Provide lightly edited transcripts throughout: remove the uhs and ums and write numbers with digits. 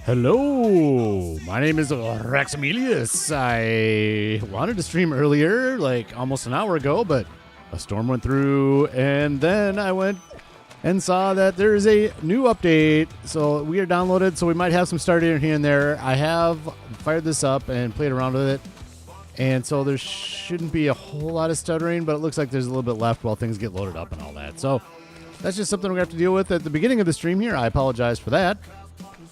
Hello, my name is Raxamelius. I wanted to stream earlier, like almost an hour ago, but a storm went through, and then I went and saw that there is a new update. So we are downloaded, so we might have some started here and there. I have fired this up and played around with it, and so there shouldn't be a whole lot of stuttering, but it looks like there's a little bit left while things get loaded up and all that. So that's just something we're going to have to deal with at the beginning of the stream here. I apologize for that.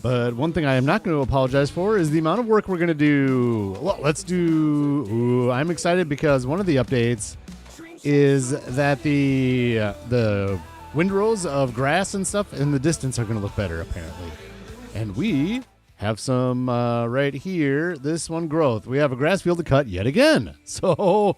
But one thing I am not going to apologize for is the amount of work we're going to do. Well, let's do... Ooh, I'm excited because one of the updates is that the windrows of grass and stuff in the distance are going to look better, apparently. And we have some right here, this one growth. We have a grass field to cut yet again. So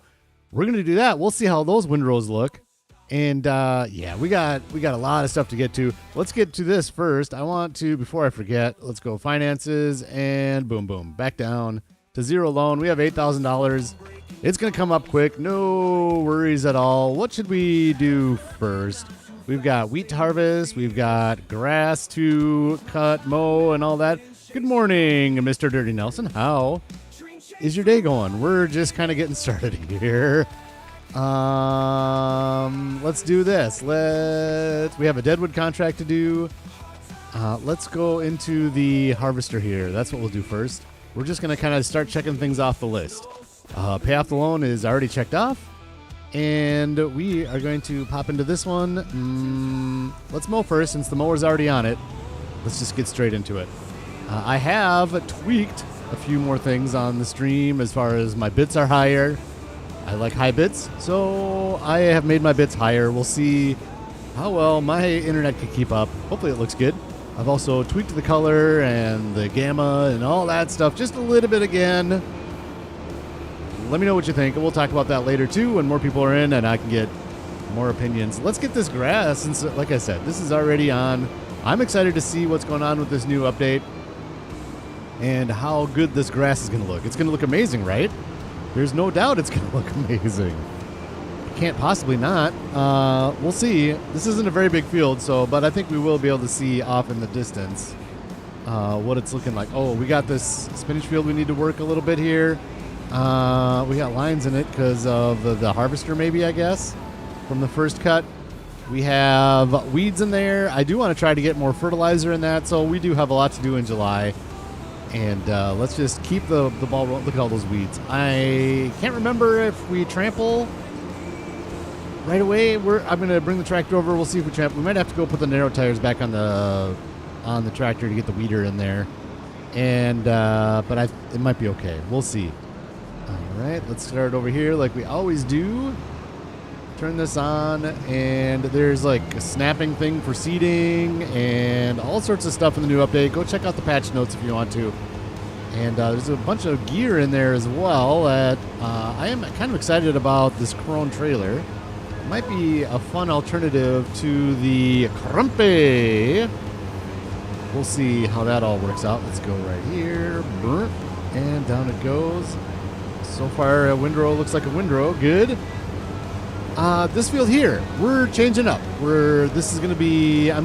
we're going to do that. We'll see how those windrows look. And yeah, we got a lot of stuff to get to. Let's get to this first. I want to, before I forget, let's go finances and boom, boom, back down to zero loan. We have $8,000. It's going to come up quick. No worries at all. What should we do first? We've got wheat to harvest. We've got grass to cut, mow, and all that. Good morning, Mr. Dirty Nelson. How is your day going? We're just kind of getting started here. Let's do this. We have a deadwood contract to do. Let's go into the harvester here. That's what we'll do first. We're just going to kind of start checking things off the list. Pay off the loan is already checked off. And we are going to pop into this one. Let's mow first since the mower's already on it. Let's just get straight into it. I have tweaked a few more things on the stream as far as my bits are higher. I like high bits, so I have made my bits higher. We'll see how well my internet can keep up. Hopefully it looks good. I've also tweaked the color and the gamma and all that stuff just a little bit again. Let me know what you think, and we'll talk about that later too when more people are in and I can get more opinions. Let's get this grass, since, like I said, this is already on. I'm excited to see what's going on with this new update and how good this grass is going to look. It's going to look amazing, right? There's no doubt it's going to look amazing. Can't possibly not. We'll see. This isn't a very big field, but I think we will be able to see off in the distance what it's looking like. Oh, we got this spinach field we need to work a little bit here. We got lines in it because of the harvester, maybe, I guess, from the first cut. We have weeds in there. I do want to try to get more fertilizer in that, so we do have a lot to do in July. And let's just keep the ball rolling. Look at all those weeds. I can't remember if we trample right away. I'm going to bring the tractor over. We'll see if we trample. We might have to go put the narrow tires back on the tractor to get the weeder in there. And but it might be okay. We'll see. All right, let's start over here like we always do. Turn this on, and there's like a snapping thing for seeding and all sorts of stuff in the new update. Go check out the patch notes if you want to. And there's a bunch of gear in there as well. I am kind of excited about this Crone trailer. It might be a fun alternative to the Crumpy. We'll see how that all works out. Let's go right here. And down it goes. So far, a windrow looks like a windrow. Good. This field here, we're changing up. This is going to be, I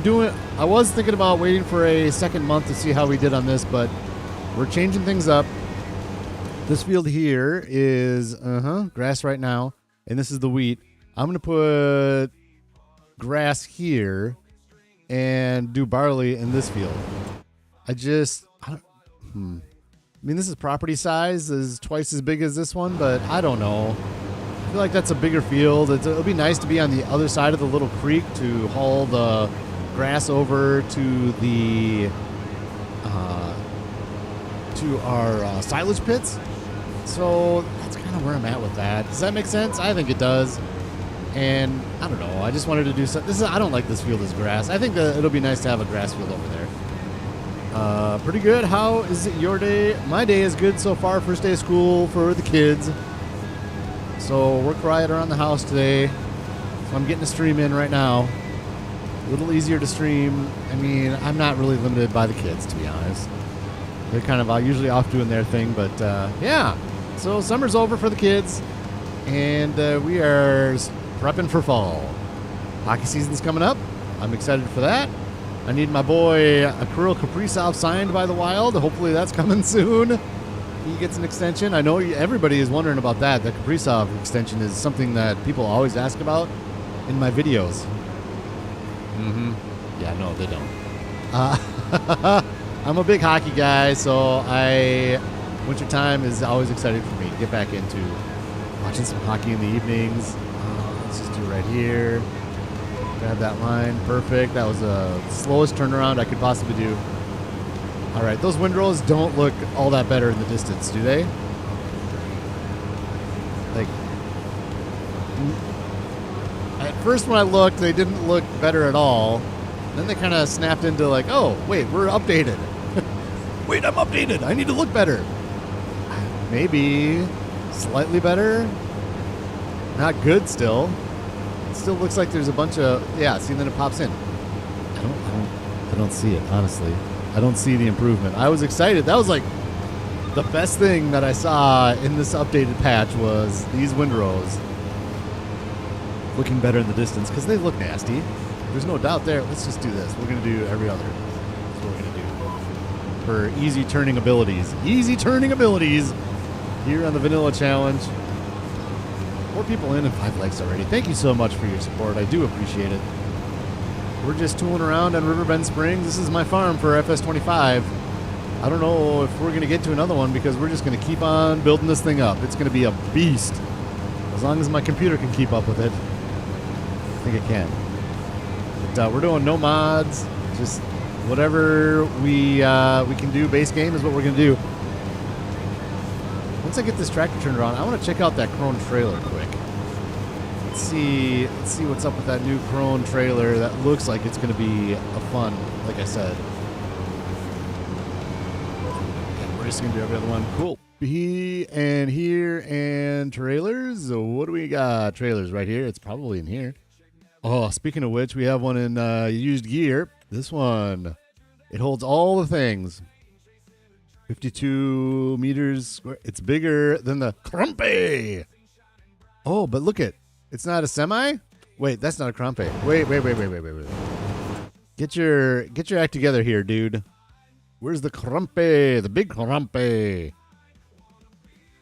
was thinking about waiting for a second month to see how we did on this, but we're changing things up. This field here is, grass right now, and this is the wheat. I'm going to put grass here and do barley in this field. This is property size is twice as big as this one, but I don't know. I feel like that's a bigger field. It'll be nice to be on the other side of the little creek to haul the grass over to the to our silage pits. So that's kind of where I'm at with that. Does that make sense? I think it does. And I don't know. I just wanted to do something. I don't like this field as grass. I think that it'll be nice to have a grass field over there. Pretty good. How is it your day? My day is good so far. First day of school for the kids. So we're quiet around the house today. So I'm getting a stream in right now. A little easier to stream. I mean, I'm not really limited by the kids, to be honest. They're kind of usually off doing their thing, but yeah. So summer's over for the kids, and we are prepping for fall. Hockey season's coming up. I'm excited for that. I need my boy Kirill Kaprizov signed by the Wild. Hopefully that's coming soon. He gets an extension. I know everybody is wondering about that. The Kaprizov extension is something that people always ask about in my videos. Yeah, no, they don't. I'm a big hockey guy, so wintertime is always exciting for me to get back into watching some hockey in the evenings. Let's just do it right here. Grab that line. Perfect. That was the slowest turnaround I could possibly do. All right, those windrows don't look all that better in the distance, do they? Like, at first when I looked, they didn't look better at all. Then they kind of snapped into like, oh, wait, we're updated. Wait, I'm updated. I need to look better. Maybe slightly better. Not good still. It still looks like there's a bunch of, yeah, see, then it pops in. I don't see it, honestly. I don't see the improvement. I was excited. That was like the best thing that I saw in this updated patch was these windrows looking better in the distance because they look nasty. There's no doubt there. Let's just do this. We're going to do every other. That's what we're going to do. For easy turning abilities. Easy turning abilities here on the Vanilla Challenge. 4 people in and 5 likes already. Thank you so much for your support. I do appreciate it. We're just tooling around on Riverbend Springs. This is my farm for FS25. I don't know if we're going to get to another one because we're just going to keep on building this thing up. It's going to be a beast. As long as my computer can keep up with it. I think it can. But we're doing no mods. Just whatever we can do. Base game is what we're going to do. Once I get this tractor turned around, I want to check out that Krone trailer quick. Let's see what's up with that new Krone trailer. That looks like it's going to be a fun, like I said. Yeah, we're just going to do every other one. Cool. Here and trailers. So what do we got? Trailers right here. It's probably in here. Oh, speaking of which, we have one in used gear. This one, it holds all the things. 52 meters square. It's bigger than the Crumpy. Oh, but look it. It's not a semi? Wait, that's not a Crumpy. Wait. Get your act together here, dude. Where's the Crumpy? The big Crumpy.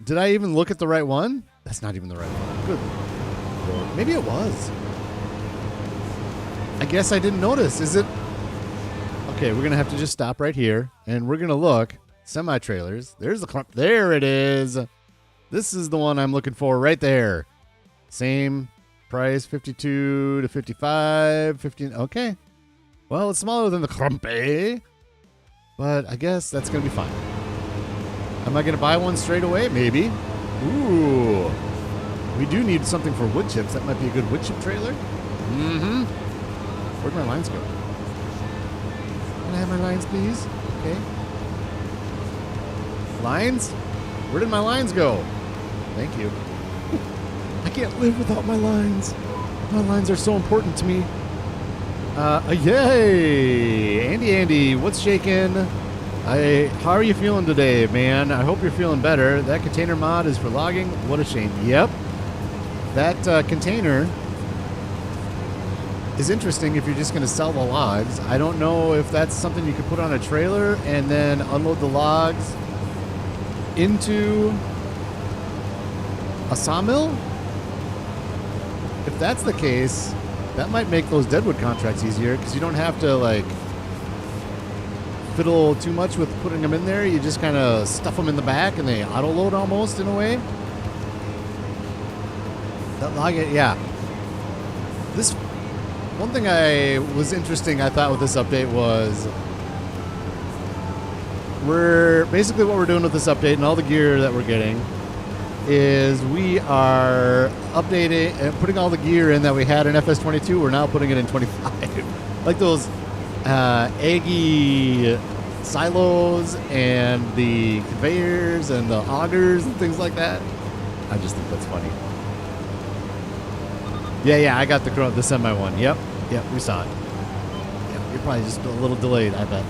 Did I even look at the right one? That's not even the right one. Good Lord. Maybe it was. I guess I didn't notice. Is it? Okay, we're going to have to just stop right here, and we're going to look. Semi-trailers. There's the Crump. There it is. This is the one I'm looking for right there. Same price, 52 to 55, 15. Okay. Well, it's smaller than the Crumpy, but I guess that's going to be fine. Am I going to buy one straight away? Maybe. Ooh. We do need something for wood chips. That might be a good wood chip trailer. Mm-hmm. Where'd my lines go? Can I have my lines, please? Okay. Lines? Where did my lines go? Thank you. I can't live without my lines. My lines are so important to me. Yay! Andy, what's shaking? How are you feeling today, man? I hope you're feeling better. That container mod is for logging. What a shame. Yep. That container is interesting if you're just going to sell the logs. I don't know if that's something you could put on a trailer and then unload the logs into a sawmill. If that's the case, that might make those deadwood contracts easier because you don't have to like fiddle too much with putting them in there. You just kind of stuff them in the back and they auto load almost in a way. That log, yeah. This one thing I thought with this update was what we're doing with this update and all the gear that we're getting is we are updating and putting all the gear in that we had in FS22. We're now putting it in 25. Like those Aggie silos and the conveyors and the augers and things like that. I just think that's funny. Yeah, I got the semi one. Yep, we saw it. Yep, you're probably just a little delayed, I bet.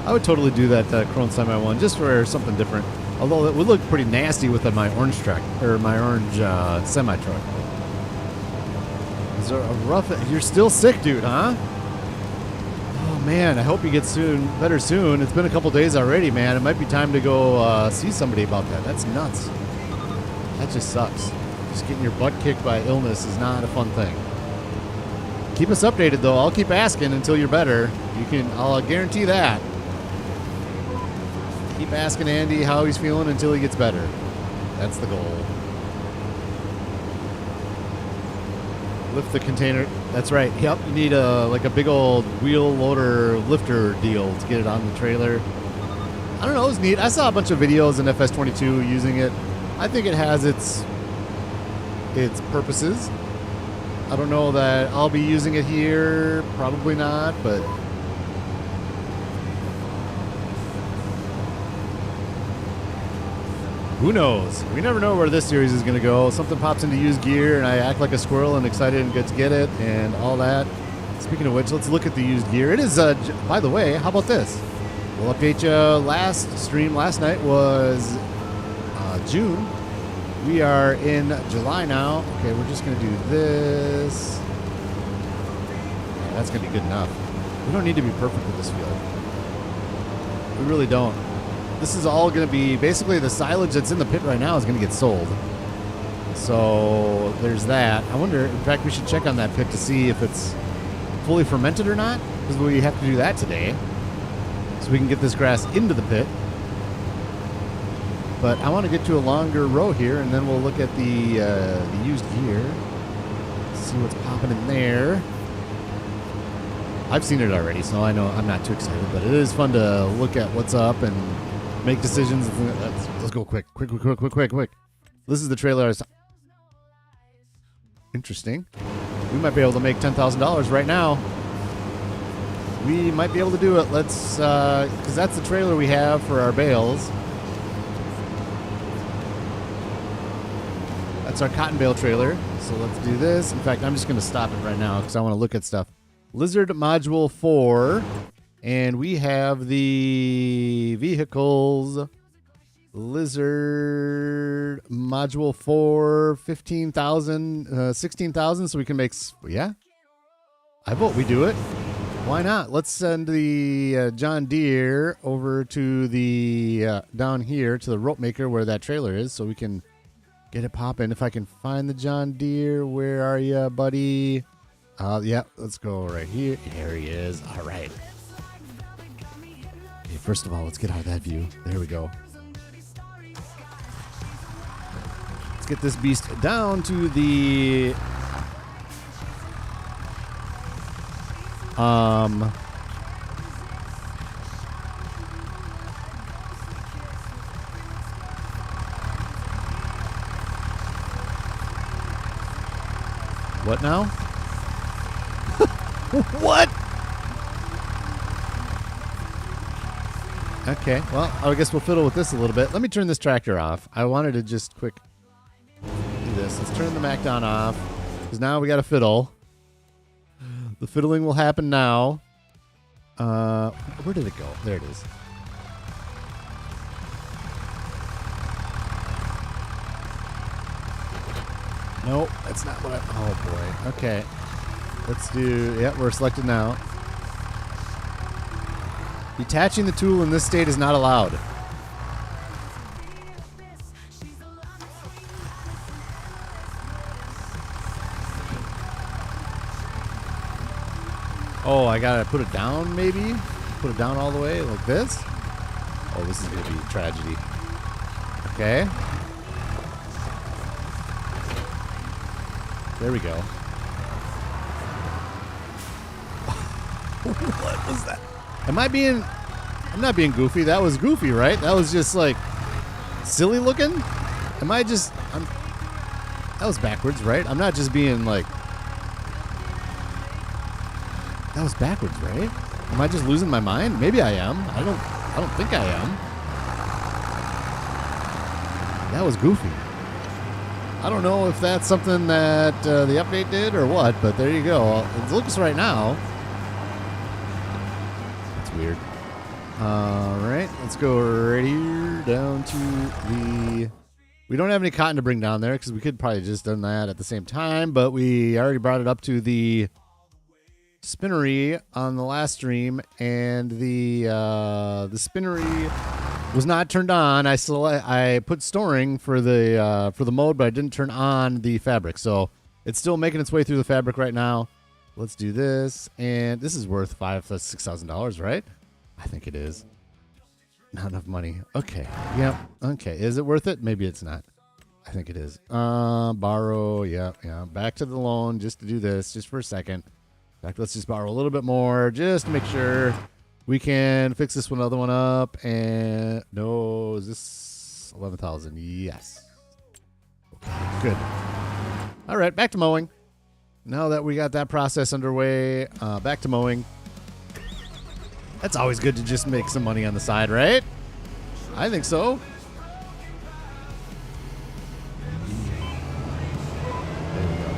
I would totally do that Krone semi one just for something different. Although it would look pretty nasty with my orange truck or my orange semi truck. Is there a rough? You're still sick, dude, huh? Oh man, I hope you get better soon. It's been a couple days already, man. It might be time to go see somebody about that. That's nuts. That just sucks. Just getting your butt kicked by illness is not a fun thing. Keep us updated though. I'll keep asking until you're better. I'll guarantee that. Keep asking Andy how he's feeling until he gets better. That's the goal. Lift the container. That's right. Yep. You need like a big old wheel loader lifter deal to get it on the trailer. I don't know. It was neat. I saw a bunch of videos in FS25 using it. I think it has its purposes. I don't know that I'll be using it here. Probably not, but who knows? We never know where this series is going to go. Something pops into used gear, and I act like a squirrel and excited and get to get it and all that. Speaking of which, let's look at the used gear. It is, by the way, how about this? We'll update you. Last stream last night was June. We are in July now. Okay, we're just going to do this. Yeah, that's going to be good enough. We don't need to be perfect with this field. We really don't. This is all going to be, basically the silage that's in the pit right now is going to get sold. So there's that. I wonder, in fact, we should check on that pit to see if it's fully fermented or not, because we have to do that today. So we can get this grass into the pit. But I want to get to a longer row here, and then we'll look at the used gear. See what's popping in there. I've seen it already, so I know I'm not too excited, but it is fun to look at what's up and make decisions. Let's go quick. This is the trailer. Interesting. We might be able to make $10,000 right now. We might be able to do it. Let's, because that's the trailer we have for our bales. That's our cotton bale trailer. So let's do this. In fact, I'm just going to stop it right now because I want to look at stuff. Lizard Module 4. And we have the vehicles. Lizard Module 4, 15,000, 16,000. So we can make, yeah. I vote we do it. Why not? Let's send the John Deere over to the, down here to the rope maker where that trailer is so we can get it popping. If I can find the John Deere, where are you, buddy? Yeah, let's go right here. Here he is. All right. Okay, first of all, let's get out of that view. There we go. Let's get this beast down to the what now? What? Okay, well, I guess we'll fiddle with this a little bit. Let me turn this tractor off. I wanted to just quick do this. Let's turn the Mac down off, because now we got to fiddle. The fiddling will happen now. Where did it go? There it is. Nope, that's not what I... Oh, boy. Okay. Let's do... Yeah, we're selected now. Detaching the tool in this state is not allowed. Oh, I gotta put it down, maybe? Put it down all the way, like this? Oh, this is gonna be a tragedy. Okay. There we go. What was that? Am I being... I'm not being goofy. That was goofy, right? That was just, like, silly looking? Am I just... that was backwards, right? I'm not just being, like... That was backwards, right? Am I just losing my mind? Maybe I am. I don't think I am. That was goofy. I don't know if that's something that the update did or what, but there you go. It looks right now. That's weird. All right, let's go right here down to the We don't have any cotton to bring down there because we could probably just done that at the same time, but we already brought it up to the spinnery on the last stream, and the spinnery was not turned on. I put storing for the mode, but I didn't turn on the fabric, so it's still making its way through the fabric right now. Let's do this, and this is worth $6,000, right? I think it is. Not enough money. Okay. Yep. Okay. Is it worth it? Maybe it's not. I think it is. Borrow. Yeah. Back to the loan just to do this, just for a second. In fact, let's just borrow a little bit more just to make sure we can fix this other one up. And no, is this 11,000? Yes. Okay. Good. All right. Back to mowing. Now that we got that process underway, back to mowing. That's always good to just make some money on the side, right? I think so. There we go.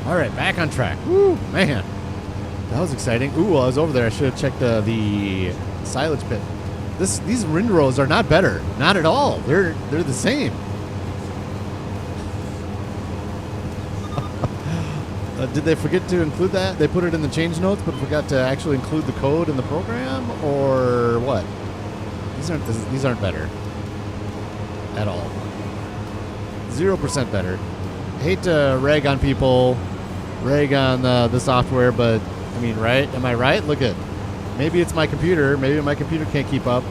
All right, back on track. Woo, man. That was exciting. Ooh, while I was over there, I should have checked the silage pit. These windrows are not better. Not at all. They're the same. Did they forget to include that? They put it in the change notes, but forgot to actually include the code in the program, or what? These aren't better at all. 0% better. I hate to rag on people, rag on the software, but I mean, right? Am I right? Look at, maybe it's my computer. Maybe my computer can't keep up,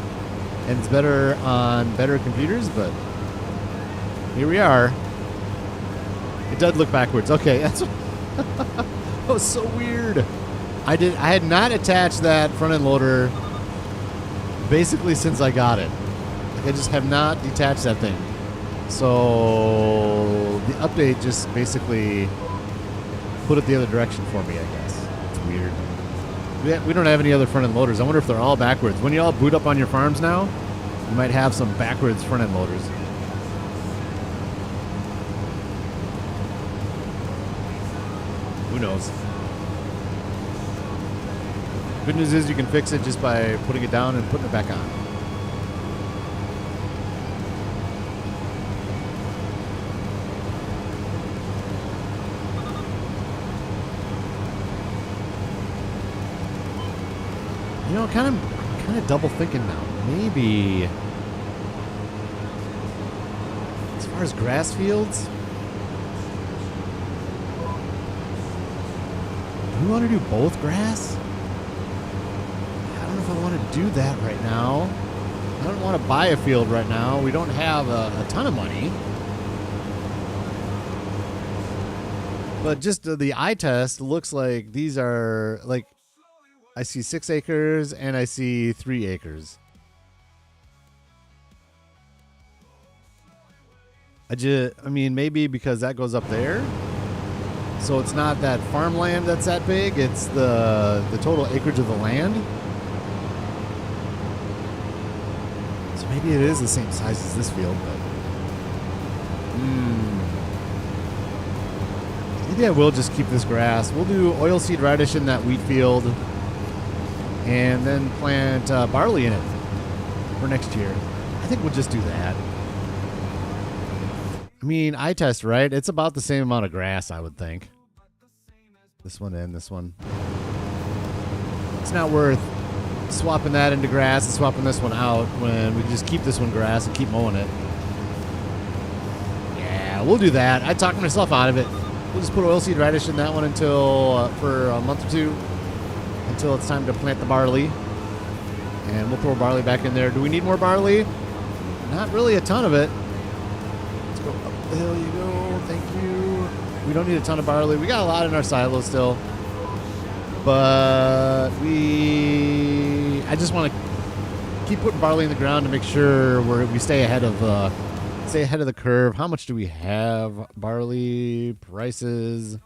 and it's better on better computers. But here we are. It does look backwards. Okay, that's. That was so weird. I had not attached that front end loader basically since I got it. Like, I just have not detached that thing. So the update just basically put it the other direction for me, I guess. It's weird. We don't have any other front end loaders. I wonder if they're all backwards. When you all boot up on your farms now, you might have some backwards front end loaders. Who knows? Good news is you can fix it just by putting it down and putting it back on. You know, kind of double thinking now. Maybe as far as grass fields, do we want to do both grass? I don't know if I want to do that right now. I don't want to buy a field right now. We don't have a ton of money. But just the eye test looks like these are, like, I see 6 acres and I see 3 acres. I mean, maybe because that goes up there. So it's not that farmland that's that big. It's the total acreage of the land. So maybe it is the same size as this field, but maybe I will just keep this grass. We'll do oilseed radish in that wheat field, and then plant barley in it for next year. I think we'll just do that. I mean, eye test, right? It's about the same amount of grass, I would think. This one and this one. It's not worth swapping that into grass and swapping this one out when we can just keep this one grass and keep mowing it. Yeah, we'll do that. I talked myself out of it. We'll just put oilseed radish in that one until for a month or two, until it's time to plant the barley. And we'll throw barley back in there. Do we need more barley? Not really a ton of it. Let's go up the hill you go. Thank you. We don't need a ton of barley. We got a lot in our silo still. But I just want to keep putting barley in the ground to make sure we stay ahead of the curve. How much do we have? Barley prices.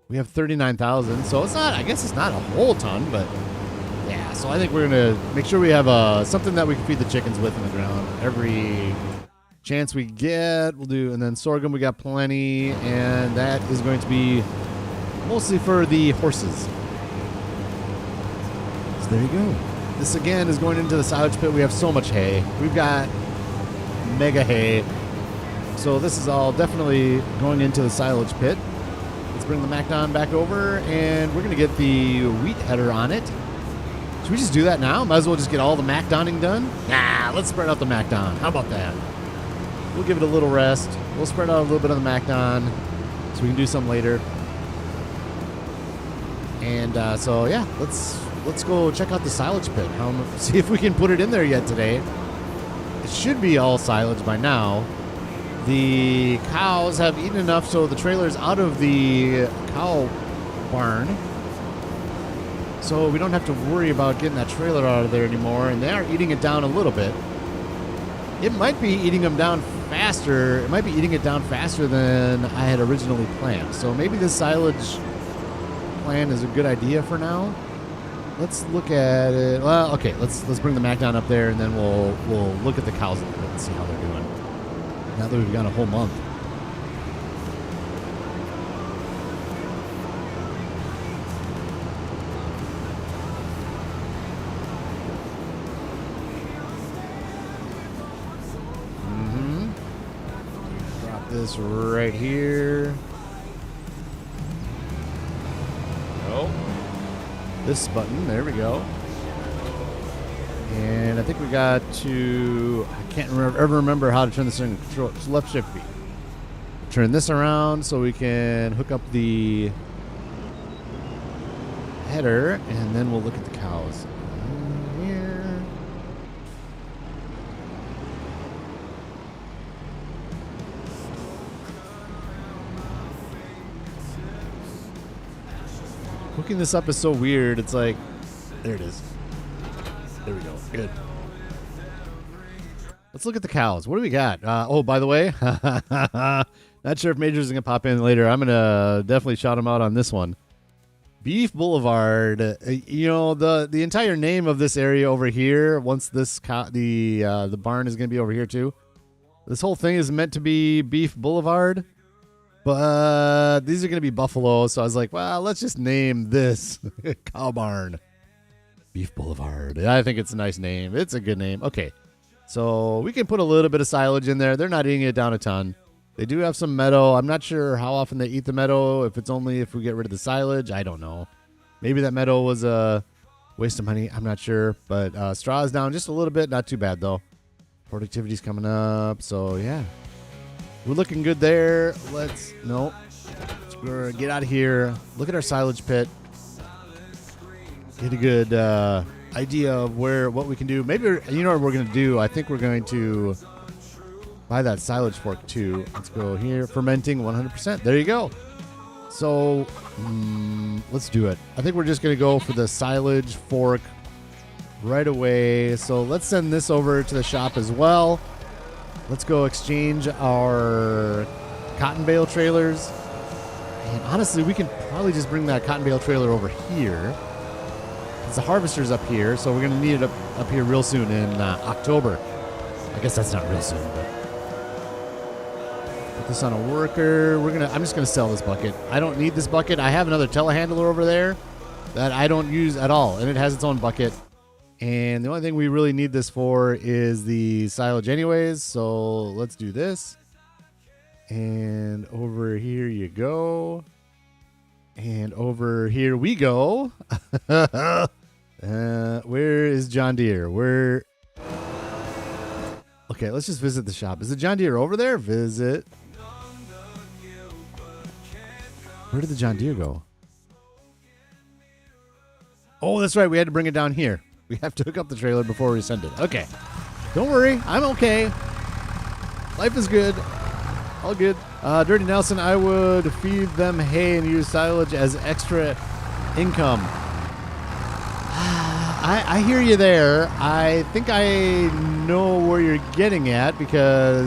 We have 39,000. So it's not, I guess it's not a whole ton, but yeah. So I think we're going to make sure we have something that we can feed the chickens with in the ground every chance we get. We'll do, and then sorghum we got plenty, and that is going to be mostly for the horses. So there you go. This again is going into the silage pit. We have so much hay. We've got mega hay. So this is all definitely going into the silage pit. Let's bring the MacDon back over, and we're going to get the wheat header on it. Should we just do that now? Might as well just get all the MacDonning done. Nah, let's spread out the MacDon. How about that? We'll give it a little rest. We'll spread out a little bit of the MacDon so we can do some later. And so yeah, let's go check out the silage pit. See if we can put it in there yet today. It should be all silage by now. The cows have eaten enough, so the trailer's out of the cow barn. So we don't have to worry about getting that trailer out of there anymore, and they are eating it down a little bit. It might be eating them down faster. It might be eating it down faster than I had originally planned. So maybe this silage plan is a good idea for now. Let's look at it. Well, okay, let's bring the MacDon up there, and then we'll look at the cows a little bit and see how they're doing. Now that we've got a whole month. Drop this right here. Oh. This button, there we go. And I think we got to, I can't ever remember how to turn this in. Control, left shift B. Turn this around so we can hook up the header, and then we'll look at the cows. Here. Hooking this up is so weird. It's like, there it is. There we go. Good. Let's look at the cows. What do we got? Oh, by the way, not sure if Major's going to pop in later. I'm going to definitely shout him out on this one. Beef Boulevard. You know, the entire name of this area over here, once this the barn is going to be over here too. This whole thing is meant to be Beef Boulevard, but these are going to be buffalo. So I was like, well, let's just name this cow barn Beef Boulevard. I think it's a nice name. It's a good name. Okay. So we can put a little bit of silage in there. They're not eating it down a ton. They do have some meadow. I'm not sure how often they eat the meadow. If it's only if we get rid of the silage, I don't know. Maybe that meadow was a waste of money. I'm not sure. But straw is down just a little bit. Not too bad, though. Productivity's coming up. So, yeah. We're looking good there. Let's get out of here. Look at our silage pit. Get a good idea of what we can do. Maybe, you know what we're going to do? I think we're going to buy that silage fork too. Let's go here. Fermenting 100%. There you go. So let's do it. I think we're just going to go for the silage fork right away. So let's send this over to the shop as well. Let's go exchange our cotton bale trailers. And honestly, we can probably just bring that cotton bale trailer over here. The harvester's up here, so we're going to need it up here real soon in October. I guess that's not real soon, but put this on a worker. I'm just going to sell this bucket. I don't need this bucket. I have another telehandler over there that I don't use at all, and it has its own bucket. And the only thing we really need this for is the silage anyways, so let's do this. And over here you go. And over here we go. Where is John Deere? Okay, let's just visit the shop. Is the John Deere over there? Visit. Where did the John Deere go? Oh, that's right. We had to bring it down here. We have to hook up the trailer before we send it. Okay. Don't worry. I'm okay. Life is good. All good. Dirty Nelson, I would feed them hay and use silage as extra income. I hear you there. I think I know where you're getting at because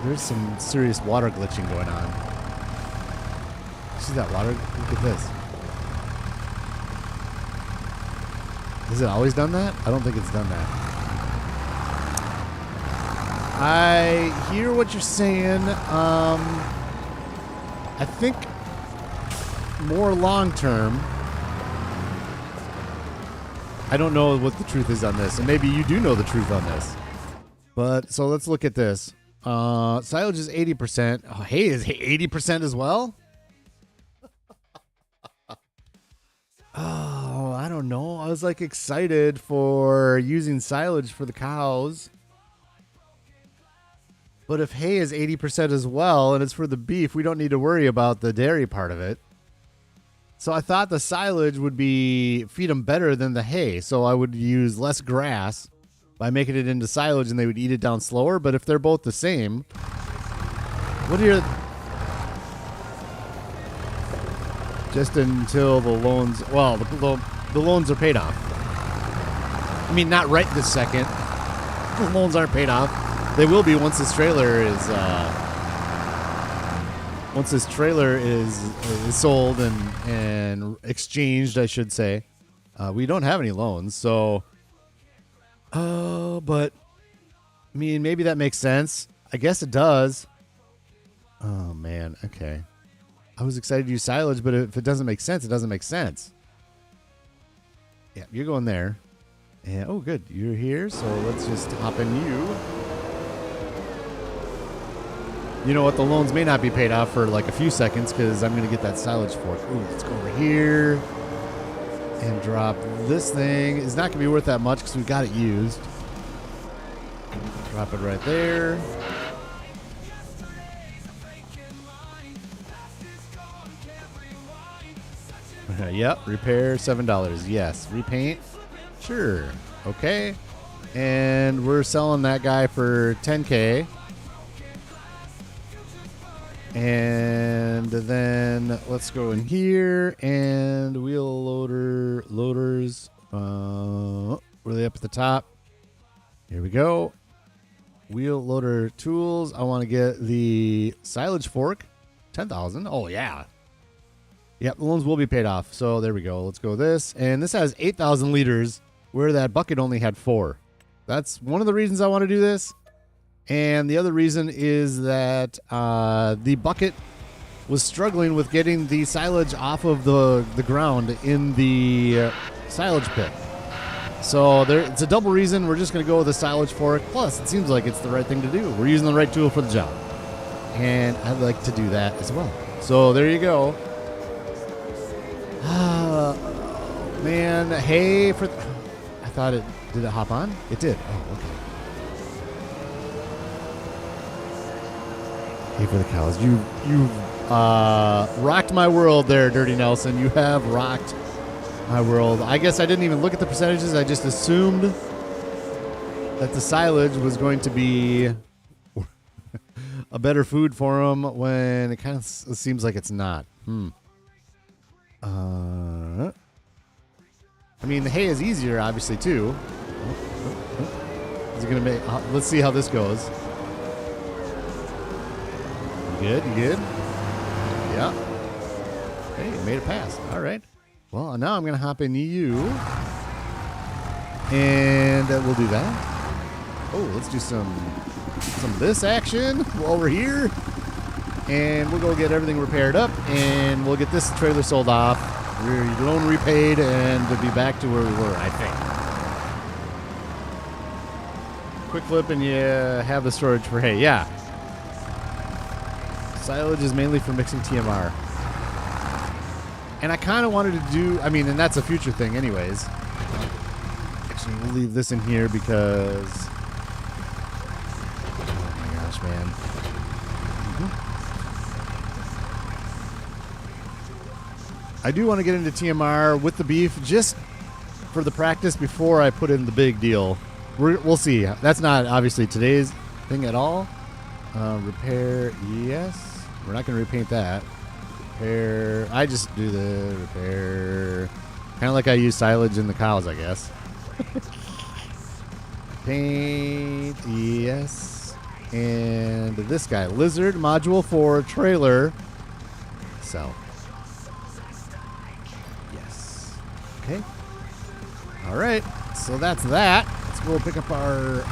there's some serious water glitching going on. See that water? Look at this. Has it always done that? I don't think it's done that. I hear what you're saying. I think more long term, I don't know what the truth is on this, and maybe you do know the truth on this. But so let's look at this. Silage is 80%. Oh, hay is 80% as well? Oh, I don't know. I was like excited for using silage for the cows. But if hay is 80% as well and it's for the beef, we don't need to worry about the dairy part of it. So I thought the silage would feed them better than the hay. So I would use less grass by making it into silage and they would eat it down slower. But if they're both the same, what are your... Just until the loans... Well, the loans are paid off. I mean, not right this second. The loans aren't paid off. They will be once this trailer is... once this trailer is sold and exchanged, I should say. We don't have any loans, so... but... I mean, maybe that makes sense. I guess it does. Oh, man. Okay. I was excited to use silage, but if it doesn't make sense, it doesn't make sense. Yeah, you're going there. And, oh, good. You're here, so let's just hop in you. You know what? The loans may not be paid off for like a few seconds because I'm going to get that silage fork. Ooh, let's go over here and drop this thing. It's not going to be worth that much because we got it used. Drop it right there. Yep, repair $7. Yes, repaint. Sure. Okay. And we're selling that guy for $10K. And then let's go in here and wheel loaders. Really up at the top. Here we go. Wheel loader tools. I want to get the silage fork. 10,000. Oh yeah. Yep, the loans will be paid off. So there we go. Let's go this. And this has 8,000 liters where that bucket only had 4. That's one of the reasons I want to do this. And the other reason is that the bucket was struggling with getting the silage off of the ground in the silage pit. So it's a double reason. We're just going to go with a silage fork. Plus, it seems like it's the right thing to do. We're using the right tool for the job. And I'd like to do that as well. So there you go. Man, hay for... I thought it... Did it hop on? It did. Oh, okay. Hey for the cows. You rocked my world there, Dirty Nelson. You have rocked my world. I guess I didn't even look at the percentages. I just assumed that the silage was going to be a better food for them when it kind of seems like it's not. I mean, the hay is easier, obviously, too. Is it gonna make? Let's see how this goes. You good? You good? Yeah. Okay, you made it past. All right. Well, now I'm gonna hop in you, and we'll do that. Oh, let's do some of this action while we're here, and we'll go get everything repaired up, and we'll get this trailer sold off. We're loan repaid, and to be back to where we were, I think. Quick flip, and you have the storage for hay. Yeah. Silage is mainly for mixing TMR. And I kind of wanted to do, and that's a future thing anyways. Actually, we'll leave this in here because... Oh my gosh, man. I do want to get into TMR with the beef just for the practice before I put in the big deal. We'll see. That's not obviously today's thing at all. Repair, yes. We're not going to repaint that. Repair, I just do the repair. Kind of like I use silage in the cows, I guess. Paint, yes. And this guy, Lizard Module 4 Trailer. Sell. Okay. All right. So that's that. Let's go pick up our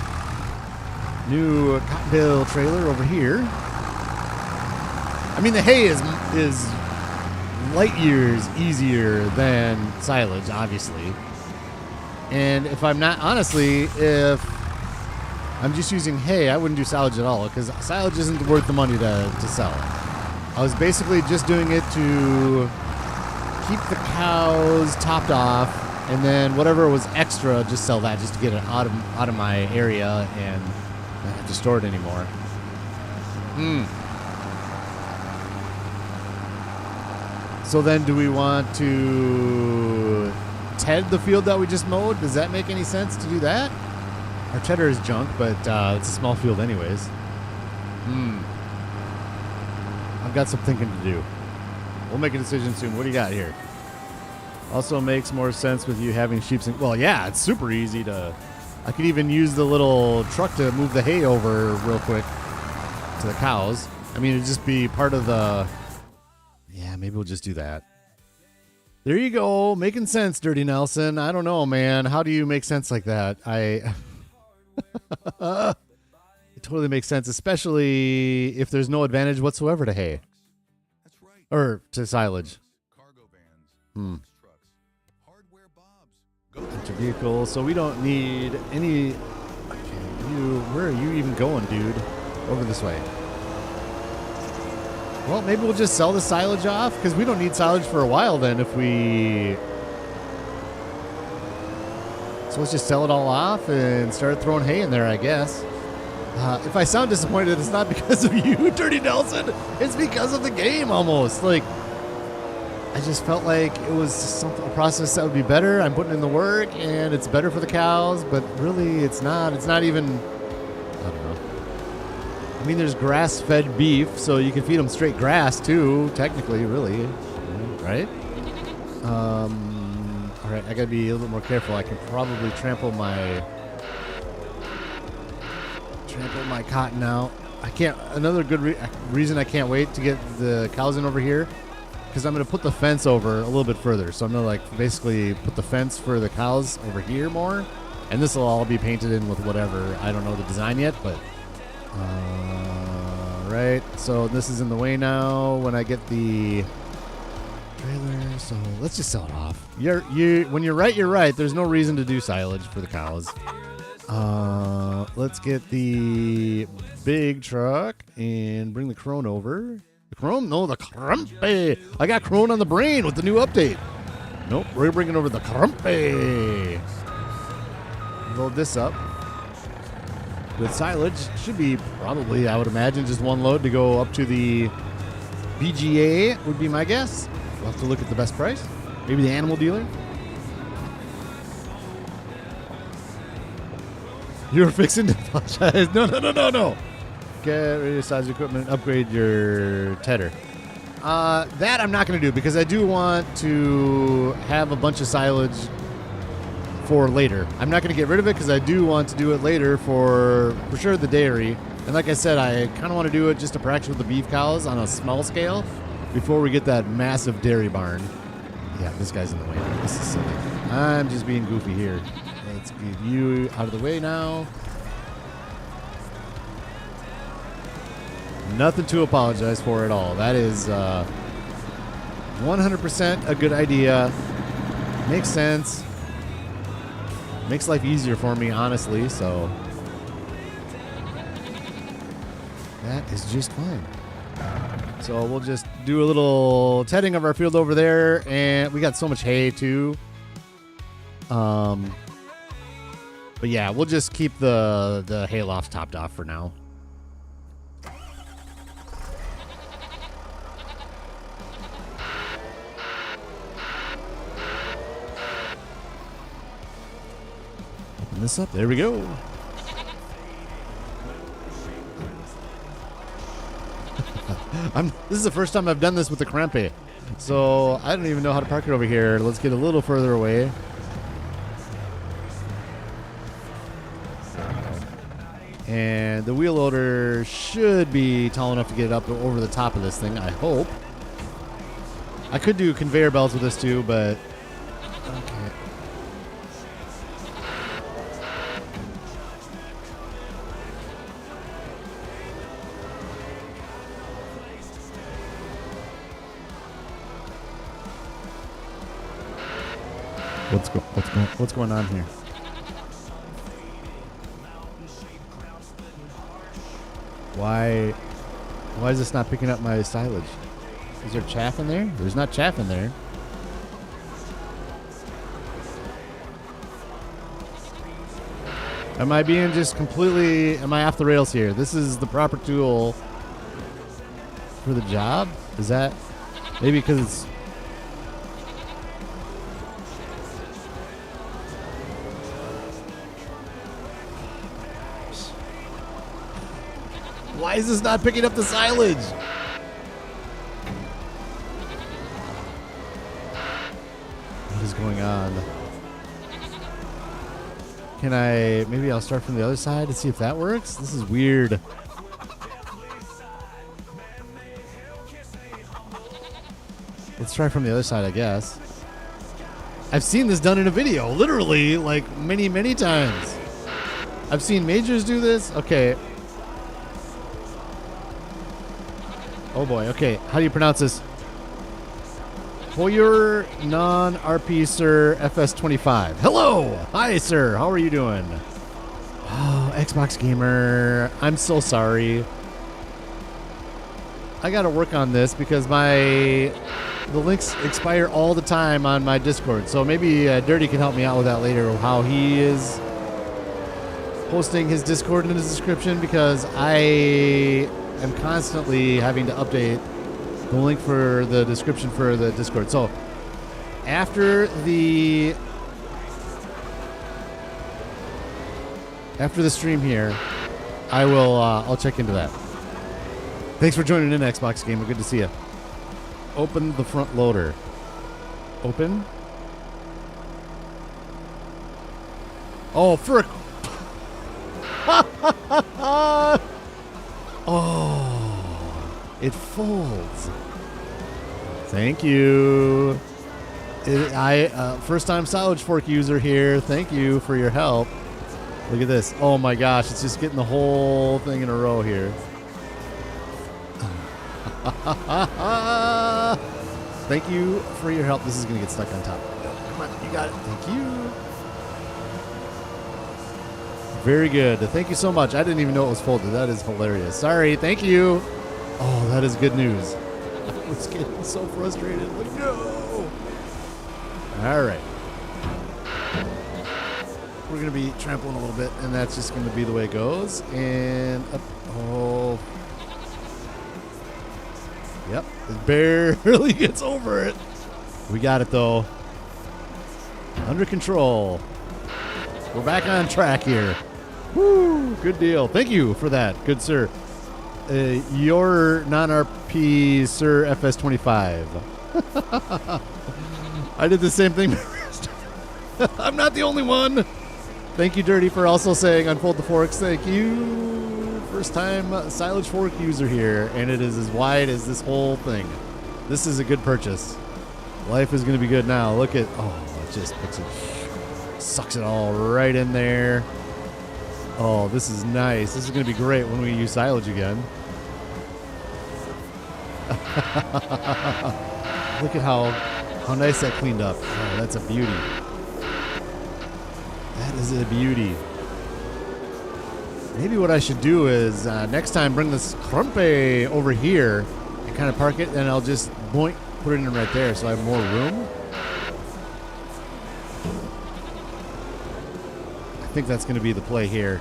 new cotton bale trailer over here. I mean, the hay is light years easier than silage, obviously. And if I'm not, honestly, if I'm just using hay, I wouldn't do silage at all because silage isn't worth the money to sell. I was basically just doing it to keep the cows topped off, and then whatever was extra, just sell that just to get it out of my area and not have to store it anymore. So then do we want to ted the field that we just mowed? Does that make any sense to do that? Our tedder is junk, but it's a small field anyways. I've got some thinking to do. We'll make a decision soon. What do you got here? Also makes more sense with you having sheep. Well, yeah, it's super easy to... I could even use the little truck to move the hay over real quick to the cows. I mean, it'd just be part of the... Yeah, maybe we'll just do that. There you go. Making sense, Dirty Nelson. I don't know, man. How do you make sense like that? It totally makes sense, especially if there's no advantage whatsoever to hay. That's right. Or to silage. Cargo vans, trucks, hardware bobs, bunch of vehicles, so we don't need any. Okay, where are you even going, dude? Over this way. Well, maybe we'll just sell the silage off because we don't need silage for a while then if we... So let's just sell it all off and start throwing hay in there, I guess. If I sound disappointed, it's not because of you, Dirty Nelson. It's because of the game almost. Like, I just felt like it was a process that would be better. I'm putting in the work and it's better for the cows, but really it's not. It's not even... I don't know. I mean, there's grass-fed beef, so you can feed them straight grass, too, technically, really, right? All right, I gotta be a little bit more careful. I can probably trample my cotton out. I can't. Another good reason I can't wait to get the cows in over here, because I'm gonna put the fence over a little bit further. So I'm gonna like basically put the fence for the cows over here more, and this will all be painted in with whatever. I don't know the design yet, but. Right, so this is in the way now when I get the trailer, so let's just sell it off. When you're right, you're right. There's no reason to do silage for the cows. Let's get the big truck and bring the crone over. The crone? No, the crumpy. I got crone on the brain with the new update. Nope, we're bringing over the crumpy. Load this up. With silage, should be probably, I would imagine, just one load to go up to the BGA would be my guess. We'll have to look at the best price. Maybe the animal dealer. You're fixing to apologize. No. Get ready to size equipment, upgrade your tedder. That I'm not going to do because I do want to have a bunch of silage for later. I'm not going to get rid of it because I do want to do it later for sure the dairy. And like I said, I kind of want to do it just to practice with the beef cows on a small scale before we get that massive dairy barn. Yeah, this guy's in the way. This is silly. I'm just being goofy here. Let's get you out of the way now. Nothing to apologize for at all. That is 100% a good idea. Makes sense. Makes life easier for me, honestly, so that is just fine. So we'll just do a little tedding of our field over there, and we got so much hay too. But yeah, we'll just keep the hay loft topped off for now. This up. There we go. This is the first time I've done this with the crampe, so I don't even know how to park it over here. Let's get a little further away. And the wheel loader should be tall enough to get it up over the top of this thing, I hope. I could do conveyor belts with this too, but okay. What's going on here? Why is this not picking up my silage? Is there chaff in there? There's not chaff in there. Am I being just completely... Am I off the rails here? This is the proper tool for the job? Is that... Maybe because it's... Why is this not picking up the silage? What is going on? Can I... Maybe I'll start from the other side to see if that works? This is weird. Let's try from the other side, I guess. I've seen this done in a video, literally, like many, many times. I've seen majors do this. Okay. Oh boy, okay. How do you pronounce this? For your non-RP sir, FS25. Hello! Hi, sir. How are you doing? Oh, Xbox Gamer. I'm so sorry. I gotta work on this because the links expire all the time on my Discord. So maybe Dirty can help me out with that later, how he is posting his Discord in his description, because I am constantly having to update the link for the description for the Discord. So after the stream here, I'll check into that. Thanks for joining in, Xbox Gamer. Good to see you. Open the front loader. Open. Oh, frick. Oh, it folds. Thank you. First time silage fork user here. Thank you for your help. Look at this. Oh my gosh, it's just getting the whole thing in a row here. Thank you for your help. This is going to get stuck on top. Come on, you got it. Thank you. Very good. Thank you so much. I didn't even know it was folded. That is hilarious. Sorry. Thank you. Oh, that is good news. I was getting so frustrated. Like, no. All right. We're going to be trampling a little bit, and that's just going to be the way it goes. And up. Oh. Yep, it barely gets over it. We got it, though. Under control. We're back on track here. Woo, good deal. Thank you for that, good sir. Your non-RP Sir FS25. I did the same thing. I'm not the only one. Thank you, Dirty, for also saying unfold the forks. Thank you. First time silage fork user here, and it is as wide as this whole thing. This is a good purchase. Life is going to be good now. Look at, oh, it just puts it, sucks it all right in there. Oh, this is nice. This is going to be great when we use silage again. Look at how nice that cleaned up. Oh, that's a beauty. That is a beauty. Maybe what I should do is next time bring this crumpe over here and kind of park it, and I'll just boink, put it in right there so I have more room. I think that's going to be the play here.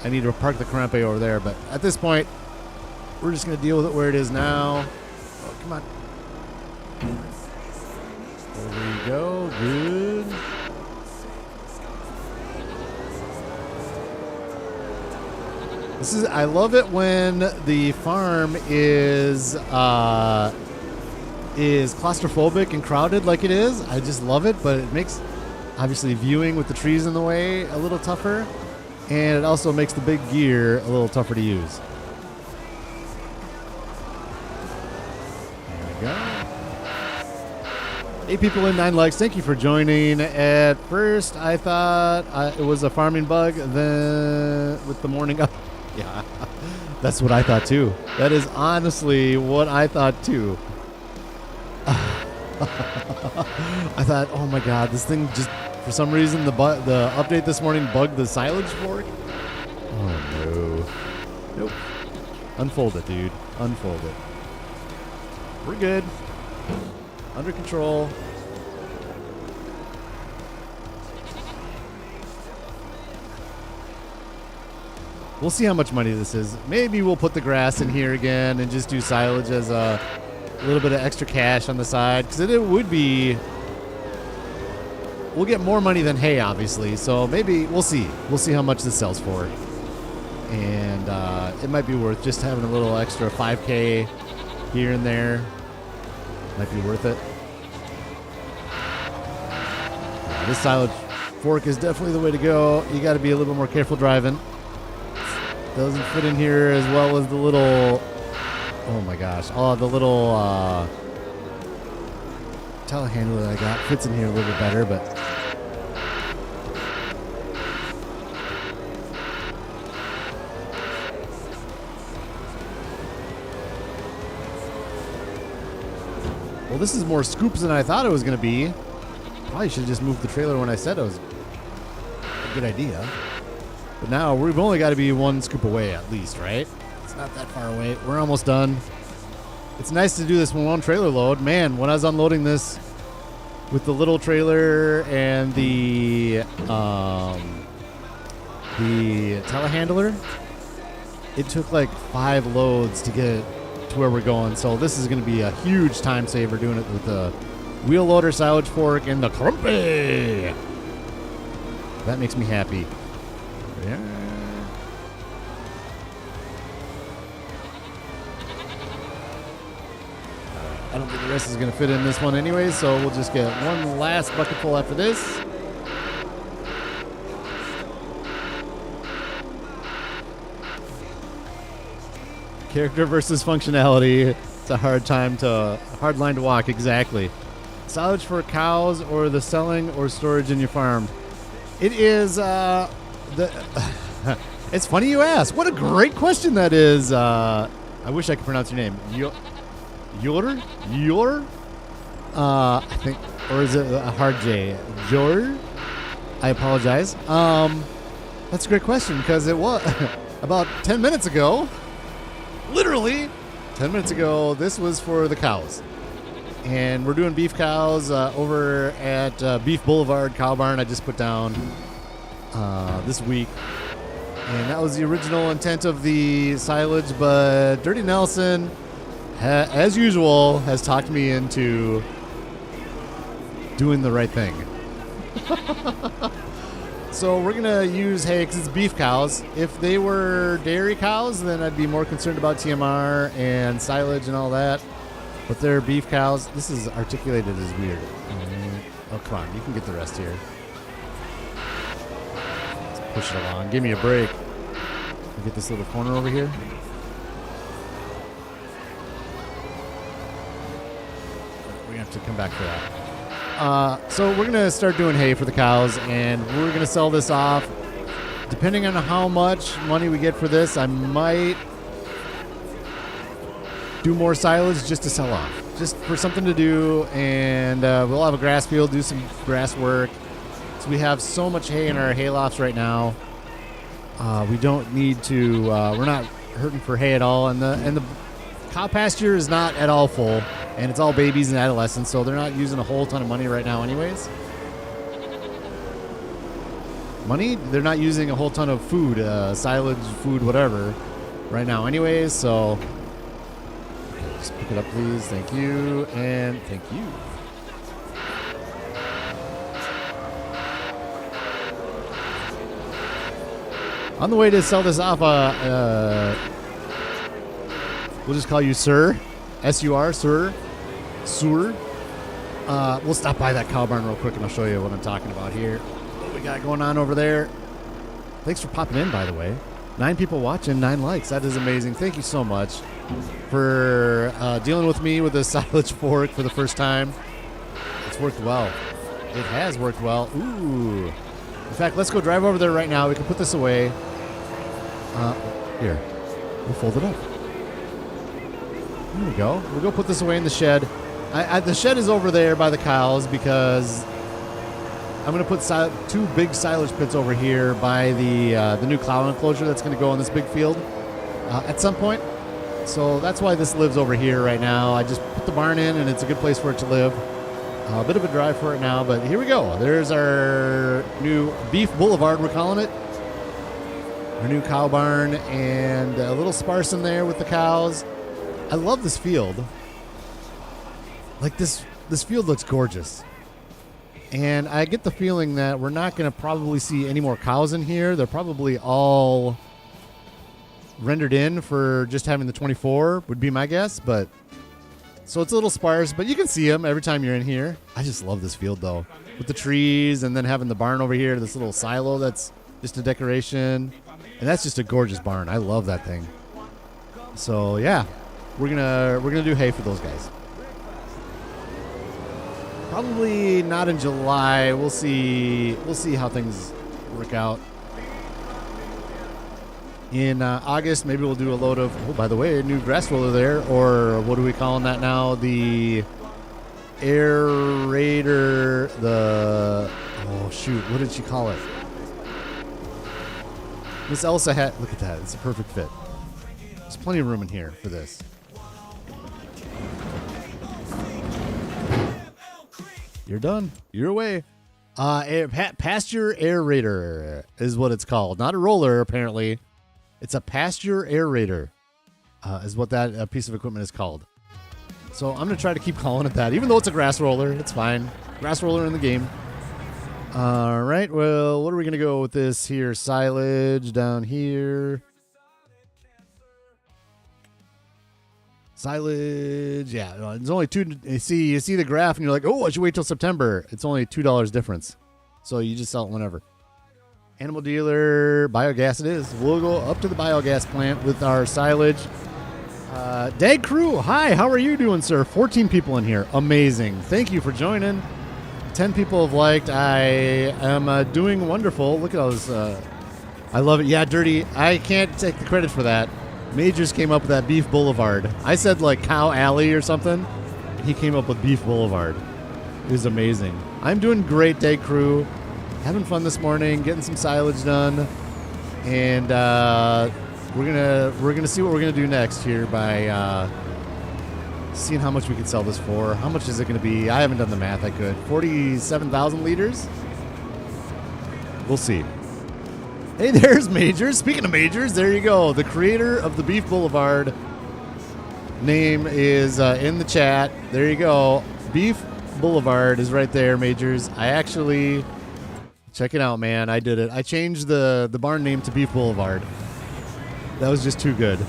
I need to park the crumpe over there, but at this point, we're just going to deal with it where it is now. Oh, come on. There you go. Good. I love it when the farm is claustrophobic and crowded like it is. I just love it, but it makes obviously viewing with the trees in the way a little tougher, and it also makes the big gear a little tougher to use. There we go. 8 people in, 9 likes. Thank you for joining. At first, I thought it was a farming bug. Then with the morning up. Yeah, that's what I thought too. That is honestly what I thought too. I thought, oh my god, this thing just, for some reason, the update this morning bugged the silage fork. Oh no. Nope. Unfold it, dude. Unfold it. We're good. Under control. We'll see how much money this is. Maybe we'll put the grass in here again and just do silage as a little bit of extra cash on the side. Because it would be... We'll get more money than hay, obviously. So maybe we'll see. We'll see how much this sells for. And it might be worth just having a little extra 5K here and there. Might be worth it. This silage fork is definitely the way to go. You got to be a little bit more careful driving. Doesn't fit in here as well as the little... Oh my gosh. Oh, the little telehandler that I got fits in here a little bit better, but... Well, this is more scoops than I thought it was going to be. Probably should have just moved the trailer when I said it was a good idea. But now we've only got to be one scoop away at least, right? It's not that far away. We're almost done. It's nice to do this with one trailer load. Man, when I was unloading this with the little trailer and the telehandler, it took like 5 loads to get it to where we're going. So this is going to be a huge time saver doing it with the wheel loader, silage fork, and the crumpy. That makes me happy. Yeah. I don't think the rest is going to fit in this one anyway, so we'll just get one last bucketful after this. Character versus functionality. It's a hard line to walk, exactly. Silage for cows or the selling or storage in your farm. It is it's funny you ask. What a great question that is. I wish I could pronounce your name. Yor? I think, or is it a hard J? Jor? I apologize. That's a great question because it was about 10 minutes ago. Literally 10 minutes ago, this was for the cows. And we're doing beef cows over at Beef Boulevard Cow Barn. I just put down this week. And that was the original intent of the silage, but Dirty Nelson, as usual, has talked me into doing the right thing. So we're going to use hay because it's beef cows. If they were dairy cows, then I'd be more concerned about TMR and silage and all that. But they're beef cows. This is articulated as weird. Oh, come on. You can get the rest here. Let's push it along. Give me a break. Get this little corner over here. We have to come back for that. So we're going to start doing hay for the cows, and we're going to sell this off. Depending on how much money we get for this, I might do more silage just to sell off, just for something to do, and we'll have a grass field, do some grass work. So we have so much hay in our hay lofts right now. We don't need to. We're not hurting for hay at all, and the cow pasture is not at all full, and it's all babies and adolescents, so they're not using a whole ton of money right now, anyways. Money? They're not using a whole ton of food, silage, food, whatever, right now, anyways. So just pick it up, please. Thank you, and thank you. On the way to sell this off, we'll just call you Sir. S-U-R, Sir. Sir. We'll stop by that cow barn real quick and I'll show you what I'm talking about here. What we got going on over there. Thanks for popping in, by the way. 9 people watching, 9 likes. That is amazing. Thank you so much for dealing with me with a silage fork for the first time. It's worked well. It has worked well. Ooh. In fact, let's go drive over there right now. We can put this away. Here. We'll fold it up. There we go. We'll go put this away in the shed. The shed is over there by the cows because I'm going to put 2 big silage pits over here by the new cow enclosure that's going to go on this big field at some point. So that's why this lives over here right now. I just put the barn in, and it's a good place for it to live. A bit of a drive for it now, but here we go. There's our new Beef Boulevard, we're calling it. Our new cow barn, and a little sparse in there with the cows. I love this field. Like, this field looks gorgeous. And I get the feeling that we're not going to probably see any more cows in here. They're probably all rendered in for just having the 24 would be my guess, but so it's a little sparse, but you can see them every time you're in here. I just love this field though, with the trees and then having the barn over here, this little silo that's just a decoration, and that's just a gorgeous barn. I love that thing. So yeah, we're gonna do hay for those guys. Probably not in July. We'll see how things work out. In August, maybe we'll do a load of, oh, by the way, a new grass roller there, or what are we calling that now? The aerator, oh shoot, what did she call it? Miss Elsa had, look at that, it's a perfect fit. There's plenty of room in here for this. You're done. You're away. Pasture aerator is what it's called. Not a roller, apparently. It's a pasture aerator, is what that piece of equipment is called. So I'm going to try to keep calling it that, even though it's a grass roller. It's fine. Grass roller in the game. All right. Well, what are we going to go with this here? Silage down here. Silage. Yeah. It's only $2. You see the graph and you're like, oh, I should wait till September. It's only $2 difference. So you just sell it whenever. Animal dealer, biogas it is. We'll go up to the biogas plant with our silage. Dag crew, hi, how are you doing, sir? 14 people in here. Amazing. Thank you for joining. 10 people have liked. I am doing wonderful. Look at all this. I love it. Yeah, Dirty. I can't take the credit for that. Majors came up with that Beef Boulevard. I said like Cow Alley or something. He came up with Beef Boulevard. It was amazing. I'm doing great, Dag crew. Having fun this morning, getting some silage done, and we're gonna see what we're gonna do next here by seeing how much we can sell this for. How much is it gonna be? I haven't done the math. I could 47,000 liters. We'll see. Hey, there's Majors. Speaking of Majors, there you go. The creator of the Beef Boulevard name is in the chat. There you go. Beef Boulevard is right there, Majors. I actually. Check it out, man. I did it. I changed the barn name to Beef Boulevard. That was just too good.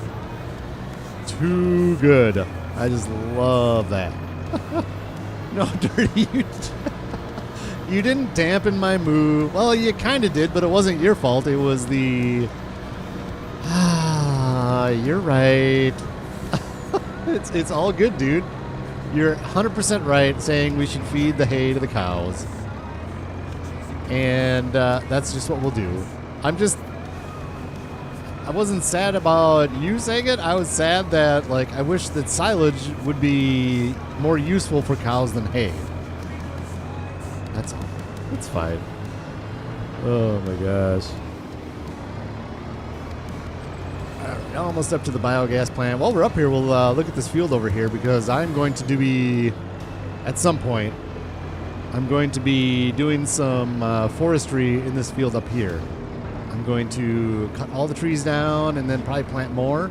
Too good. I just love that. No, Dirty, you didn't dampen my mood. Well, you kind of did, but it wasn't your fault. It was the... you're right. It's all good, dude. You're 100% right saying we should feed the hay to the cows. And that's just what we'll do. I wasn't sad about you saying it. I was sad that, like, I wish that silage would be more useful for cows than hay. That's all. It's fine. Oh my gosh. All right, almost up to the biogas plant. While we're up here, we'll look at this field over here because I'm going to be, at some point, I'm going to be doing some forestry in this field up here. I'm going to cut all the trees down and then probably plant more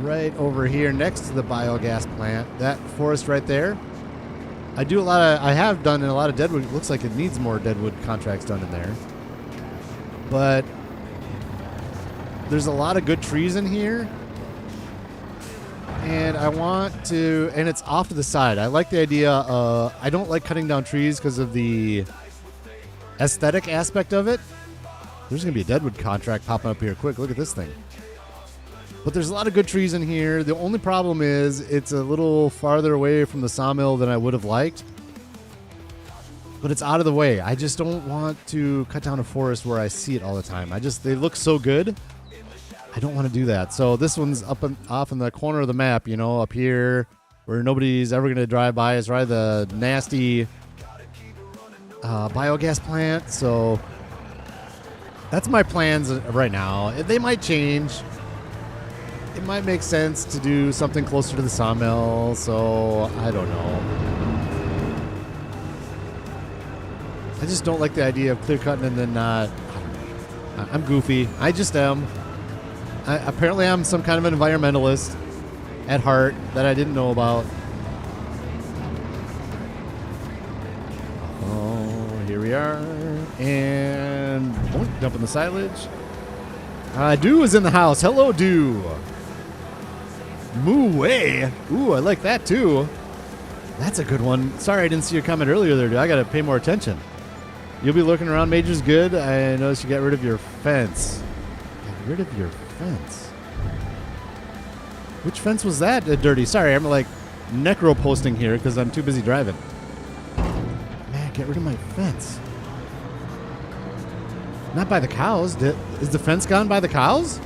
right over here next to the biogas plant. That forest right there. I have done a lot of deadwood. It looks like it needs more deadwood contracts done in there. But there's a lot of good trees in here. And I want to, and it's off to the side. I like the idea. I don't like cutting down trees because of the aesthetic aspect of it. There's going to be a deadwood contract popping up here quick. Look at this thing. But there's a lot of good trees in here. The only problem is it's a little farther away from the sawmill than I would have liked. But it's out of the way. I just don't want to cut down a forest where I see it all the time. They look so good. I don't want to do that. So this one's off in the corner of the map, you know, up here where nobody's ever going to drive by. It's right the nasty biogas plant. So that's my plans right now. They might change. it might make sense to do something closer to the sawmill, so I don't know. I just don't like the idea of clear cutting and then not. I don't know. I'm goofy. I just am. Apparently, I'm some kind of an environmentalist at heart that I didn't know about. Oh, here we are. And dump in the silage. Dew is in the house. Hello, Dew. Moo way. Ooh, I like that too. That's a good one. Sorry, I didn't see your comment earlier there, dude. I got to pay more attention. You'll be looking around. Major's good. I noticed you got rid of your fence. Got rid of your fence. Which fence was that, Dirty? Sorry, I'm like necro posting here because I'm too busy driving. Man, get rid of my fence. Not by the cows. Is the fence gone by the cows?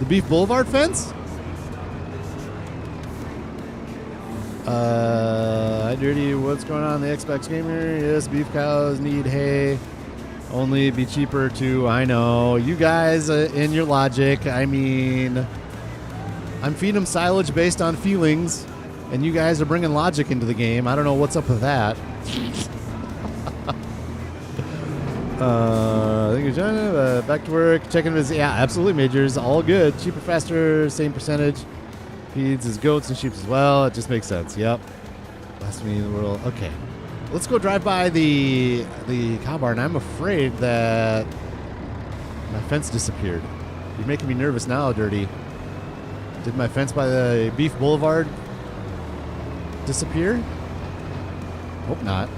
The Beef Boulevard fence? Hi, Dirty. What's going on? The Xbox Gamer? Yes, beef cows need hay. Only be cheaper too. I know. You guys in your logic. I mean, I'm feeding them silage based on feelings, and you guys are bringing logic into the game. I don't know what's up with that. Thank you, John. Back to work. Checking his. Yeah, absolutely, Majors. All good. Cheaper, faster, same percentage. Feeds his goats and sheep as well. It just makes sense. Yep. Last meeting in the world. Okay. Let's go drive by the cow barn. I'm afraid that my fence disappeared. You're making me nervous now, Dirty. Did my fence by the Beef Boulevard disappear? Hope not.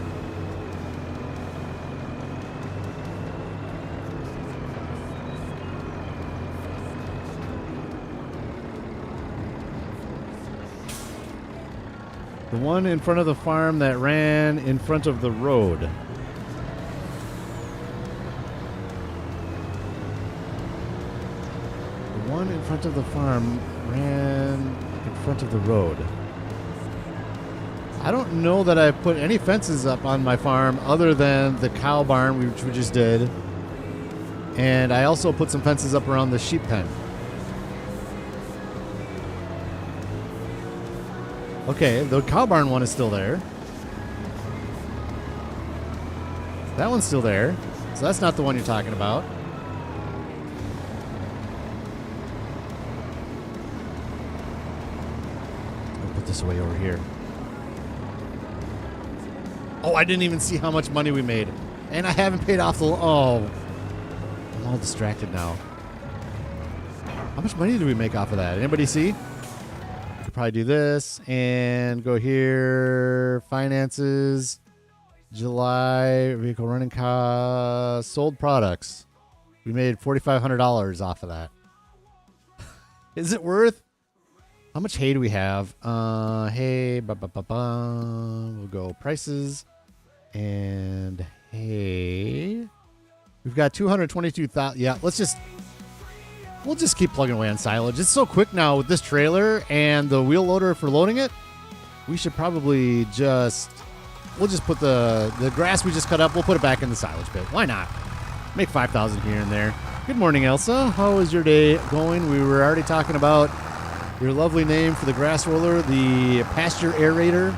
The one in front of the farm that ran in front of the road. The one in front of the farm ran in front of the road. I don't know that I put any fences up on my farm other than the cow barn, which we just did. And I also put some fences up around the sheep pen. Okay, the cow barn one is still there. That one's still there. So that's not the one you're talking about. I'll put this away over here. Oh, I didn't even see how much money we made. And I haven't paid off the... Oh. I'm all distracted now. How much money did we make off of that? Anybody see? Probably do this and go here. Finances, July, vehicle running costs, sold products. We made $4,500 off of that. Is it worth? How much hay do we have? Hay, we'll go prices and hay. We've got 222,000. Yeah, we'll just keep plugging away on silage. It's so quick now with this trailer and the wheel loader for loading it. We should probably we'll just put the grass we just cut up, we'll put it back in the silage pit. Why not? Make 5,000 here and there. Good morning, Elsa. How is your day going? We were already talking about your lovely name for the grass roller, the pasture aerator.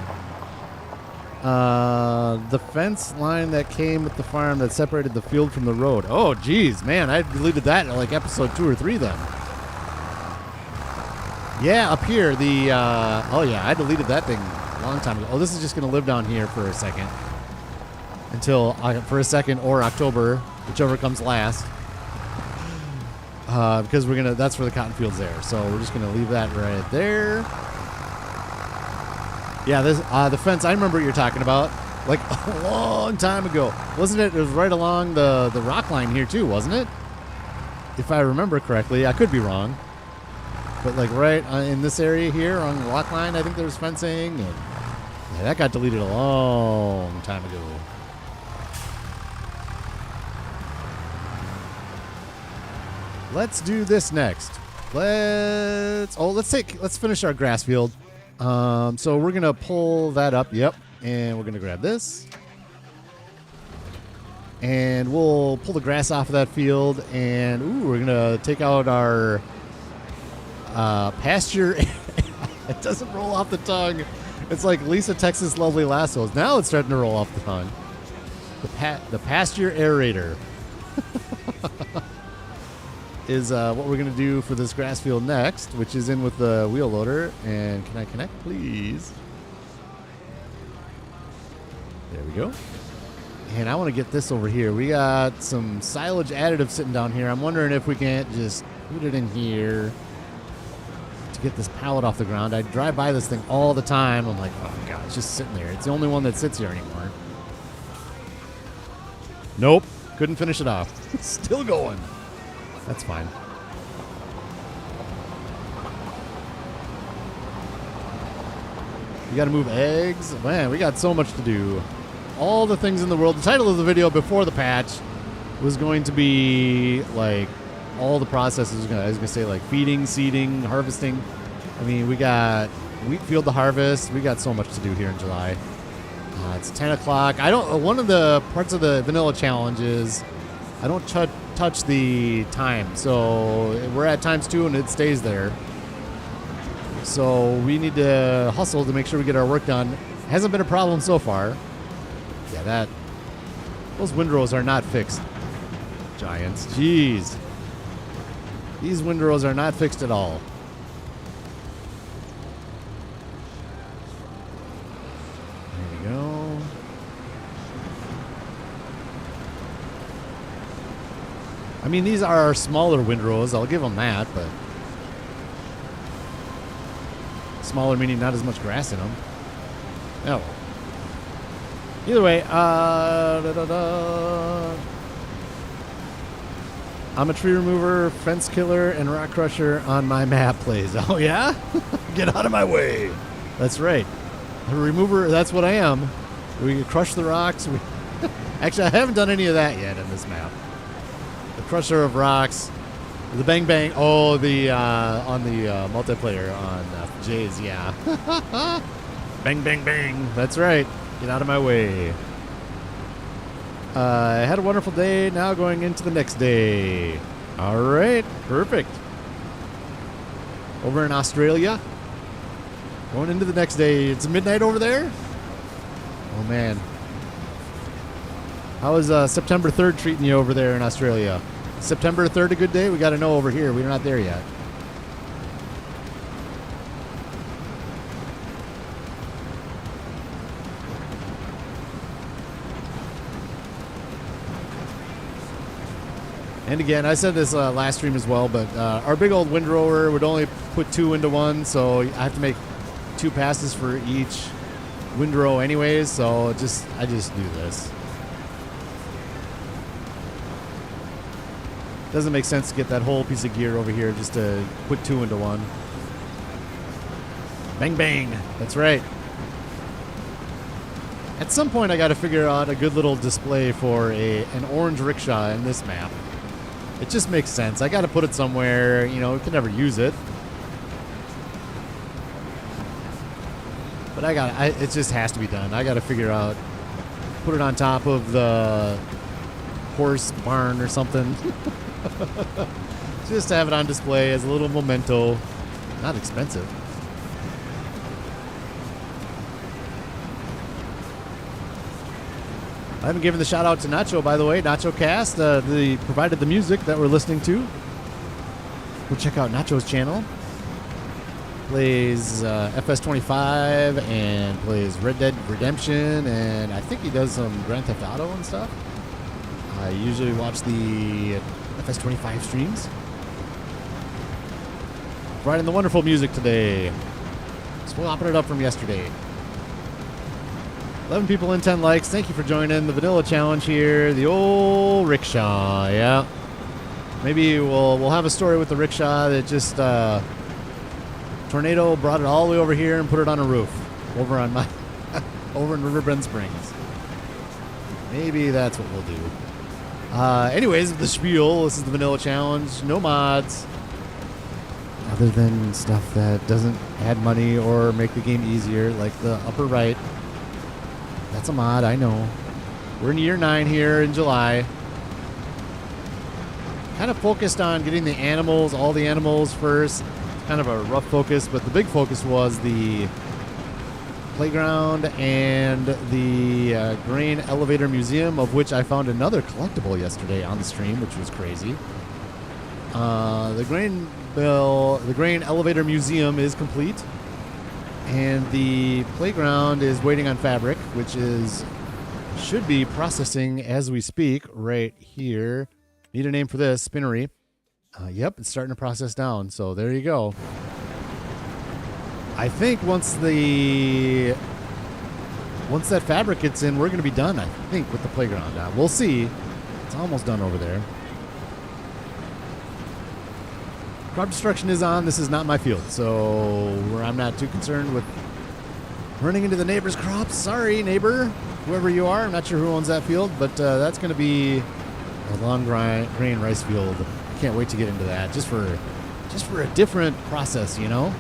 The fence line that came with the farm that separated the field from the road. Oh, geez, man, I deleted that in like episode 2 or 3 then. Yeah, up here, oh yeah, I deleted that thing a long time ago. Oh, this is just going to live down here for a second. For a second or October, whichever comes last. Because that's where the cotton field's there. So we're just going to leave that right there. Yeah, the fence, I remember what you're talking about. Like a long time ago. Wasn't it? It was right along the rock line here too, wasn't it? If I remember correctly. I could be wrong. But like right in this area here on the rock line, I think there was fencing. And yeah, that got deleted a long time ago. Let's do this next. Let's finish our grass field. So we're going to pull that up. Yep. And we're going to grab this. And we'll pull the grass off of that field. And we're going to take out our Pasture. It doesn't roll off the tongue. It's like Lisa Texas Lovely Lassos. Now it's starting to roll off the tongue. The pasture aerator is what we're going to do for this grass field next, which is in with the wheel loader. And can I connect, please? There we go. And I want to get this over here. We got some silage additive sitting down here. I'm wondering if we can't just put it in here to get this pallet off the ground. I drive by this thing all the time. I'm like, oh, God, it's just sitting there. It's the only one that sits here anymore. Nope. Couldn't finish it off. Still going. That's fine. You got to move eggs. Man, we got so much to do. All the things in the world. The title of the video before the patch was going to be like all the processes. I was going to say like feeding, seeding, harvesting. I mean, we got wheat field to harvest. We got so much to do here in July. It's 10 o'clock. One of the parts of the vanilla challenge is I don't touch the time. So we're at ×2 and it stays there. So we need to hustle to make sure we get our work done. Hasn't been a problem so far. Yeah, those windrows are not fixed. Giants. Jeez. These windrows are not fixed at all. There we go. I mean, these are smaller windrows. I'll give them that, but smaller meaning not as much grass in them. Oh. Either way, I'm a tree remover, fence killer, and rock crusher on my map plays. Oh, yeah? Get out of my way. That's right. A remover, that's what I am. We crush the rocks. Actually, I haven't done any of that yet in this map. The crusher of rocks. The bang bang. Oh, on the multiplayer on J's, yeah. Bang, bang, bang. That's right. Get out of my way. I had a wonderful day. Now going into the next day. All right. Perfect. Over in Australia. Going into the next day. It's midnight over there? Oh, man. How is September 3rd treating you over there in Australia? September 3rd a good day? We got to know over here. We're not there yet. And again, I said this last stream as well, but our big old windrower would only put 2 into one, so I have to make 2 passes for each windrow anyways, so I just do this. Doesn't make sense to get that whole piece of gear over here just to put 2 into one. Bang, bang. That's right. At some point, I got to figure out a good little display for an orange rickshaw in this map. It just makes sense. I got to put it somewhere. You know, we can never use it. But it just has to be done. I got to figure out, put it on top of the horse barn or something. Just to have it on display as a little memento. Not expensive. I haven't given the shout out to Nacho, by the way. Nacho Cast, they provided the music that we're listening to. Go check out Nacho's channel. Plays FS25 and plays Red Dead Redemption, and I think he does some Grand Theft Auto and stuff. I usually watch the FS25 streams. Providing the wonderful music today. Swapping it up from yesterday. 11 people in 10 likes. Thank you for joining the Vanilla Challenge here. The old rickshaw, yeah. Maybe we'll have a story with the rickshaw that just tornado brought it all the way over here and put it on a roof over on my over in Riverbend Springs. Maybe that's what we'll do. Anyways, the spiel. This is the Vanilla Challenge. No mods, other than stuff that doesn't add money or make the game easier, like the upper right. That's a mod, I know. We're in year 9 here in July. Kind of focused on getting the animals, all the animals first. kind of a rough focus, but the big focus was the playground and the grain elevator museum, of which I found another collectible yesterday on the stream, which was crazy. The grain elevator museum is complete, and the playground is waiting on fabric, which should be processing as we speak right here. Need a name for this, spinnery. Yep, it's starting to process down, so there you go. I think once that fabric gets in, we're going to be done, I think, with the playground. We'll see. It's almost done over there. Crop destruction is on. This is not my field, so I'm not too concerned with running into the neighbor's crops. Sorry, neighbor, whoever you are. I'm not sure who owns that field, but that's going to be a long grain rice field. Can't wait to get into that, just for a different process, you know.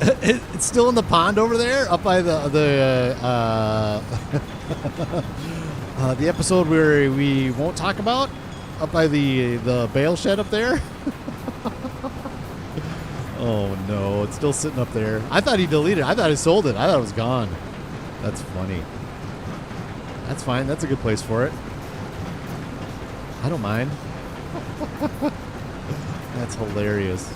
It's still in the pond over there, up by the episode where we won't talk about, up by the bale shed up there. Oh no, it's still sitting up there. I thought he deleted it. I thought he sold it. I thought it was gone. That's funny. That's fine. That's a good place for it. I don't mind. That's hilarious.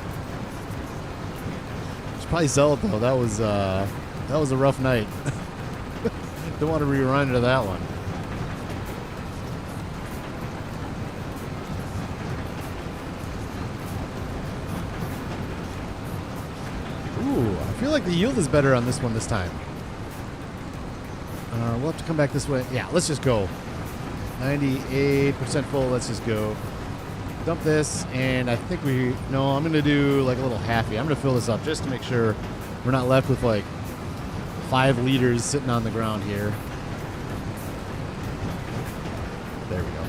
Should probably sell it though. That was a rough night. Don't want to rerun into that one. Ooh, I feel like the yield is better on this one this time. We'll have to come back this way. Yeah, let's just go. 98% full. Let's just go. Dump this, and I think I'm going to do like a little halfie. I'm going to fill this up just to make sure we're not left with like 5 liters sitting on the ground here. There we go.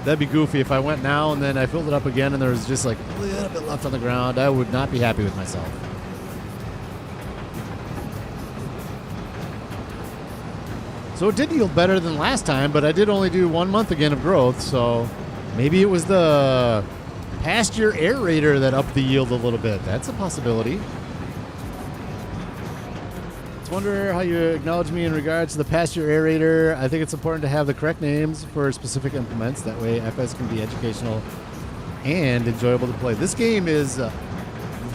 That'd be goofy if I went now and then I filled it up again and there was just like a little bit left on the ground. I would not be happy with myself. So it did yield better than last time, but I did only do 1 month again of growth, so maybe it was the pasture aerator that upped the yield a little bit. That's a possibility. Let's wonder how you acknowledge me in regards to the pasture aerator. I think it's important to have the correct names for specific implements. That way FS can be educational and enjoyable to play. This game is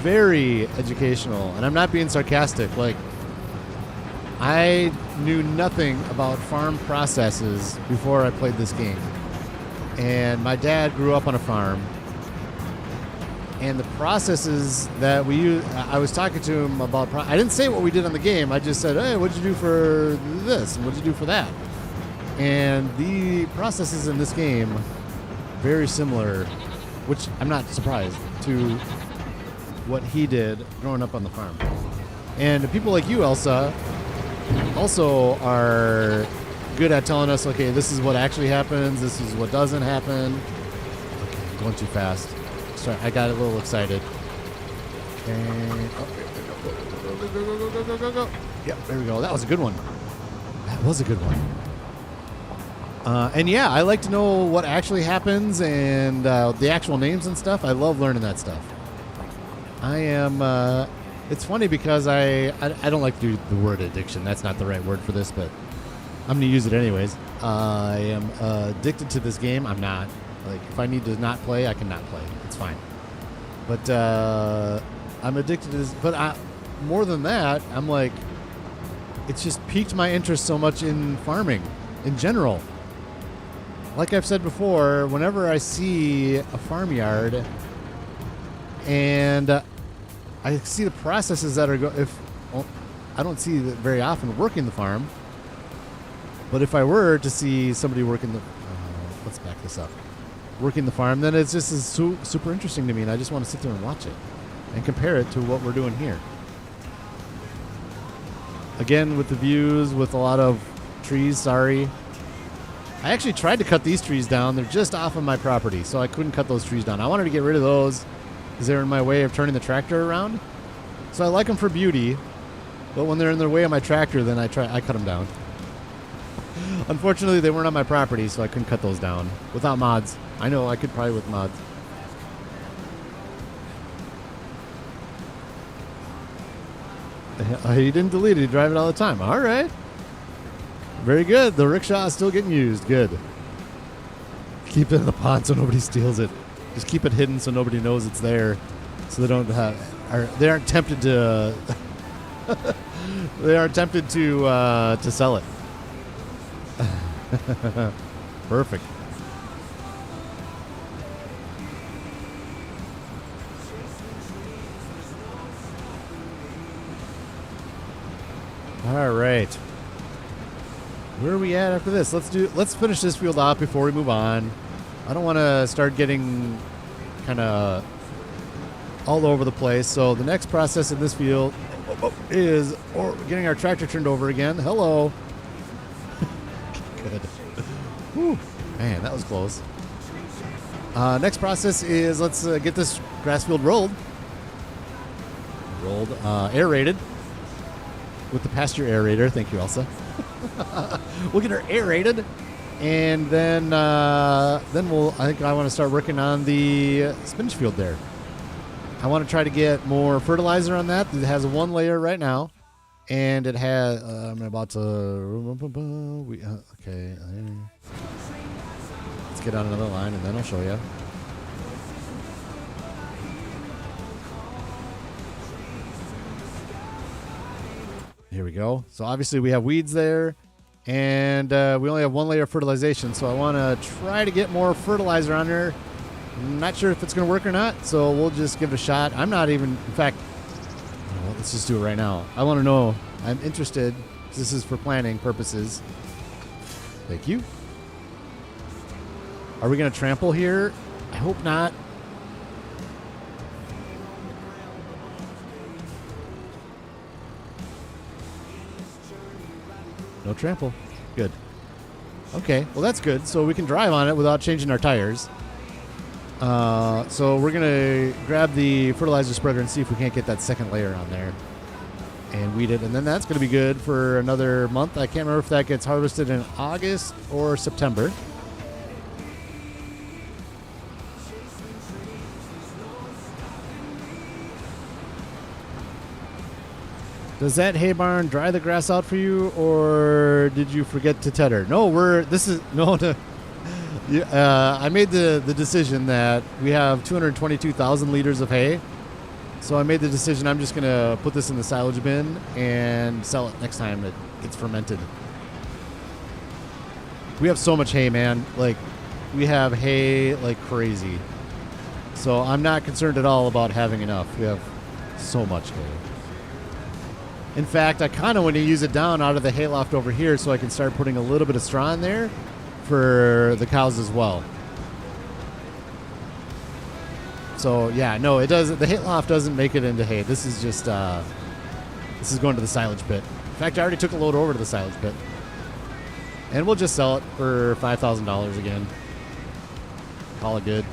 very educational, and I'm not being sarcastic. Like, I knew nothing about farm processes before I played this game. And my dad grew up on a farm. And the processes that we use, I was talking to him about, I didn't say what we did on the game. I just said, hey, what'd you do for this? And what'd you do for that? And the processes in this game, very similar, which I'm not surprised, to what he did growing up on the farm. And people like you, Elsa, also are good at telling us, okay, this is what actually happens, this is what doesn't happen. Okay, I'm going too fast. Sorry, I got a little excited. And go. Yep, there we go. That was a good one. That was a good one. And yeah, I like to know what actually happens and the actual names and stuff. I love learning that stuff. I am... it's funny because I don't like to do the word addiction. That's not the right word for this, but I'm going to use it anyways. I am addicted to this game. I'm not. Like, if I need to not play, I can not play. It's fine. But I'm addicted to this. But more than that, I'm like, it's just piqued my interest so much in farming in general. Like I've said before, whenever I see a farmyard and... I see the processes that are I don't see that very often working the farm, but if I were to see somebody working let's back this up, working the farm, then it's just super interesting to me, and I just want to sit there and watch it and compare it to what we're doing here. Again, with the views, with a lot of trees, sorry. I actually tried to cut these trees down. They're just off of my property, so I couldn't cut those trees down. I wanted to get rid of those because they're in my way of turning the tractor around. So I like them for beauty, but when they're in the way of my tractor, then I cut them down. Unfortunately, they weren't on my property, so I couldn't cut those down without mods. I know I could probably with mods. He didn't delete it. He drive it all the time. All right. Very good. The rickshaw is still getting used. Good. Keep it in the pond so nobody steals it. Just keep it hidden so nobody knows it's there, so they don't they aren't tempted to they aren't tempted to sell it. Perfect. All right. Where are we at after this? Let's finish this field off before we move on. I don't want to start getting kind of all over the place. So the next process in this field is getting our tractor turned over again. Hello. Good. Whew. Man, that was close. Next process is let's get this grass field rolled, aerated with the pasture aerator. Thank you, Elsa. We'll get her aerated, and then I think I want to start working on the spinach field there. I want to try to get more fertilizer on that. It has a 1 layer right now, and it has. I'm about to. Okay. Let's get on another line, and then I'll show you. Here we go. So obviously we have weeds there, and we only have 1 layer of fertilization. So I want to try to get more fertilizer on there. I'm not sure if it's going to work or not, so we'll just give it a shot. I'm not even, in fact, let's just do it right now. I want to know. I'm interested. This is for planning purposes. Thank you. Are we going to trample here? I hope not. No trample. Good. Okay, well that's good. So we can drive on it without changing our tires. So we're going to grab the fertilizer spreader and see if we can't get that 2nd layer on there and weed it. And then that's going to be good for another month. I can't remember if that gets harvested in August or September. Does that hay barn dry the grass out for you, or did you forget to tedder? No, I made the decision that we have 222,000 liters of hay. So I made the decision I'm just going to put this in the silage bin and sell it next time it gets fermented. We have so much hay, man. Like, we have hay like crazy. So I'm not concerned at all about having enough. We have so much hay. In fact, I kind of want to use it down out of the hayloft over here so I can start putting a little bit of straw in there for the cows as well. So yeah, no, it doesn't. The hayloft doesn't make it into hay. This is just this is going to the silage pit. In fact, I already took a load over to the silage pit, and we'll just sell it for $5,000 again. Call it good.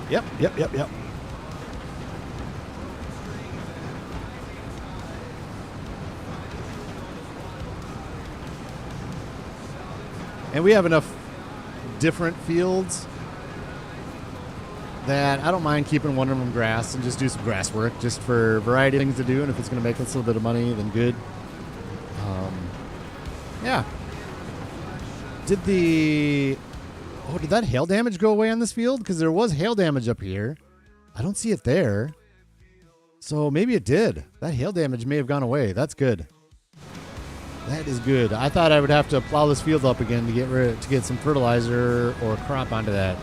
Yep. And we have enough different fields that I don't mind keeping one of them grass and just do some grass work just for variety of things to do. And if it's going to make us a little bit of money, then good. Yeah. Did that hail damage go away on this field? Because there was hail damage up here. I don't see it there. So maybe it did. That hail damage may have gone away. That's good. That is good. I thought I would have to plow this field up again to get some fertilizer or crop onto that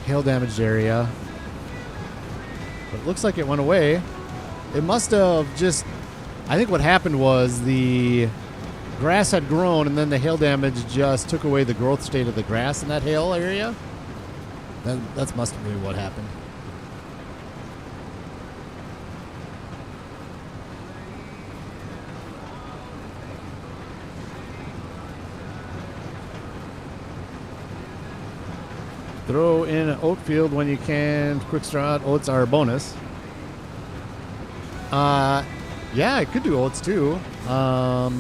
hail damaged area. But it looks like it went away. It must have just, I think what happened was the grass had grown and then the hail damage just took away the growth state of the grass in that hail area. That must have been what happened. Throw in an oat field when you can. Quick straw oats are a bonus. Yeah, I could do oats too. God,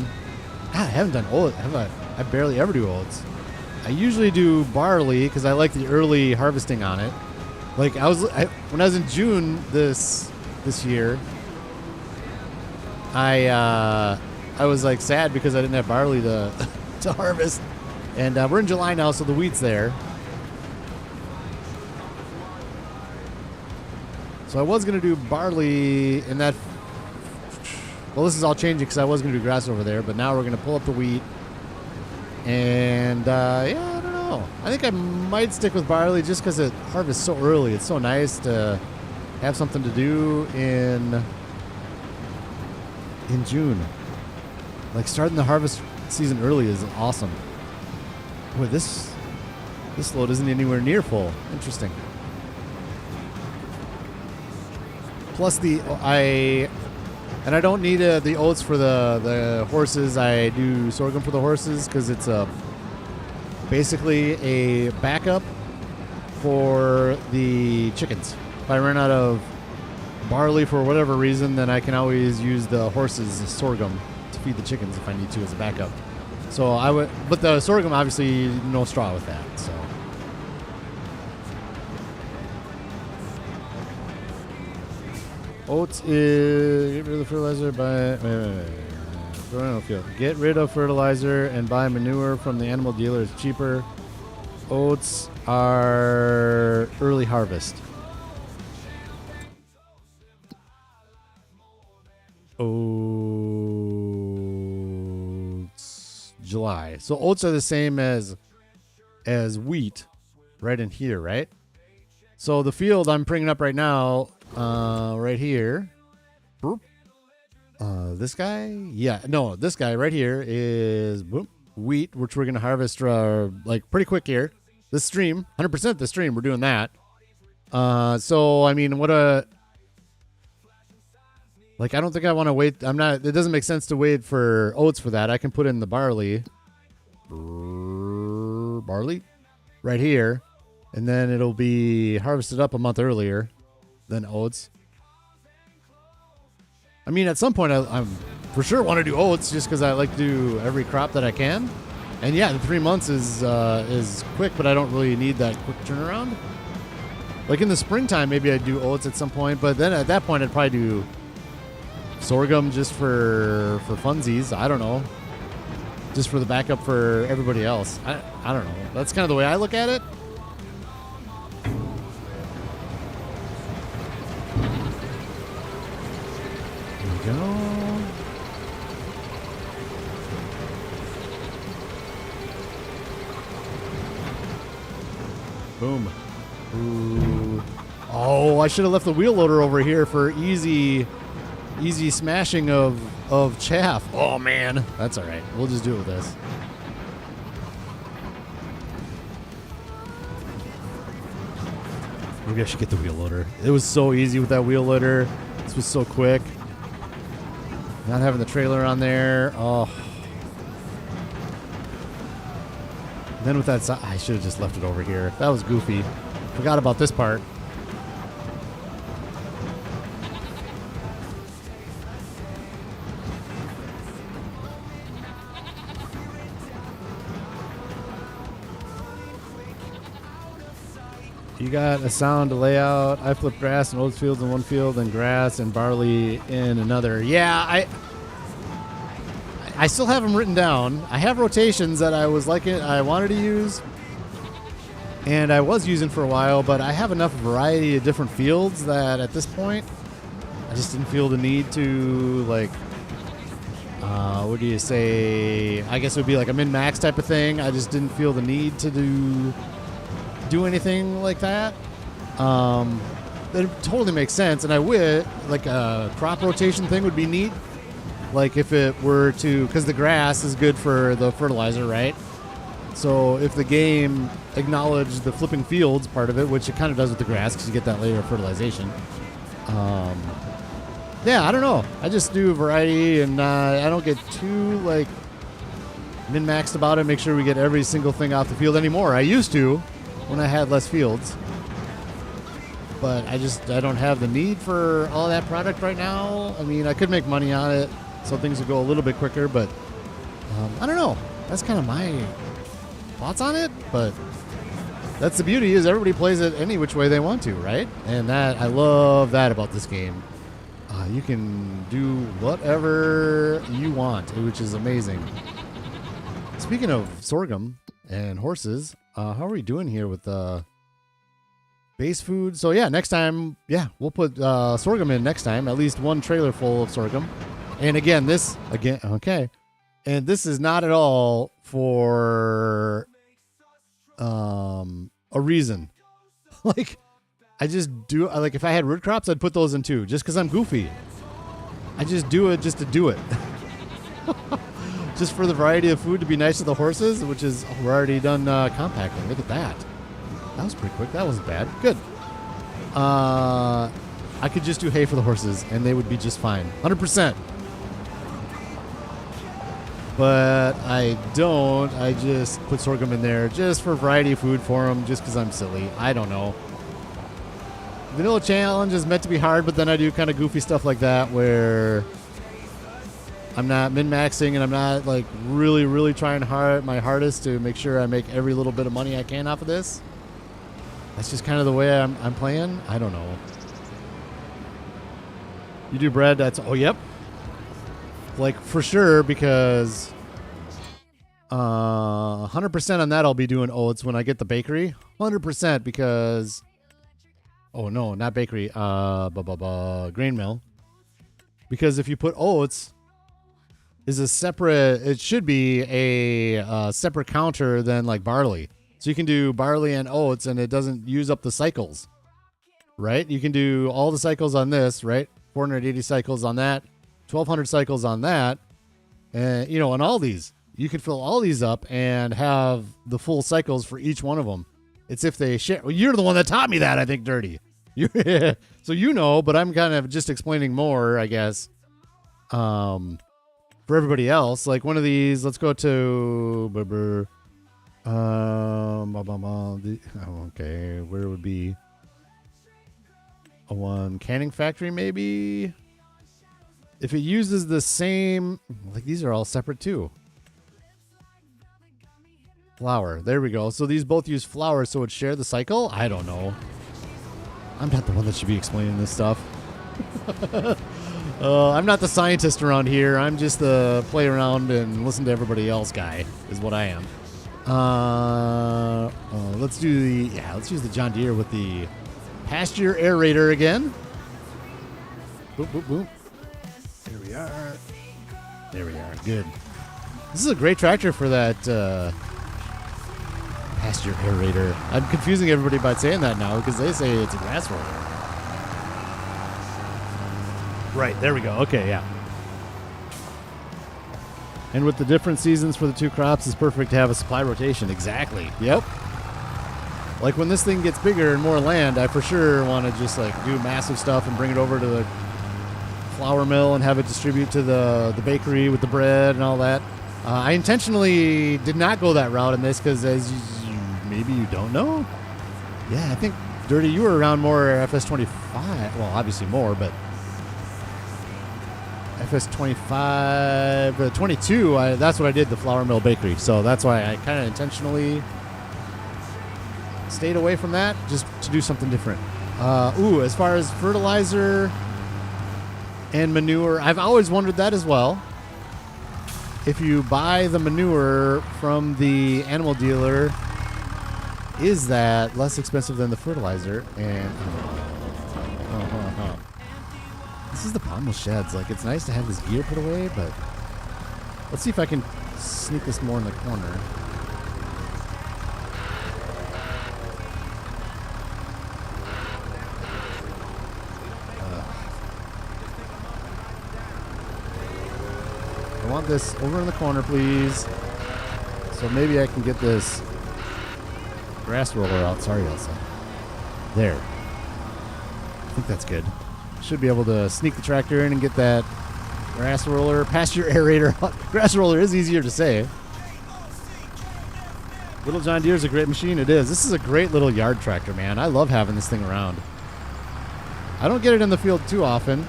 I haven't done oats. I barely ever do oats. I usually do barley because I like the early harvesting on it. Like when I was in June this year, I was like sad because I didn't have barley to to harvest, and we're in July now, so the wheat's there. So I was gonna do barley in that. Well, this is all changing because I was gonna do grass over there, but now we're gonna pull up the wheat. And yeah, I don't know. I think I might stick with barley just because it harvests so early. It's so nice to have something to do in June. Like starting the harvest season early is awesome. Boy, this load isn't anywhere near full. Interesting. Plus I don't need the oats for the horses. I do sorghum for the horses because it's basically a backup for the chickens. If I run out of barley for whatever reason, then I can always use the horses' sorghum to feed the chickens if I need to as a backup. So I would, but the sorghum obviously no straw with that. So. Oats is get rid of the fertilizer Get rid of fertilizer and buy manure from the animal dealer. It's cheaper. Oats are early harvest. Oats July. So oats are the same as wheat, right in here, right? So the field I'm bringing up right now. Right here. This guy? Yeah, no, this guy right here is wheat, which we're going to harvest like pretty quick here. This stream, 100% the stream, we're doing that. So, I mean, like, I don't think I want to wait. It doesn't make sense to wait for oats for that. I can put in the barley right here, and then it'll be harvested up a month earlier than oats. I mean, at some point, I'm for sure want to do oats just because I like to do every crop that I can. And yeah, the 3 months is quick, but I don't really need that quick turnaround. Like in the springtime, maybe I'd do oats at some point, but then at that point, I'd probably do sorghum just for funsies. I don't know, just for the backup for everybody else. I don't know. That's kind of the way I look at it. Go. Boom. Ooh. Oh, I should have left the wheel loader over here for easy smashing of chaff. Oh man, that's all right. We'll just do it with this. Maybe I should get the wheel loader. It was so easy with that wheel loader. This was so quick. Not having the trailer on there. Oh. Then with that, I should have just left it over here. That was goofy. Forgot about this part. You got a sound to lay out. I flip grass and oats fields in one field and grass and barley in another. Yeah, I still have them written down. I have rotations that I wanted to use, and I was using for a while, but I have enough variety of different fields that at this point, I just didn't feel the need to, like, what do you say? I guess it would be like a min-max type of thing. I just didn't feel the need to do anything like that. That totally makes sense, and I would, like, a crop rotation thing would be neat. Like if it were to, because the grass is good for the fertilizer, right? So if the game acknowledged the flipping fields part of it, which it kind of does with the grass because you get that layer of fertilization. Yeah, I don't know. I just do variety, and I don't get too, like, min-maxed about it. Make sure we get every single thing off the field anymore. I used to when I had less fields. but I don't have the need for all that product right now. I mean, I could make money on it, so things would go a little bit quicker, but I don't know. That's kind of my thoughts on it, but that's the beauty, is everybody plays it any which way they want to, right? And that, I love that about this game. You can do whatever you want, which is amazing. Speaking of sorghum and horses, how are we doing here with base food? So yeah, next time, we'll put sorghum in next time. At least one trailer full of sorghum. And again, okay. And this is not at all for a reason. Like, I just do, like, if I had root crops, I'd put those in too, just because I'm goofy. I just do it just to do it. Just for the variety of food to be nice to the horses, which is, we're already done compacting. Look at that. That was pretty quick. That wasn't bad. Good. I could just do hay for the horses, and they would be just fine. 100%. But I don't. I just put sorghum in there just for variety of food for them, just because I'm silly. I don't know. Vanilla challenge is meant to be hard, but then I do kind of goofy stuff like that where I'm not min-maxing and I'm not like really, really trying my hardest to make sure I make every little bit of money I can off of this. That's just kind of the way I'm playing. I don't know. You do bread? Yep. Like, for sure, because 100% on that I'll be doing oats when I get the bakery. 100% because... Oh, no, not bakery. Grain mill. Because if you put oats, it should be a separate counter than like barley. So you can do barley and oats and it doesn't use up the cycles, right? You can do all the cycles on this, right? 480 cycles on that, 1200 cycles on that. And, on all these, you can fill all these up and have the full cycles for each one of them. It's if they share. Well, you're the one that taught me that, I think, Dirty. So but I'm kind of just explaining more, I guess, for everybody else. Like one of these, let's go to, okay, where would be a one canning factory maybe? If it uses the same, like these are all separate too. Flour. There we go. So these both use flour, so it share the cycle? I don't know. I'm not the one that should be explaining this stuff. I'm not the scientist around here. I'm just the play around and listen to everybody else guy, is what I am. Let's use the John Deere with the pasture aerator again. Boop, boop, boop. There we are. There we are. Good. This is a great tractor for that pasture aerator. I'm confusing everybody by saying that now because they say it's a grass roller. Right, there we go. Okay, yeah. And with the different seasons for the two crops, it's perfect to have a supply rotation. Exactly. Yep. Like when this thing gets bigger and more land, I for sure want to just like do massive stuff and bring it over to the flour mill and have it distribute to the bakery with the bread and all that. I intentionally did not go that route in this because as maybe you don't know. Yeah, I think, Dirty, you were around more FS25. Well, obviously more, but FS25, 22, that's what I did, the flour mill bakery. So that's why I kind of intentionally stayed away from that just to do something different. As far as fertilizer and manure, I've always wondered that as well. If you buy the manure from the animal dealer, is that less expensive than the fertilizer? And this is the problem with sheds. Like, it's nice to have this gear put away, but let's see if I can sneak this more in the corner. I want this over in the corner, please. So maybe I can get this grass roller out. Sorry, Elsa. There. I think that's good. Should be able to sneak the tractor in and get that grass roller, pasture aerator. Grass roller is easier to say. Little John Deere is a great machine. It is. This is a great little yard tractor, man. I love having this thing around. I don't get it in the field too often.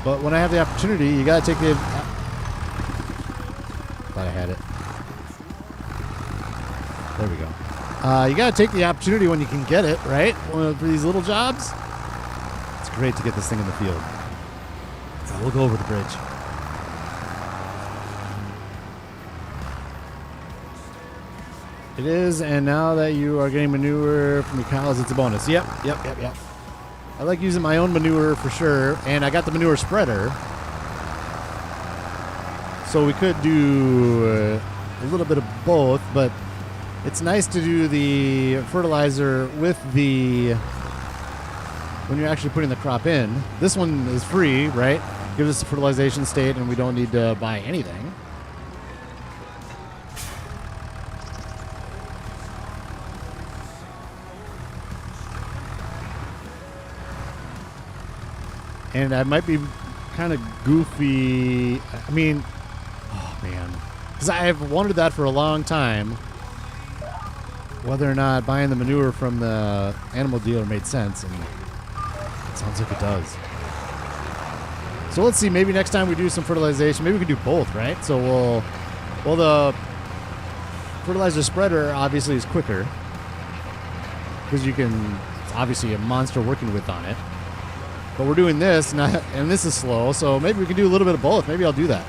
But when I have the opportunity, you got to take the... Thought I had it. There we go. You got to take the opportunity when you can get it, right? For these little jobs. It's great to get this thing in the field. So we'll go over the bridge. It is, and now that you are getting manure from your cows, it's a bonus. Yep. I like using my own manure for sure, and I got the manure spreader. So we could do a little bit of both, but it's nice to do the fertilizer with when you're actually putting the crop in. This one is free, right? Gives us the fertilization state, and we don't need to buy anything. And I might be kind of goofy. I mean, oh man, because I've wondered that for a long time, whether or not buying the manure from the animal dealer made sense, and it sounds like it does. So let's see, maybe next time we do some fertilization, maybe we can do both, right? So the fertilizer spreader obviously is quicker, because it's obviously a monster working with on it. But we're doing this, and this is slow, so maybe we can do a little bit of both. Maybe I'll do that.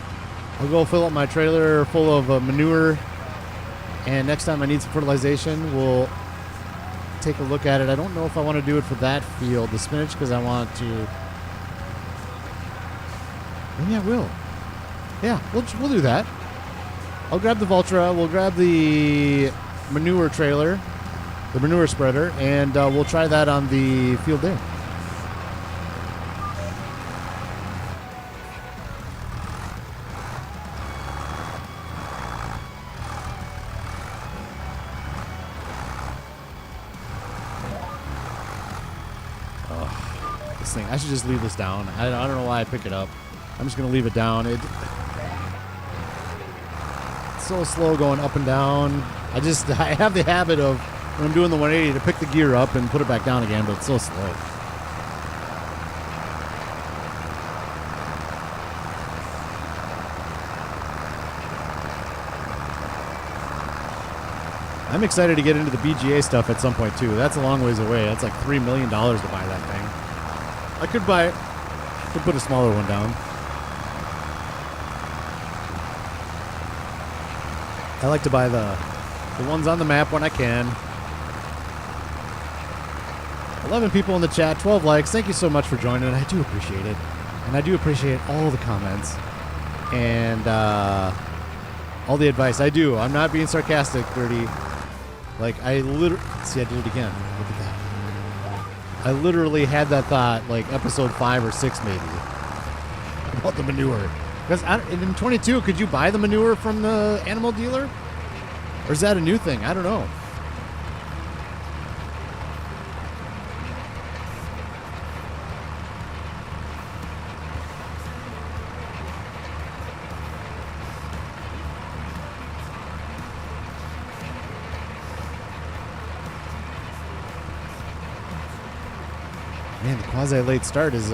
I'll go fill up my trailer full of manure, and next time I need some fertilization, we'll take a look at it. I don't know if I want to do it for that field, the spinach, because I want to... Maybe I will. Yeah, we'll do that. I'll grab the Vultra, we'll grab the manure trailer, the manure spreader, and we'll try that on the field there. Thing. I should just leave this down. I don't know why I pick it up. I'm just going to leave it down. It's so slow going up and down. I have the habit of, when I'm doing the 180, to pick the gear up and put it back down again, but it's so slow. I'm excited to get into the BGA stuff at some point, too. That's a long ways away. That's like $3 million to buy that thing. I could put a smaller one down. I like to buy the ones on the map when I can. 11 people in the chat, 12 likes. Thank you so much for joining. I do appreciate it. And I do appreciate all the comments. And all the advice. I do. I'm not being sarcastic, Dirty. Like, I literally... See, I did it again. Look at that. I literally had that thought, like, episode 5 or 6, maybe, about the manure. Because in 22, could you buy the manure from the animal dealer? Or is that a new thing? I don't know. Man, the quasi-late start is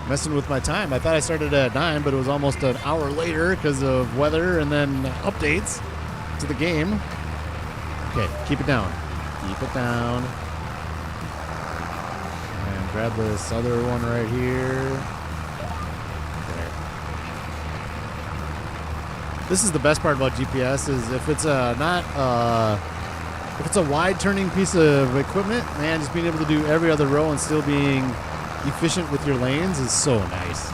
messing with my time. I thought I started at 9, but it was almost an hour later because of weather and then updates to the game. Okay, keep it down. Keep it down. And grab this other one right here. There. This is the best part about GPS, is if it's if it's a wide turning piece of equipment, man, just being able to do every other row and still being efficient with your lanes is so nice.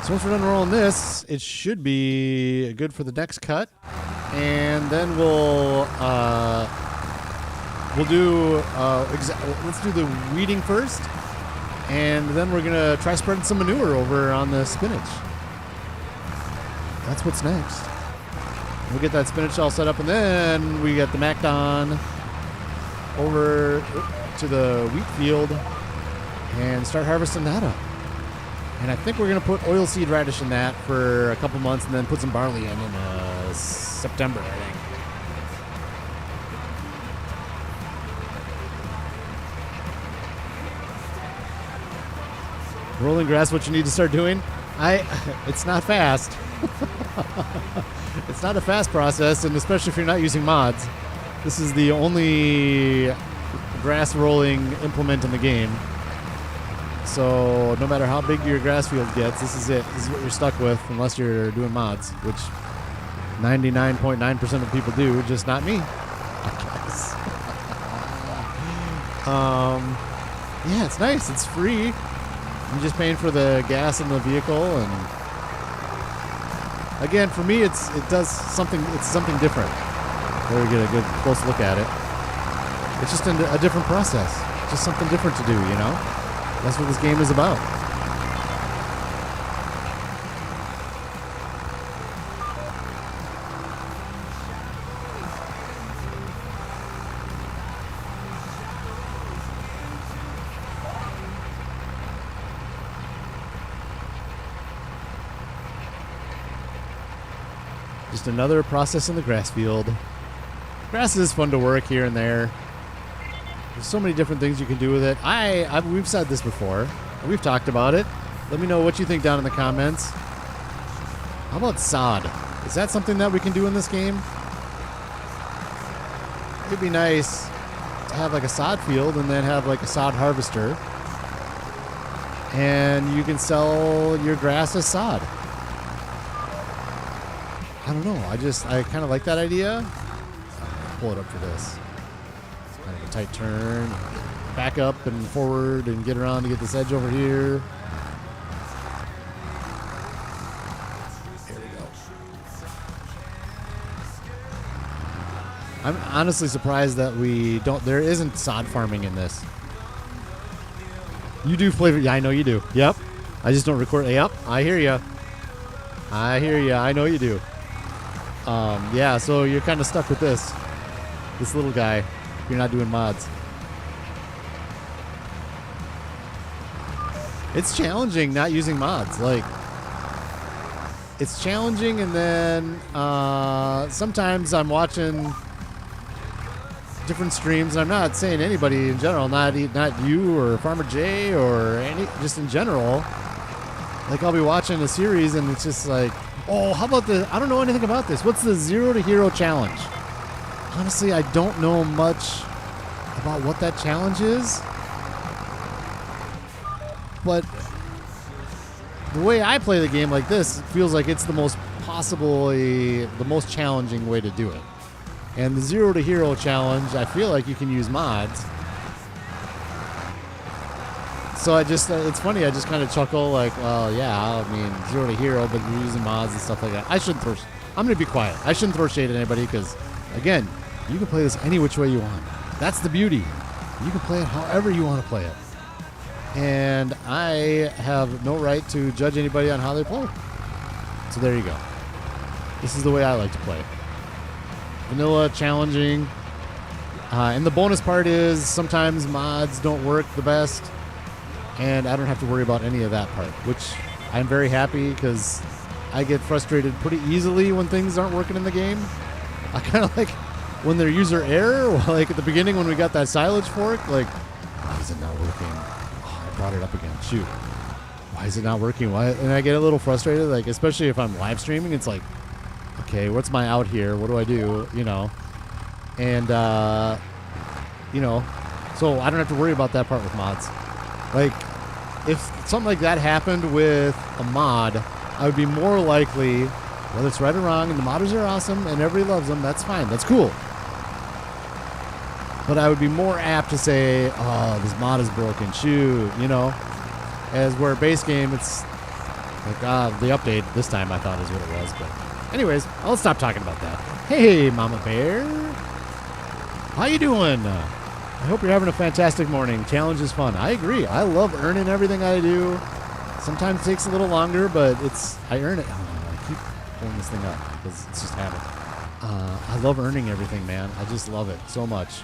So once we're done rolling this, it should be good for the next cut. And then we'll do, let's do the weeding first. And then we're going to try spreading some manure over on the spinach. That's what's next. We'll get that spinach all set up, and then we get the MacDon over to the wheat field. and start harvesting that up. And I think we're going to put oilseed radish in that for a couple months and then put some barley in September, I think. Rolling grass, what you need to start doing? It's not fast. It's not a fast process, and especially if you're not using mods. This is the only grass rolling implement in the game. So no matter how big your grass field gets, this is it. This is what you're stuck with unless you're doing mods, which 99.9% of people do, just not me, I guess. Yeah, it's nice. It's free. I'm just paying for the gas in the vehicle, and again, for me, it's something different. There we get a good close look at it. It's just a different process. Just something different to do, you know? That's what this game is about. Just another process in the grass field. Grass is fun to work here and there. There's so many different things you can do with it. We've said this before. We've talked about it. Let me know what you think down in the comments. How about sod? Is that something that we can do in this game? It'd be nice to have like a sod field and then have like a sod harvester. And you can sell your grass as sod. I don't know. I kind of like that idea. I'll pull it up for this. It's kind of a tight turn. Back up and forward and get around to get this edge over here. There we go. I'm honestly surprised that there isn't sod farming in this. You do flavor. Yeah, I know you do. Yep. I just don't record. Yep. I hear you. I know you do. Yeah, so you're kind of stuck with this little guy. You're not doing mods. It's challenging not using mods. Like, it's challenging, and then sometimes I'm watching different streams, and I'm not saying anybody in general, not you or Farmer J or just in general. Like, I'll be watching a series, and it's just like, oh, how about I don't know anything about this. What's the 0 to Hero challenge? Honestly, I don't know much about what that challenge is. But the way I play the game like this, it feels like it's the most challenging way to do it. And the 0 to Hero challenge, I feel like you can use mods. So it's funny, I just kind of chuckle like, well, yeah, I mean, 0 to Hero, but you're using mods and stuff like that. I'm going to be quiet. I shouldn't throw shade at anybody because, again, you can play this any which way you want. That's the beauty. You can play it however you want to play it. And I have no right to judge anybody on how they play. So there you go. This is the way I like to play. Vanilla, challenging. And the bonus part is sometimes mods don't work the best. And I don't have to worry about any of that part, which I'm very happy because I get frustrated pretty easily when things aren't working in the game. I kind of like when there's user error, like at the beginning when we got that silage fork, like, why is it not working? Oh, I brought it up again. Shoot. Why is it not working? Why? And I get a little frustrated, like, especially if I'm live streaming. It's like, okay, what's my out here? What do I do? You know? And, so I don't have to worry about that part with mods. Like, if something like that happened with a mod, I would be more likely, whether it's right or wrong, and the modders are awesome, and everybody loves them, that's fine, that's cool. But I would be more apt to say, oh, this mod is broken, shoot, as where base game, it's like, the update this time I thought is what it was. But anyways, I'll stop talking about that. Hey, Mama Bear. How you doing? I hope you're having a fantastic morning. Challenge is fun. I agree. I love earning everything I do. Sometimes it takes a little longer, but I earn it. Oh, I keep pulling this thing up because it's just habit. I love earning everything, man. I just love it so much.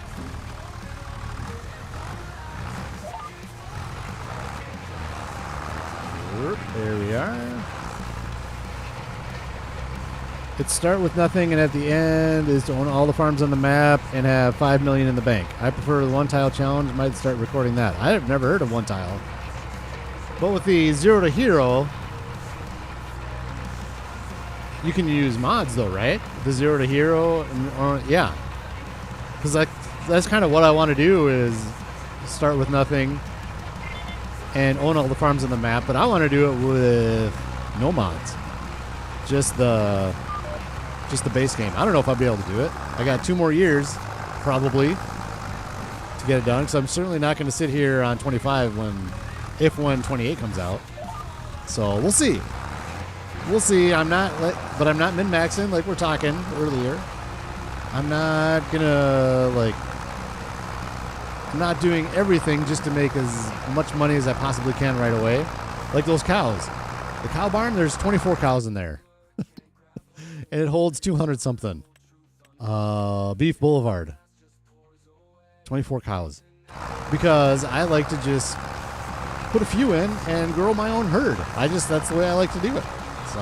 There we are. It's start with nothing, and at the end is to own all the farms on the map and have 5 million in the bank. I prefer the one tile challenge. Might start recording that. I've never heard of one tile. But with the 0 to hero, you can use mods though, right? The 0 to hero, yeah. Because that's kind of what I want to do is start with nothing and own all the farms on the map. But I want to do it with no mods, just the base game. I don't know if I'll be able to do it. I got 2 more years, probably, to get it done. So I'm certainly not going to sit here on 25 when 28 comes out. So we'll see. We'll see. I'm not min-maxing like we're talking earlier. I'm not gonna I'm not doing everything just to make as much money as I possibly can right away. Like those cows. The cow barn, there's 24 cows in there. And it holds 200 something. Beef Boulevard. 24 cows. Because I like to just put a few in and grow my own herd. That's the way I like to do it. So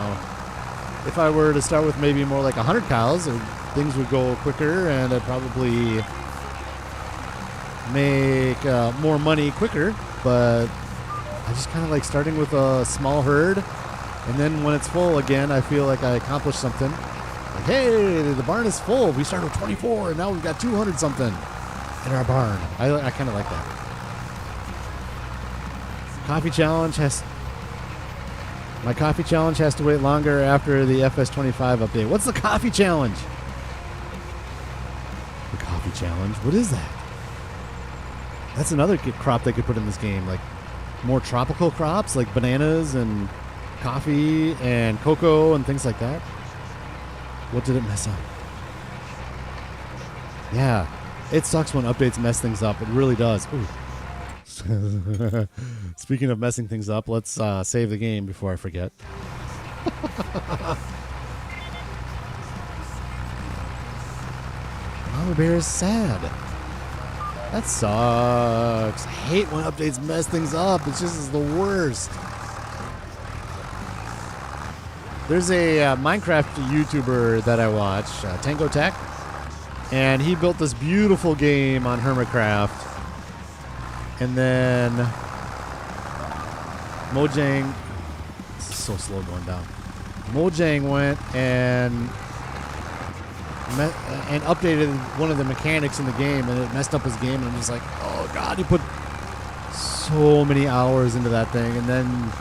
if I were to start with maybe more like 100 cows, things would go quicker and I'd probably make more money quicker. But I just kind of like starting with a small herd. And then when it's full again, I feel like I accomplished something. Like, hey, the barn is full. We started with 24, and now we've got 200 something in our barn. I kind of like that. My coffee challenge has to wait longer after the FS25 update. What's the coffee challenge? The coffee challenge? What is that? That's another crop they could put in this game. Like more tropical crops, like bananas and coffee and cocoa and things like that. What did it mess up? Yeah, it sucks when updates mess things up. It really does. Ooh. Speaking of messing things up, let's save the game before I forget. Mama Bear is sad. That sucks. I hate when updates mess things up. It's just the worst. There's a Minecraft YouTuber that I watch, Tango Tech, and he built this beautiful game on Hermitcraft. And then Mojang, this is so slow going down. Mojang went and updated one of the mechanics in the game, and it messed up his game. And I'm just like, oh god, he put so many hours into that thing, and then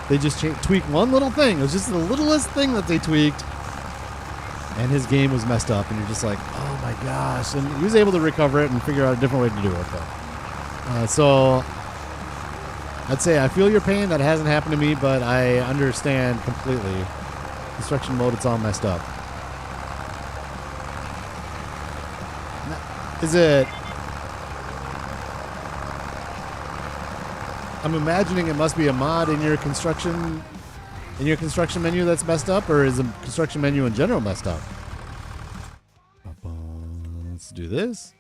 they just tweaked one little thing. It was just the littlest thing that they tweaked, and his game was messed up. And you're just like, oh my gosh! And he was able to recover it and figure out a different way to do it. But so I'd say I feel your pain. That hasn't happened to me, but I understand completely. Construction mode, it's all messed up. Is it? I'm imagining it must be a mod in your construction menu that's messed up, or is the construction menu in general messed up? Let's do this.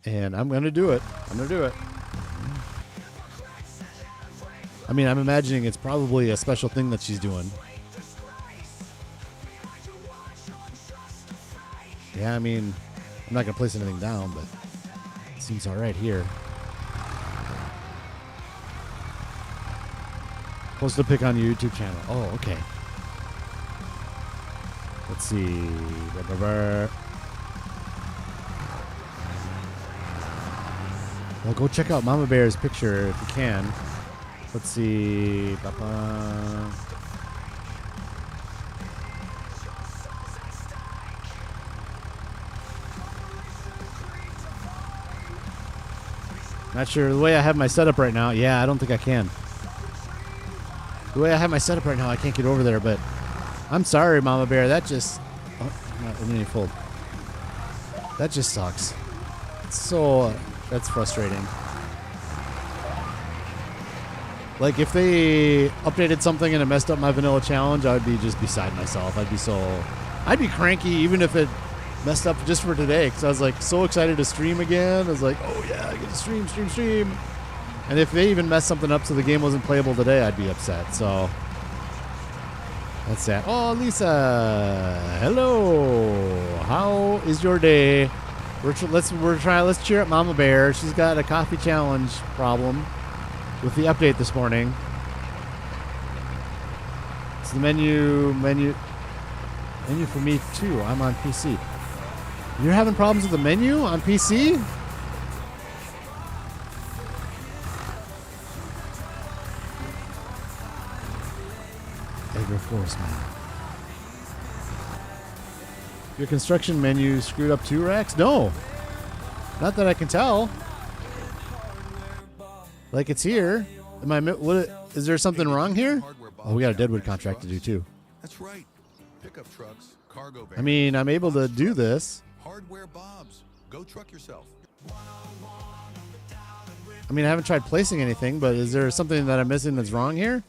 And I'm going to do it. I mean, I'm imagining it's probably a special thing that she's doing. Yeah, I mean, I'm not going to place anything down, but it seems all right here. Post a pic on your YouTube channel. Oh, okay. Let's see. Well, go check out Mama Bear's picture if you can. Let's see. Not sure. The way I have my setup right now, yeah, I don't think I can. The way I have my setup right now, I can't get over there, but I'm sorry, Mama Bear. That just... Oh, not let me fold. That just sucks. So... that's frustrating. Like, if they updated something and it messed up my vanilla challenge, I would be just beside myself. I'd be cranky even if it messed up just for today, because I was, like, so excited to stream again. I was like, oh, yeah, I get to stream. And if they even messed something up so the game wasn't playable today, I'd be upset. So that's that. Oh, Lisa, hello. How is your day? Let's cheer up Mama Bear. She's got a coffee challenge problem with the update this morning. It's the menu for me too. I'm on PC. You're having problems with the menu on PC? Edgar Force, man. Your construction menu screwed up too, Rax? No. Not that I can tell. Like it's here. Is there something wrong here? Oh, we got a Deadwood contract to do too. That's right. Pickup trucks, cargo vans. I mean, I'm able to do this. Hardware Bob's. Go truck yourself. I mean, I haven't tried placing anything, but is there something that I'm missing that's wrong here?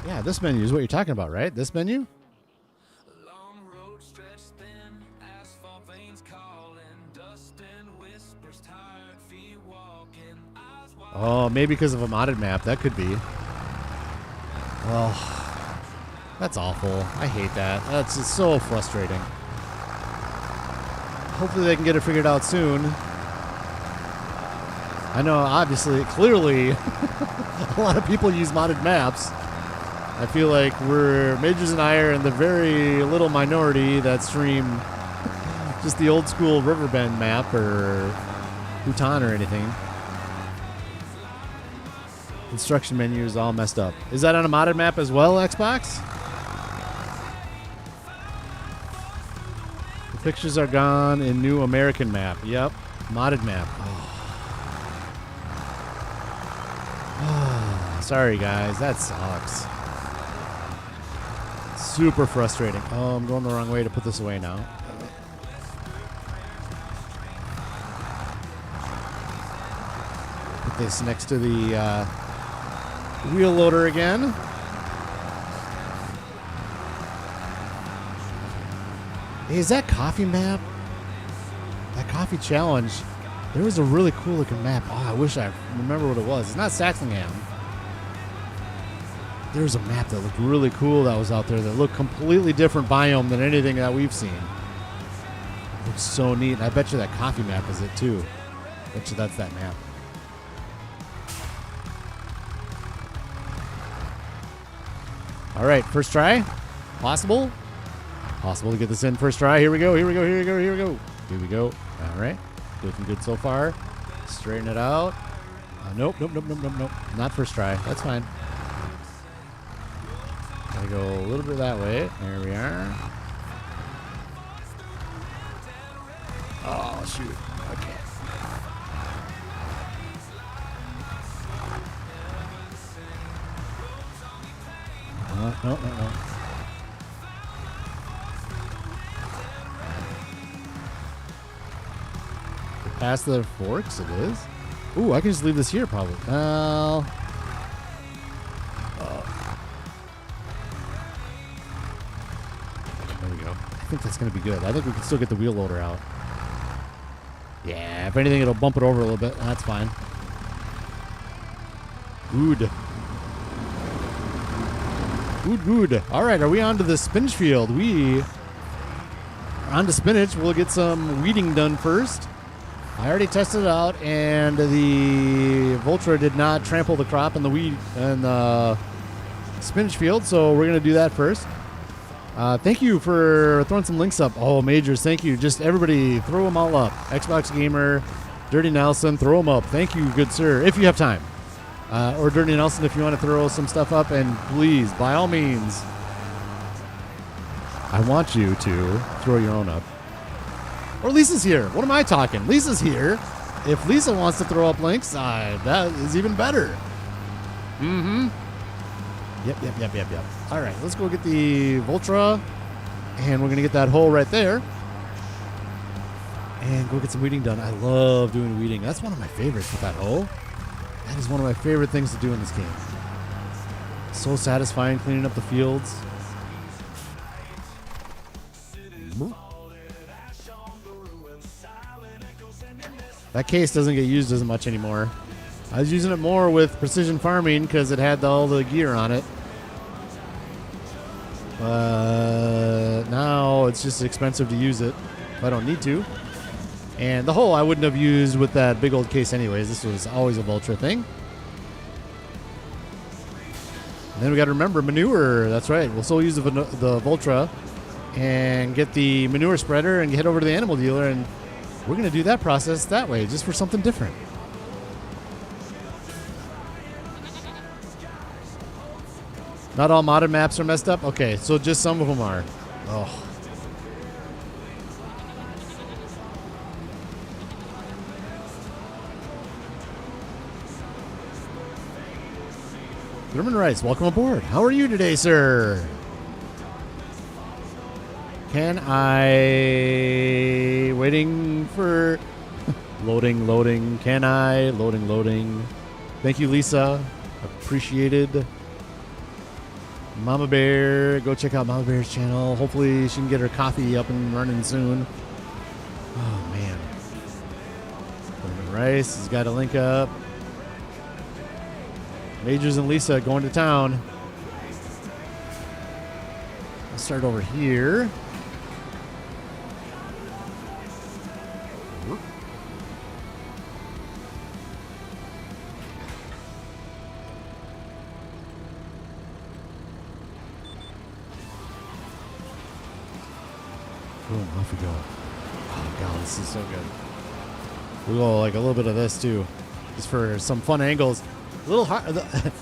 Yeah, this menu is what you're talking about, right? This menu? Oh, maybe because of a modded map. That could be. Oh, that's awful. I hate that. That's just so frustrating. Hopefully they can get it figured out soon. I know, obviously, clearly, a lot of people use modded maps. I feel like Majors and I are in the very little minority that stream just the old school Riverbend map or Bhutan or anything. Instruction menu is all messed up. Is that on a modded map as well, Xbox? The pictures are gone in new American map. Yep, modded map. Oh. Sorry, guys. That sucks. Super frustrating. Oh, I'm going the wrong way to put this away now. Put this next to the wheel loader again. Hey, is that coffee map? That coffee challenge. There was a really cool looking map. Oh, I wish I remember what it was. It's not Saxingham. There was a map that looked really cool that was out there that looked completely different biome than anything that we've seen. It looks so neat. I bet you that coffee map is it too. I bet you that's that map. All right, first try. Possible? Possible to get this in first try. Here we go, here we go, here we go, here we go. Here we go. All right. Looking good so far. Straighten it out. Nope. Not first try. That's fine. Gotta go a little bit that way. There we are. Oh, shoot. Okay. No. Past the forks, it is. Ooh, I can just leave this here probably. Well. There we go. I think that's going to be good. I think we can still get the wheel loader out. Yeah, if anything, it'll bump it over a little bit. That's fine. Good. Good. All right, are we on to the spinach field? We are on to spinach. We'll get some weeding done first. I already tested it out, and the Voltra did not trample the crop in the weed and the spinach field, so we're going to do that first. Thank you for throwing some links up. Oh, Majors, thank you. Just everybody, throw them all up. Xbox Gamer, Dirty Nelson, throw them up. Thank you, good sir, if you have time. Or Dirty Nelson, if you want to throw some stuff up, and please, by all means, I want you to throw your own up. Or Lisa's here. What am I talking? Lisa's here. If Lisa wants to throw up links, that is even better. Mm-hmm. Yep. All right, let's go get the Voltra, and we're going to get that hole right there, and go get some weeding done. I love doing weeding. That's one of my favorites with that hole. That is one of my favorite things to do in this game. So satisfying cleaning up the fields. That case doesn't get used as much anymore. I was using it more with precision farming because it had all the gear on it. But now it's just expensive to use it if I don't need to. And the hole I wouldn't have used with that big old case anyways. This was always a Vultra thing. And then we got to remember manure. That's right. We'll still use the Vultra and get the manure spreader and head over to the animal dealer. And we're going to do that process that way, just for something different. Not all modded maps are messed up? Okay, so just some of them are. Oh. German Rice, welcome aboard. How are you today, sir? Can I... Waiting for... loading. Can I? Loading. Thank you, Lisa. Appreciated. Mama Bear, go check out Mama Bear's channel. Hopefully she can get her coffee up and running soon. Oh, man. German Rice has got to link up. Majors and Lisa going to town. Let's start over here. Boom, off we go. Oh, God, this is so good. We'll go like a little bit of this, too. Just for some fun angles. A little hard.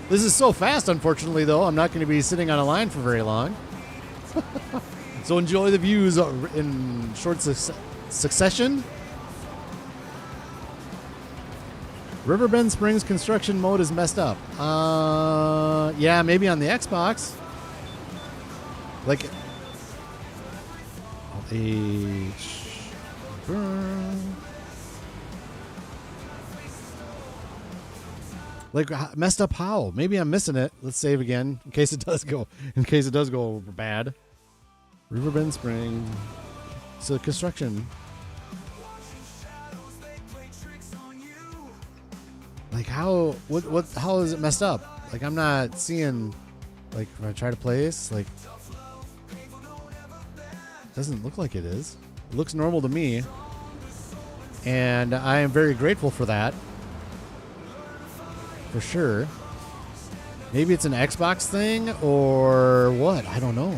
This is so fast, unfortunately, though. I'm not going to be sitting on a line for very long. So enjoy the views in short succession. Riverbend Springs construction mode is messed up. Yeah, maybe on the Xbox. Like... Like messed up how? Maybe I'm missing it. Let's save again in case it does go. In case it does go bad. Riverbend Spring. So construction. Like how? What? How is it messed up? Like I'm not seeing. Like if I try to play this, like doesn't look like it is. It looks normal to me, and I am very grateful for that. For sure. Maybe it's an Xbox thing or what? I don't know.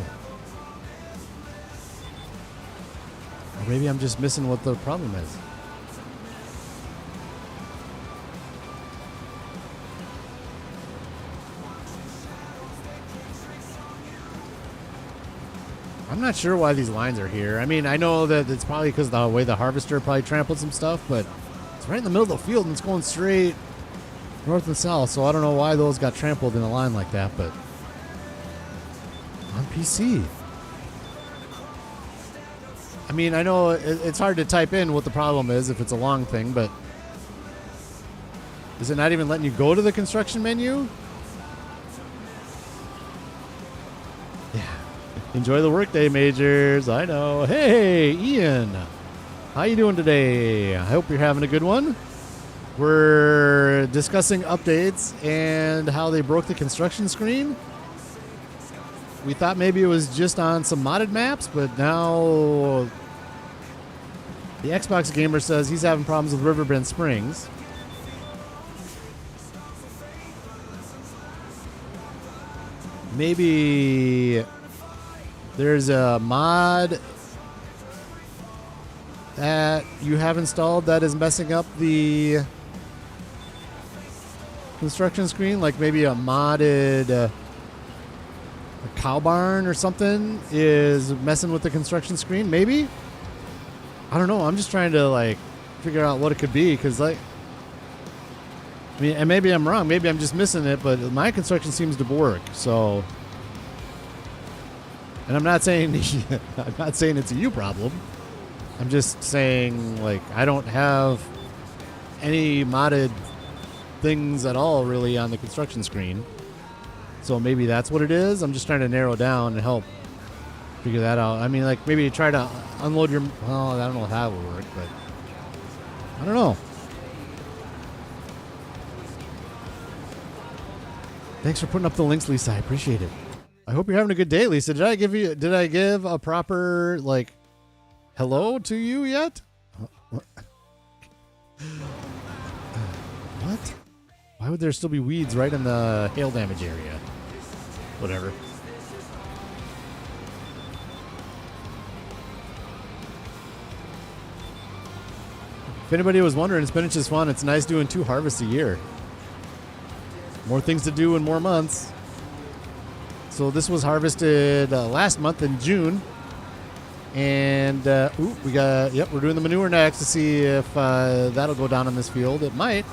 Or maybe I'm just missing what the problem is. I'm not sure why these lines are here. I mean, I know that it's probably because of the way the harvester probably trampled some stuff, but it's right in the middle of the field and it's going straight north and south, so I don't know why those got trampled in a line like that, but on PC. I mean, I know it's hard to type in what the problem is if it's a long thing, but is it not even letting you go to the construction menu? Yeah. Enjoy the workday, Majors. I know. Hey, Ian. How you doing today? I hope you're having a good one. We're discussing updates and how they broke the construction screen. We thought maybe it was just on some modded maps, but now the Xbox gamer says he's having problems with Riverbend Springs. Maybe there's a mod that you have installed that is messing up the construction screen, like maybe a modded a cow barn or something is messing with the construction screen. Maybe, I don't know. I'm just trying to like figure out what it could be, because like, I mean, and maybe I'm wrong. Maybe I'm just missing it, but my construction seems to work. So, and I'm not saying it's a you problem. I'm just saying, like, I don't have any modded things at all really on the construction screen, so maybe that's what it is. I'm just trying to narrow down and help figure that out. I mean, like maybe try to unload your, well, I don't know how it would work, but I don't know. Thanks for putting up the links, Lisa. I appreciate it. I hope you're having a good day, Lisa. Did I give a proper, like, hello to you yet? What? What? Why would there still be weeds right in the hail damage area? Whatever. If anybody was wondering, spinach is fun. It's nice doing 2 harvests a year. More things to do in more months. So this was harvested last month in June. And we're doing the manure next to see if that'll go down in this field. It might.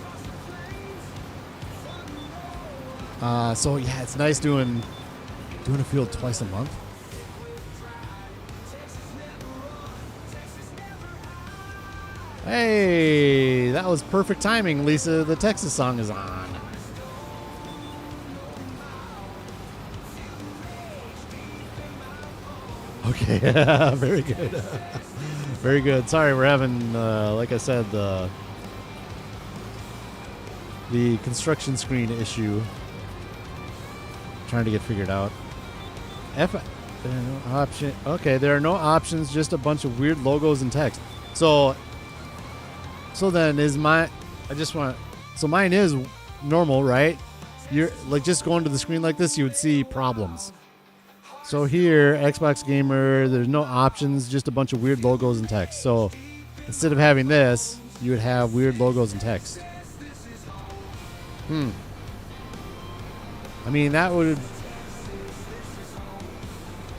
So yeah, it's nice doing a field twice a month. Hey, that was perfect timing, Lisa. The Texas song is on. Okay, very good. Very good. Sorry, we're having, like I said, the construction screen issue. Trying to get figured out. There are no option. Okay, there are no options, just a bunch of weird logos and text. So then is my, so mine is normal, right? You're like just going to the screen like this, you would see problems. So here, Xbox Gamer, there's no options, just a bunch of weird logos and text. So instead of having this, you would have weird logos and text. I mean, that would... I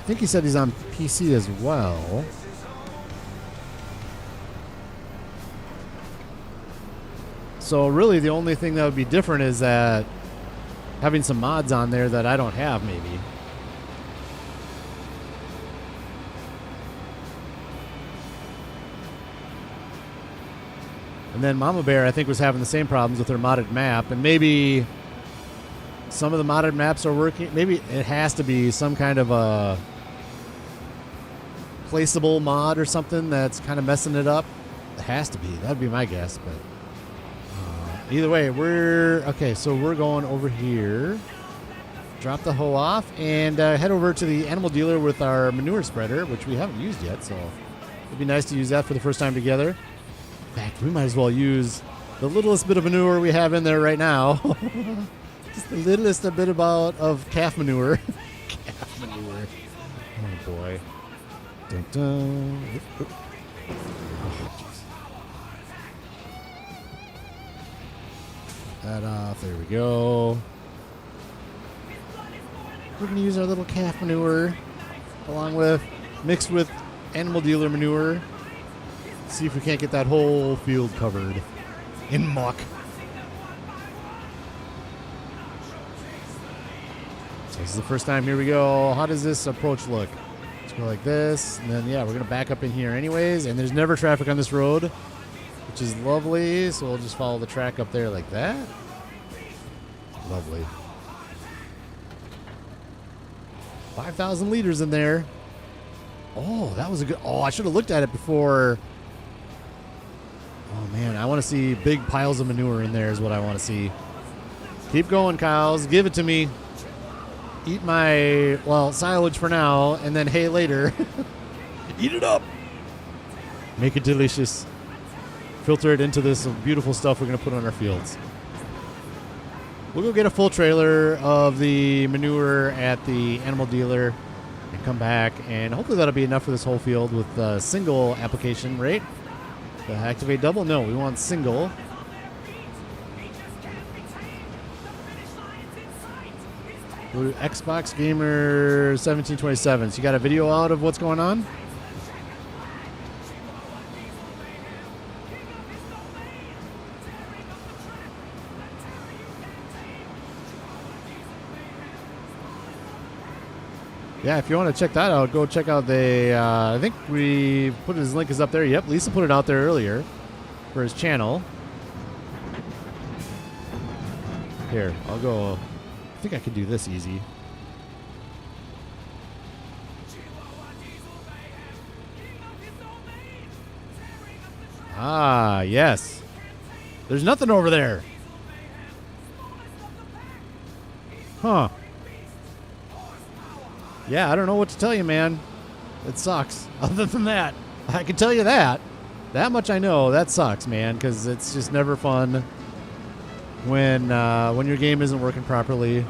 think he said he's on PC as well. So really the only thing that would be different is that having some mods on there that I don't have, maybe. And then Mama Bear, I think, was having the same problems with her modded map. And maybe some of the modded maps are working. Maybe it has to be some kind of a placeable mod or something that's kind of messing it up. It has to be. That'd be my guess. But either way, okay. So we're going over here. Drop the hoe off and head over to the animal dealer with our manure spreader, which we haven't used yet. So it'd be nice to use that for the first time together. In fact, we might as well use the littlest bit of manure we have in there right now. Just the littlest bit of calf manure. Calf manure. Oh, boy. Dun, dun. Oh, jeez. That off. There we go. We're going to use our little calf manure mixed with animal dealer manure. See if we can't get that whole field covered in muck. So this is the first time. Here we go. How does this approach look? Let's go like this. And then, yeah, we're going to back up in here anyways. And there's never traffic on this road, which is lovely. So we'll just follow the track up there like that. Lovely. 5,000 liters in there. Oh, that was a good... Oh, I should have looked at it before... Oh, man, I want to see big piles of manure in there is what I want to see. Keep going, cows. Give it to me. Eat my, silage for now, and then hay later. Eat it up. Make it delicious. Filter it into this beautiful stuff we're going to put on our fields. We'll go get a full trailer of the manure at the animal dealer and come back, and hopefully that'll be enough for this whole field with a single application rate. Activate double? No, we want single. Go to Xbox Gamer 1727. So you got a video out of what's going on? Yeah, if you want to check that out, go check out I think we put his link is up there. Yep, Lisa put it out there earlier for his channel. Here, I'll go. I think I can do this easy. Ah, yes. There's nothing over there. Huh. Yeah, I don't know what to tell you, man. It sucks. Other than that, I can tell you that. That much I know. That sucks, man, because it's just never fun when your game isn't working properly.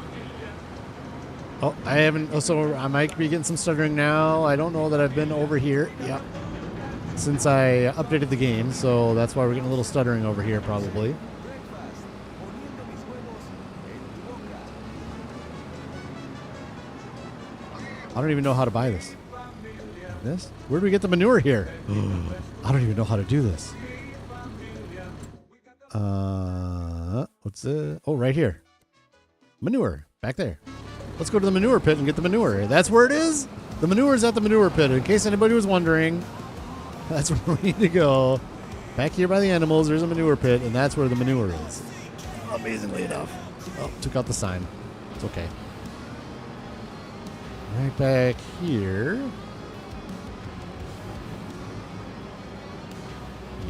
Oh, I haven't. Oh, so I might be getting some stuttering now. I don't know that I've been over here. Yep. Since I updated the game, so that's why we're getting a little stuttering over here, probably. I don't even know how to buy this. This? Where do we get the manure here? I don't even know how to do this. What's it? Oh, right here. Manure. Back there. Let's go to the manure pit and get the manure. That's where it is? The manure is at the manure pit. In case anybody was wondering, that's where we need to go. Back here by the animals, there's a manure pit, and that's where the manure is. Amazingly enough. Oh, took out the sign. It's okay. Right back here.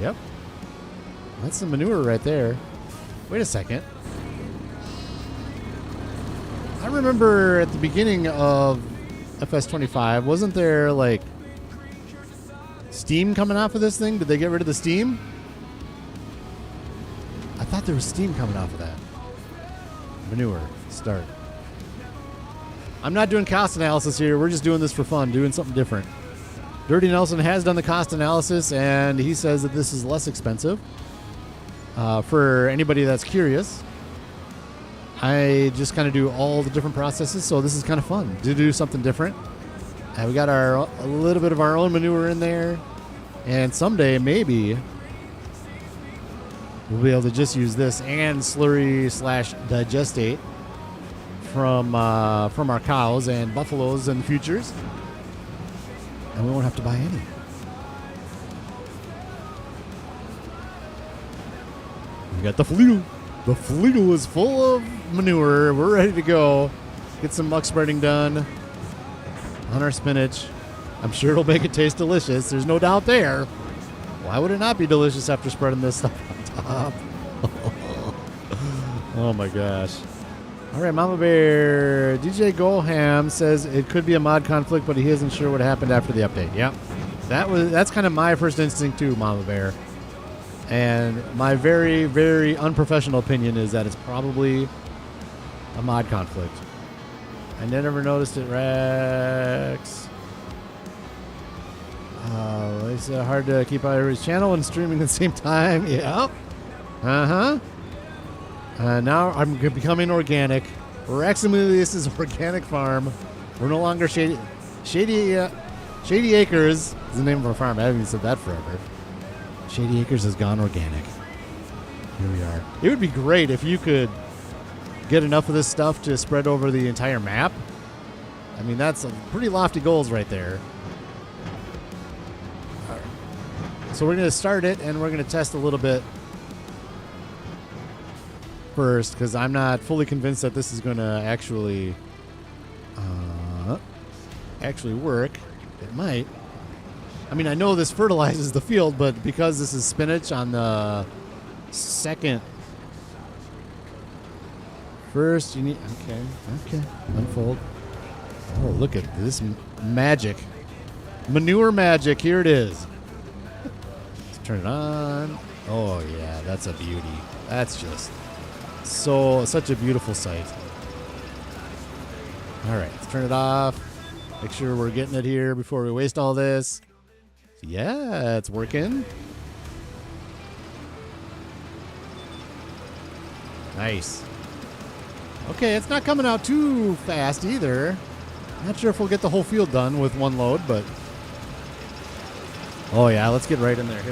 Yep. That's the manure right there. Wait a second. I remember at the beginning of FS25, wasn't there like steam coming off of this thing? Did they get rid of the steam? I thought there was steam coming off of that. Manure. Start. I'm not doing cost analysis here. We're just doing this for fun, doing something different. Dirty Nelson has done the cost analysis, and he says that this is less expensive. For anybody that's curious, I just kind of do all the different processes, so this is kind of fun to do something different. We got a little bit of our own manure in there, and someday maybe we'll be able to just use this and slurry/digestate from our cows and buffaloes and futures, and we won't have to buy any. We got the flue. The flue is full of manure. We're ready to go. Get some muck spreading done on our spinach. I'm sure it'll make it taste delicious. There's no doubt there. Why would it not be delicious after spreading this stuff on top? Oh my gosh. All right, Mama Bear. DJ Goham says it could be a mod conflict, but he isn't sure what happened after the update. Yep. That's kind of my first instinct too, Mama Bear. And my very, very unprofessional opinion is that it's probably a mod conflict. I never noticed it, Rax. It's hard to keep out everybody's channel and streaming at the same time. Yep. Uh-huh. Now I'm becoming organic. Raxamelius is organic farm. We're no longer Shady Acres is the name of our farm. I haven't even said that forever. Shady Acres has gone organic. Here we are. It would be great if you could get enough of this stuff to spread over the entire map. I mean, that's some pretty lofty goals right there. All right. So we're going to start it, and we're going to test a little bit first, because I'm not fully convinced that this is going to actually work. It might. I mean, I know this fertilizes the field, but because this is spinach on the second. First, you need. Okay. Unfold. Oh, look at this magic. Manure magic. Here it is. Let's turn it on. Oh, yeah. That's a beauty. That's just such a beautiful sight. All right. Let's turn it off. Make sure we're getting it here before we waste all this. Yeah, it's working. Nice. Okay, it's not coming out too fast either. Not sure if we'll get the whole field done with one load, but... Oh, yeah, let's get right in there.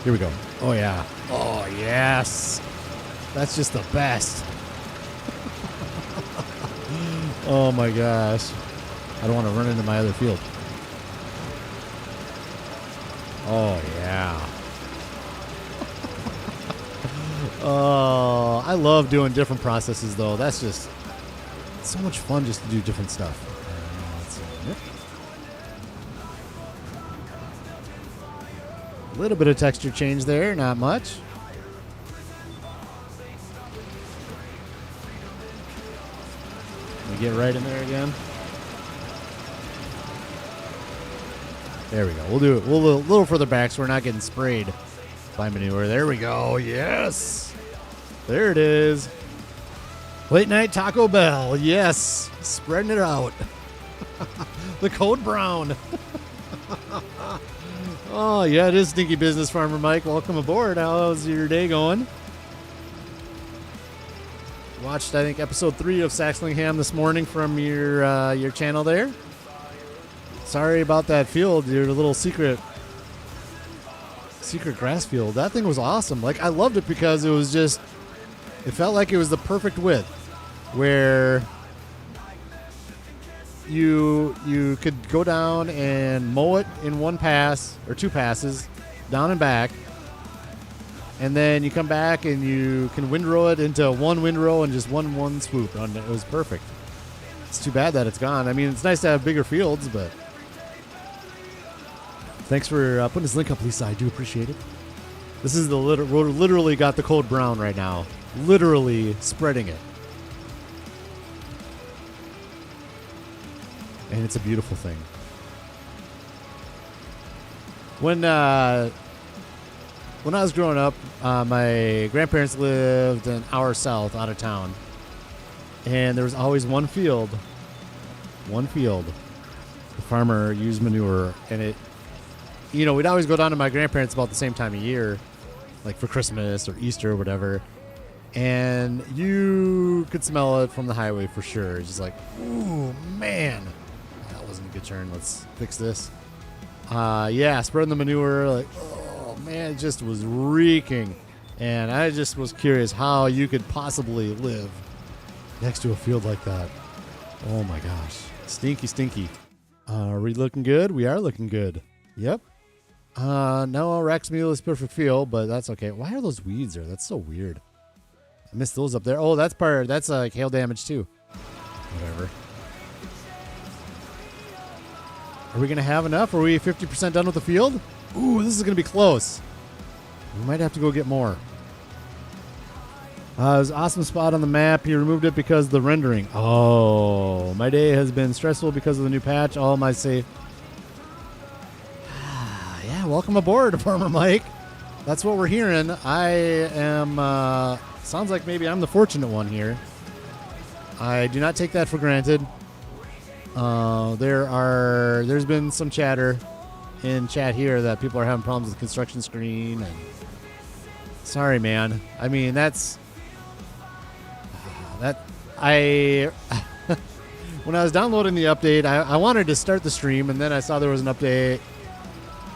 Here we go. Oh, yeah. Oh, yes. That's just the best. Oh, my gosh. I don't want to run into my other field. Oh, yeah. Oh, I love doing different processes, though. That's just so much fun just to do different stuff. Let's see. Yep. A little bit of texture change there, not much. get right in there again. There we go. We'll do it. We'll a little further back so we're not getting sprayed by manure. There we go. Yes. There it is. Late night Taco Bell. Yes. Spreading it out. The code brown. Oh, yeah, it is Stinky Business, Farmer Mike. Welcome aboard. How's your day going? Watched, I think, episode 3 of Saxlingham this morning from your channel there. Sorry about that field, your little secret grass field. That thing was awesome. Like, I loved it because it was just, it felt like it was the perfect width where you could go down and mow it in one pass or 2 passes, down and back, and then you come back and you can windrow it into one windrow and just one swoop. And it was perfect. It's too bad that it's gone. I mean, it's nice to have bigger fields, but thanks for putting this link up, Lisa. I do appreciate it. This is we're literally got the code brown right now. Literally spreading it. And it's a beautiful thing. When I was growing up, my grandparents lived an hour south out of town. And there was always one field. The farmer used manure. And it, you know, we'd always go down to my grandparents about the same time of year, like for Christmas or Easter or whatever. And you could smell it from the highway for sure. It's just like, ooh, man. That wasn't a good turn. Let's fix this. Yeah, spreading the manure. Like, oh, man, it just was reeking. And I just was curious how you could possibly live next to a field like that. Oh, my gosh. Stinky, stinky. Are we looking good? We are looking good. Yep. No, Raxamelius perfect field, but that's okay. Why are those weeds there? That's so weird. I missed those up there. Oh, that's like hail damage too. Whatever. Are we going to have enough? Are we 50% done with the field? Ooh, this is going to be close. We might have to go get more. It was an awesome spot on the map. He removed it because of the rendering. Oh, my day has been stressful because of the new patch. All my safe. Yeah, welcome aboard, Farmer Mike. That's what we're hearing. I am, sounds like maybe I'm the fortunate one here. I do not take that for granted. There's been some chatter in chat here that people are having problems with the construction screen. And sorry, man. I mean, when I was downloading the update, I wanted to start the stream, and then I saw there was an update.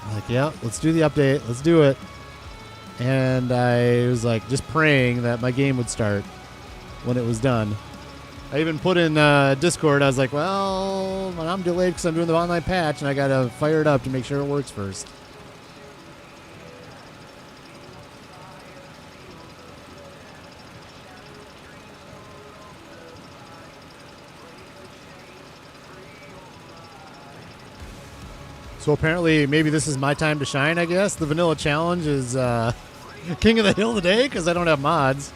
I'm like, yeah, let's do the update. Let's do it. And I was like just praying that my game would start when it was done. I even put in Discord. I was like, well, I'm delayed because I'm doing the online patch, and I got to fire it up to make sure it works first. So apparently, maybe this is my time to shine, I guess. The vanilla challenge is king of the hill today because I don't have mods.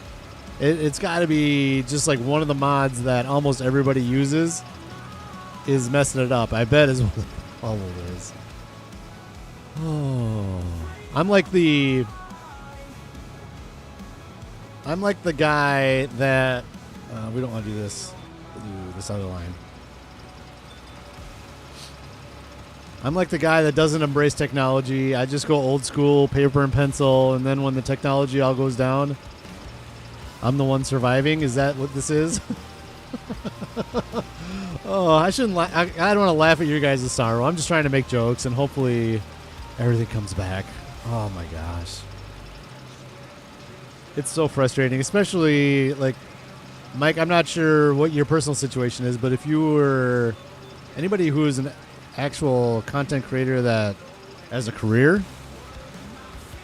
It's got to be just like one of the mods that almost everybody uses is messing it up. I bet is what the problem is. Oh, I'm like the guy that we don't want to do this. We'll do this other line. I'm like the guy that doesn't embrace technology. I just go old school, paper and pencil, and then when the technology all goes down, I'm the one surviving. Is that what this is? Oh, I shouldn't. I don't want to laugh at your guys' sorrow. I'm just trying to make jokes, and hopefully everything comes back. Oh my gosh, it's so frustrating, especially like Mike. I'm not sure what your personal situation is, but if you were anybody who is an actual content creator that has a career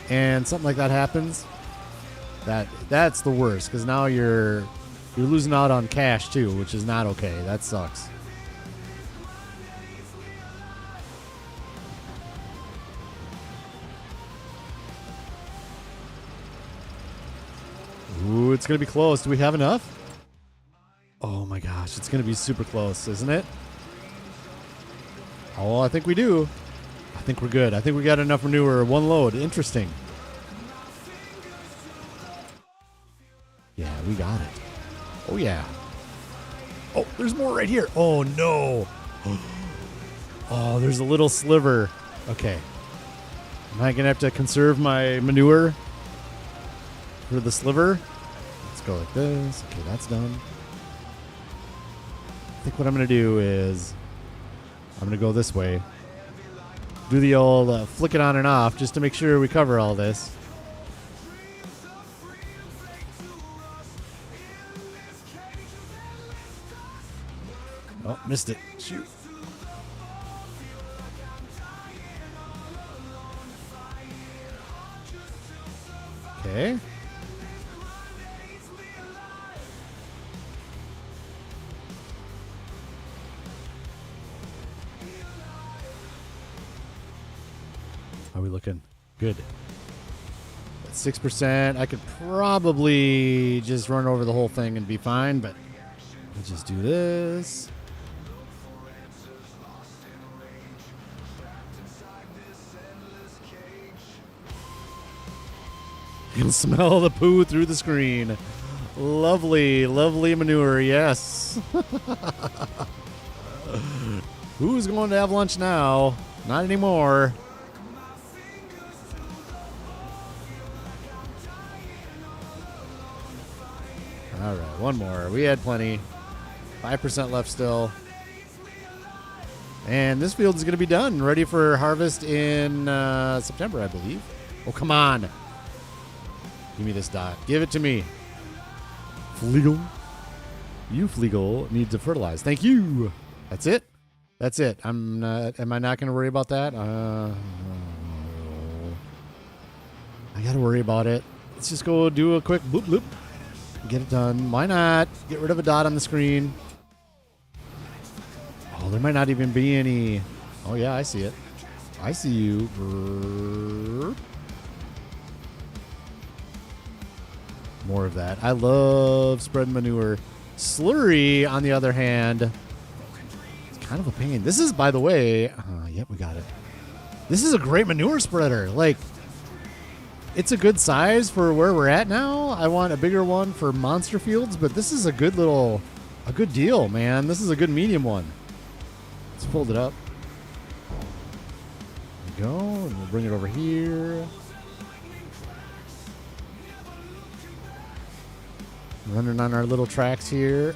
and something like that happens, that's the worst, because now you're losing out on cash too, which is not okay. That sucks. Ooh, it's gonna be close. Do we have enough? Oh my gosh, It's going to be super close, isn't it? Oh, I think we do. I think we're good. I think we got enough manure. One load. Interesting. Yeah, we got it. Oh, yeah. Oh, there's more right here. Oh, no. Oh, there's a little sliver. Okay. Am I going to have to conserve my manure for the sliver? Let's go like this. Okay, that's done. I think what I'm going to do is I'm going to go this way. Do the old flick it on and off just to make sure we cover all this. Oh, missed it. Shoot. Okay. How are we looking? Good. At 6%. I could probably just run over the whole thing and be fine, but let's just do this. You can smell the poo through the screen. Lovely, lovely manure, yes. Who's going to have lunch now? Not anymore. All right, one more. We had plenty. 5% left still. And this field is going to be done, ready for harvest in September, I believe. Oh, come on. Give me this dot. Give it to me. Fleagle. You, Fleagle, need to fertilize. Thank you. That's it? That's it. Am I not going to worry about that? I got to worry about it. Let's just go do a quick bloop bloop. Get it done. Why not? Get rid of a dot on the screen. Oh, there might not even be any. Oh, yeah, I see it. I see you. Brrr. More of that. I love spreading manure. Slurry, on the other hand, it's kind of a pain. This is, by the way, yep, we got it. This is a great manure spreader. Like, it's a good size for where we're at now. I want a bigger one for monster fields, but this is a good deal, man. This is a good medium one. Let's fold it up. There we go. And we'll bring it over here. Running on our little tracks here.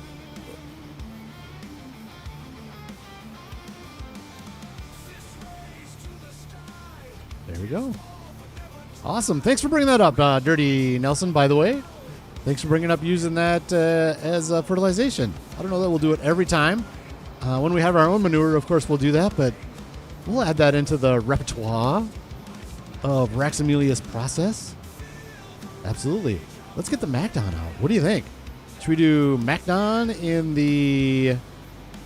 There we go. Awesome. Thanks for bringing that up, Dirty Nelson, by the way. Thanks for bringing up using that as fertilization. I don't know that we'll do it every time. When we have our own manure, of course, we'll do that, but we'll add that into the repertoire of Raxamelius process. Absolutely. Let's get the Macdon out. What do you think? Should we do Macdon in the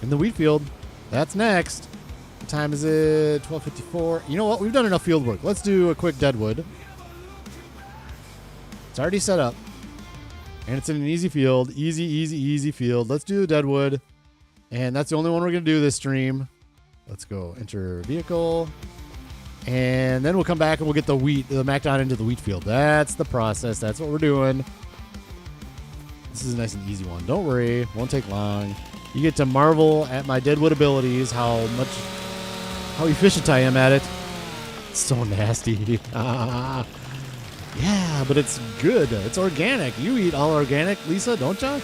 wheat field? That's next. What time is it? 12:54. You know what? We've done enough field work. Let's do a quick deadwood. It's already set up. And it's in an easy field. Easy field. Let's do the deadwood. And that's the only one we're going to do this stream. Let's go enter vehicle. And then we'll come back and we'll get the Macdon into the wheat field. That's the process. That's what we're doing. This is a nice and easy one. Don't worry. Won't take long. You get to marvel at my deadwood abilities, how efficient I am at it. It's so nasty. Yeah, but it's good. It's organic. You eat all organic, Lisa, don't you?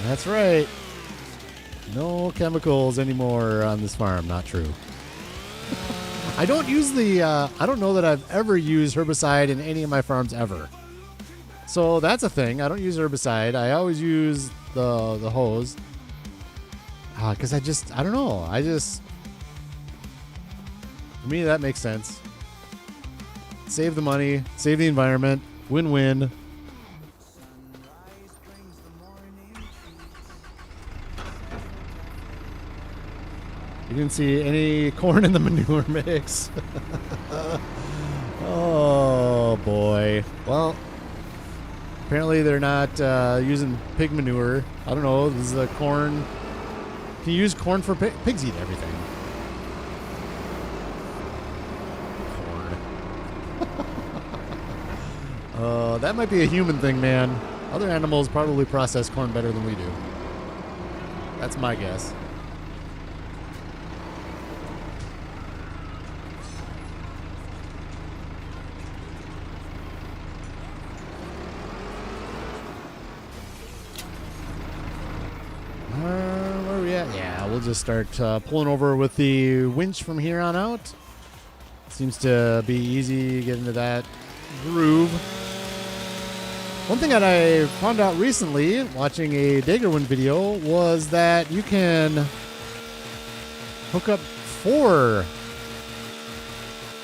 That's right. No chemicals anymore on this farm. Not true. I don't use I don't know that I've ever used herbicide in any of my farms ever. So that's a thing. I don't use herbicide. I always use the hose. Because I don't know. For me, that makes sense. Save the money. Save the environment. Win-win. You didn't see any corn in the manure mix. Oh, boy. Well, Apparently they're not using pig manure. I don't know. This is a corn. Can you use corn for pigs? Eat everything. Corn. That might be a human thing, man. Other animals probably process corn better than we do. That's my guess. Where are we at? Yeah, we'll just start pulling over with the winch from here on out. Seems to be easy to get into that groove. One thing that I found out recently, watching a Dagerwind video, was that you can hook up 4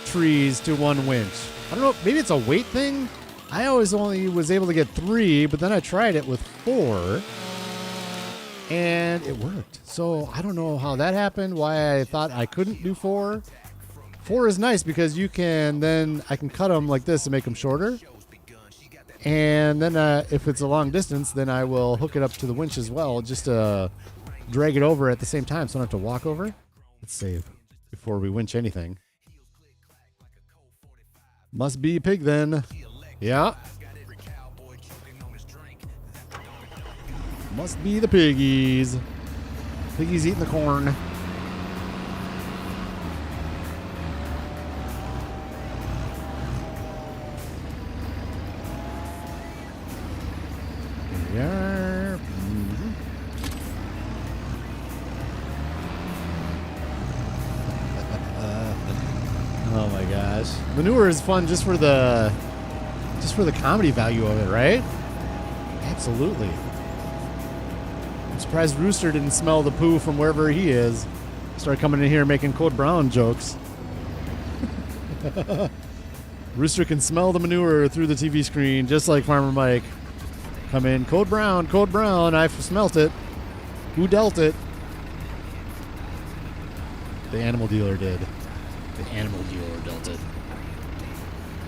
trees to one winch. I don't know, maybe it's a weight thing? I always only was able to get 3, but then I tried it with 4, and it worked. So I don't know how that happened, why I thought I couldn't do 4. 4 is nice because you can then, I can cut them like this and make them shorter. And then if it's a long distance, then I will hook it up to the winch as well, just to drag it over at the same time so I don't have to walk over. Let's save before we winch anything. Must be a pig then. Yeah. Must be the piggies. Piggies eating the corn. Yeah. Mm-hmm. Oh my gosh. Manure is fun just for the comedy value of it, right? Absolutely. I'm surprised Rooster didn't smell the poo from wherever he is. Start coming in here making Code Brown jokes. Rooster can smell the manure through the TV screen just like Farmer Mike. Come in, Code Brown, I've smelt it. Who dealt it? The animal dealer did. The animal dealer dealt it.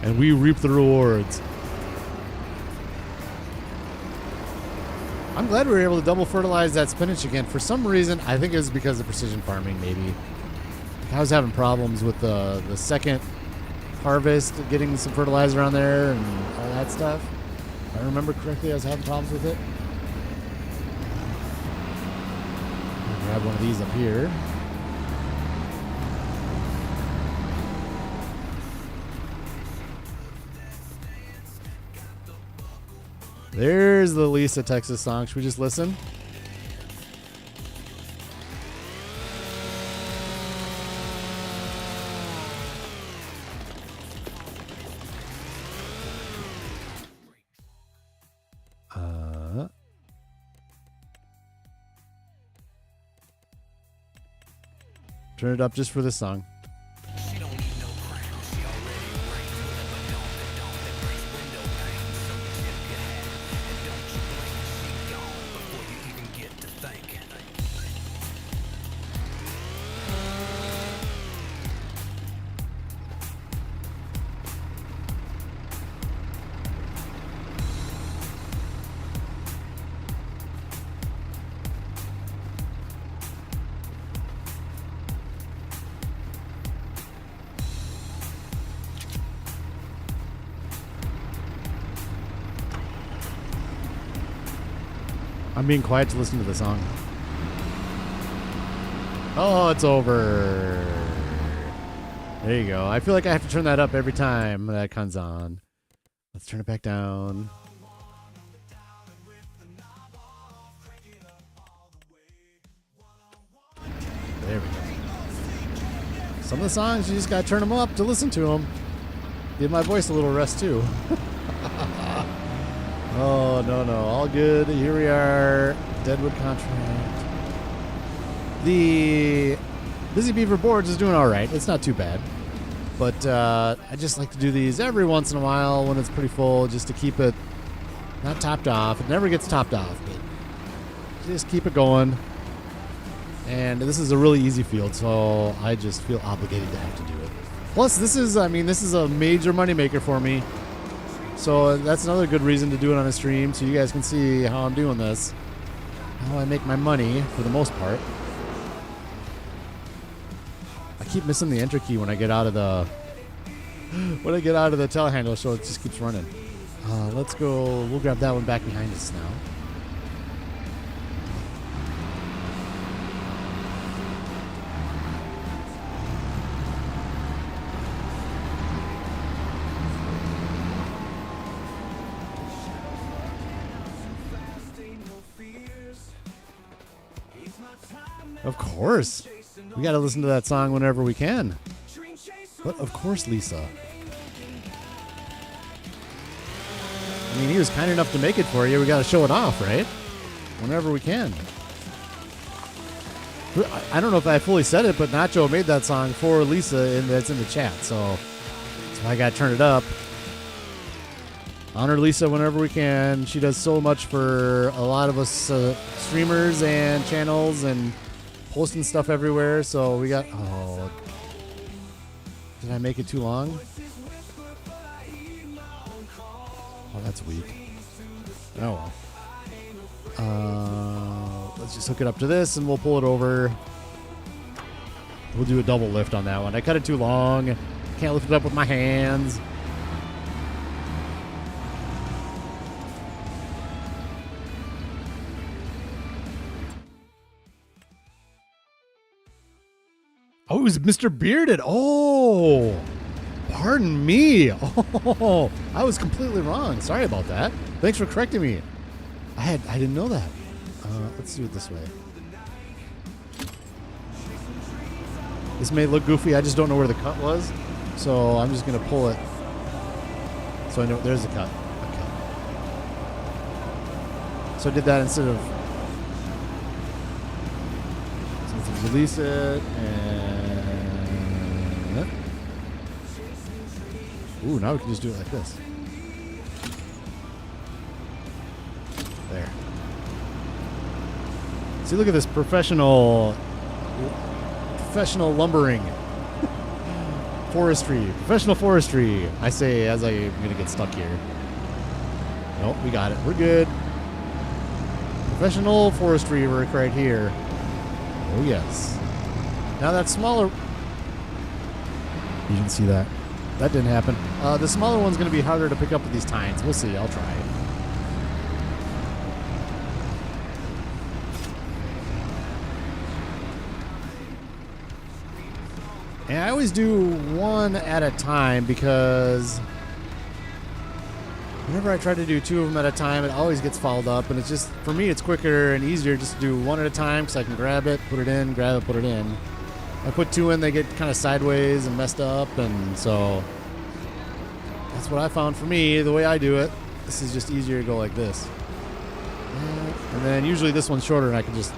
And we reap the rewards. I'm glad we were able to double fertilize that spinach again. For some reason, I think it was because of precision farming, maybe. I was having problems with the second harvest, getting some fertilizer on there and all that stuff. If I remember correctly, I was having problems with it. I'll grab one of these up here. There's the Lisa, Texas song. Should we just listen? Turn it up just for this song. I'm being quiet to listen to the song. Oh, it's over. There you go. I feel like I have to turn that up every time that comes on. Let's turn it back down. There we go. Some of the songs, you just got to turn them up to listen to them. Give my voice a little rest, too. Oh, no. All good. Here we are. Deadwood contract. The Busy Beaver Boards is doing all right. It's not too bad. But I just like to do these every once in a while when it's pretty full, just to keep it not topped off. It never gets topped off, but just keep it going. And this is a really easy field, so I just feel obligated to have to do it. Plus, this is a major moneymaker for me. So that's another good reason to do it on a stream, so you guys can see how I'm doing this. How I make my money, for the most part. I keep missing the enter key when I get out of the... when I get out of the telehandler, so it just keeps running. Let's go... We'll grab that one back behind us now. Of course. We got to listen to that song whenever we can. But of course, Lisa. I mean, he was kind enough to make it for you. We got to show it off, right? Whenever we can. I don't know if I fully said it, but Nacho made that song for Lisa, and that's in the chat. So that's why I got to turn it up. Honor Lisa whenever we can. She does so much for a lot of us streamers and channels and posting stuff everywhere. So we got... Oh. Did I make it too long? Oh, that's weak. Oh, well. Let's just hook it up to this, and we'll pull it over. We'll do a double lift on that one. I cut it too long. Can't lift it up with my hands. Oh, it was Mr. Bearded. Oh, pardon me. Oh, I was completely wrong. Sorry about that. Thanks for correcting me. I didn't know that. Let's do it this way. This may look goofy. I just don't know where the cut was. So I'm just going to pull it. So I know there's a cut. Okay. So I did that instead of... So release it and... Ooh, now we can just do it like this. There. See, look at this professional lumbering. Forestry. Professional forestry. I say as I'm going to get stuck here. Nope, we got it. We're good. Professional forestry work right here. Oh, yes. Now that smaller... You didn't see that. That didn't happen. The smaller one's going to be harder to pick up with these tines. We'll see. I'll try. And I always do one at a time because whenever I try to do two of them at a time, it always gets fouled up. And it's just, for me, it's quicker and easier just to do one at a time because I can grab it, put it in, grab it, put it in. I put two in, they get kind of sideways and messed up, and so that's what I found for me, the way I do it. This is just easier to go like this. And then usually this one's shorter and I can just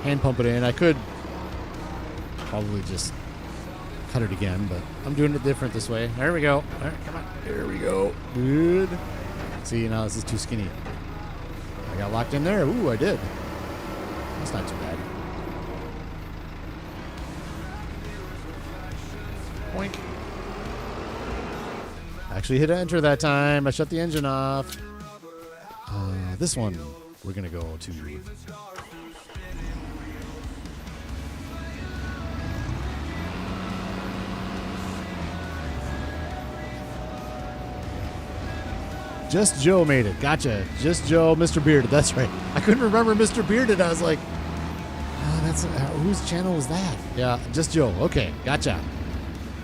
hand pump it in. I could probably just cut it again, but I'm doing it different this way. There we go. All right, come on. There we go. Good. See, now this is too skinny. I got locked in there. Ooh, I did. That's not too bad. Boink. Actually hit enter that time. I shut the engine off. This one we're going to go to. Just Joe made it. Gotcha. Just Joe, Mr. Bearded. That's right. I couldn't remember Mr. Bearded. I was like, that's whose channel is that? Yeah, Just Joe. Okay, gotcha.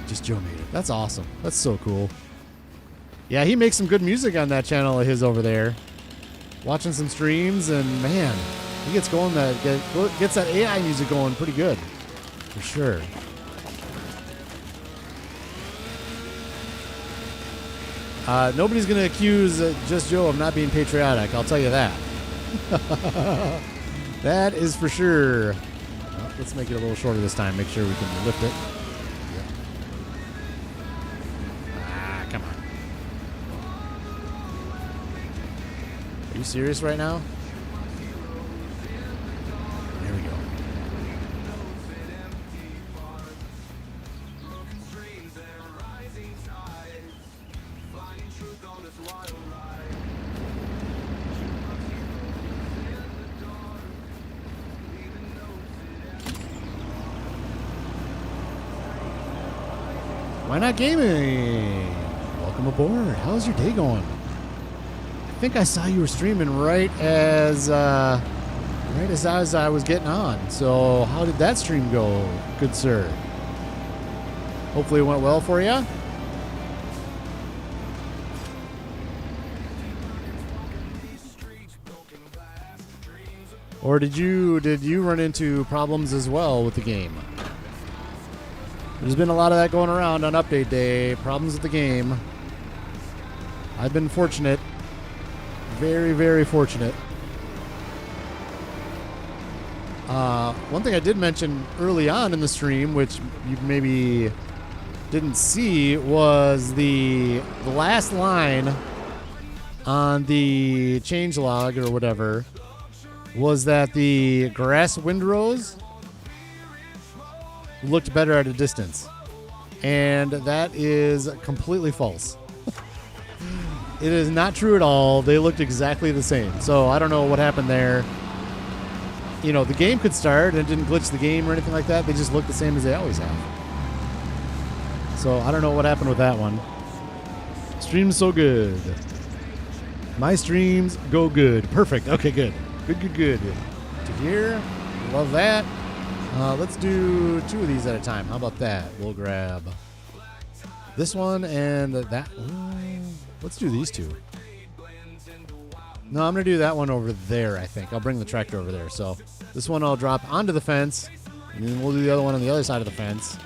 Just Joe made it. That's awesome. That's so cool. Yeah, he makes some good music on that channel of his over there. Watching some streams, and man, he gets going. Gets that AI music going pretty good, for sure. Nobody's gonna accuse Just Joe of not being patriotic. I'll tell you that. That is for sure. Well, let's make it a little shorter this time. Make sure we can lift it. Come on. Are you serious right now? There we go. Why Not Gaming? Welcome aboard. How's your day going? I think I saw you were streaming right as I was getting on. So how did that stream go, good sir? Hopefully it went well for you. Or did you run into problems as well with the game? There's been a lot of that going around on update day. Problems with the game. I've been fortunate. Very, very fortunate. One thing I did mention early on in the stream, which you maybe didn't see, was the last line on the changelog or whatever was that the grass windrows looked better at a distance. And that is completely false. It is not true at all. They looked exactly the same. So I don't know what happened there. You know, the game could start and it didn't glitch the game or anything like that. They just look the same as they always have. So I don't know what happened with that one. Stream's so good. My streams go good. Perfect. Okay, good. Good. To hear. Love that. Let's do 2 of these at a time. How about that? We'll grab this one and that. Let's do these 2. No, I'm going to do that one over there, I think. I'll bring the tractor over there. So this one I'll drop onto the fence, and then we'll do the other one on the other side of the fence.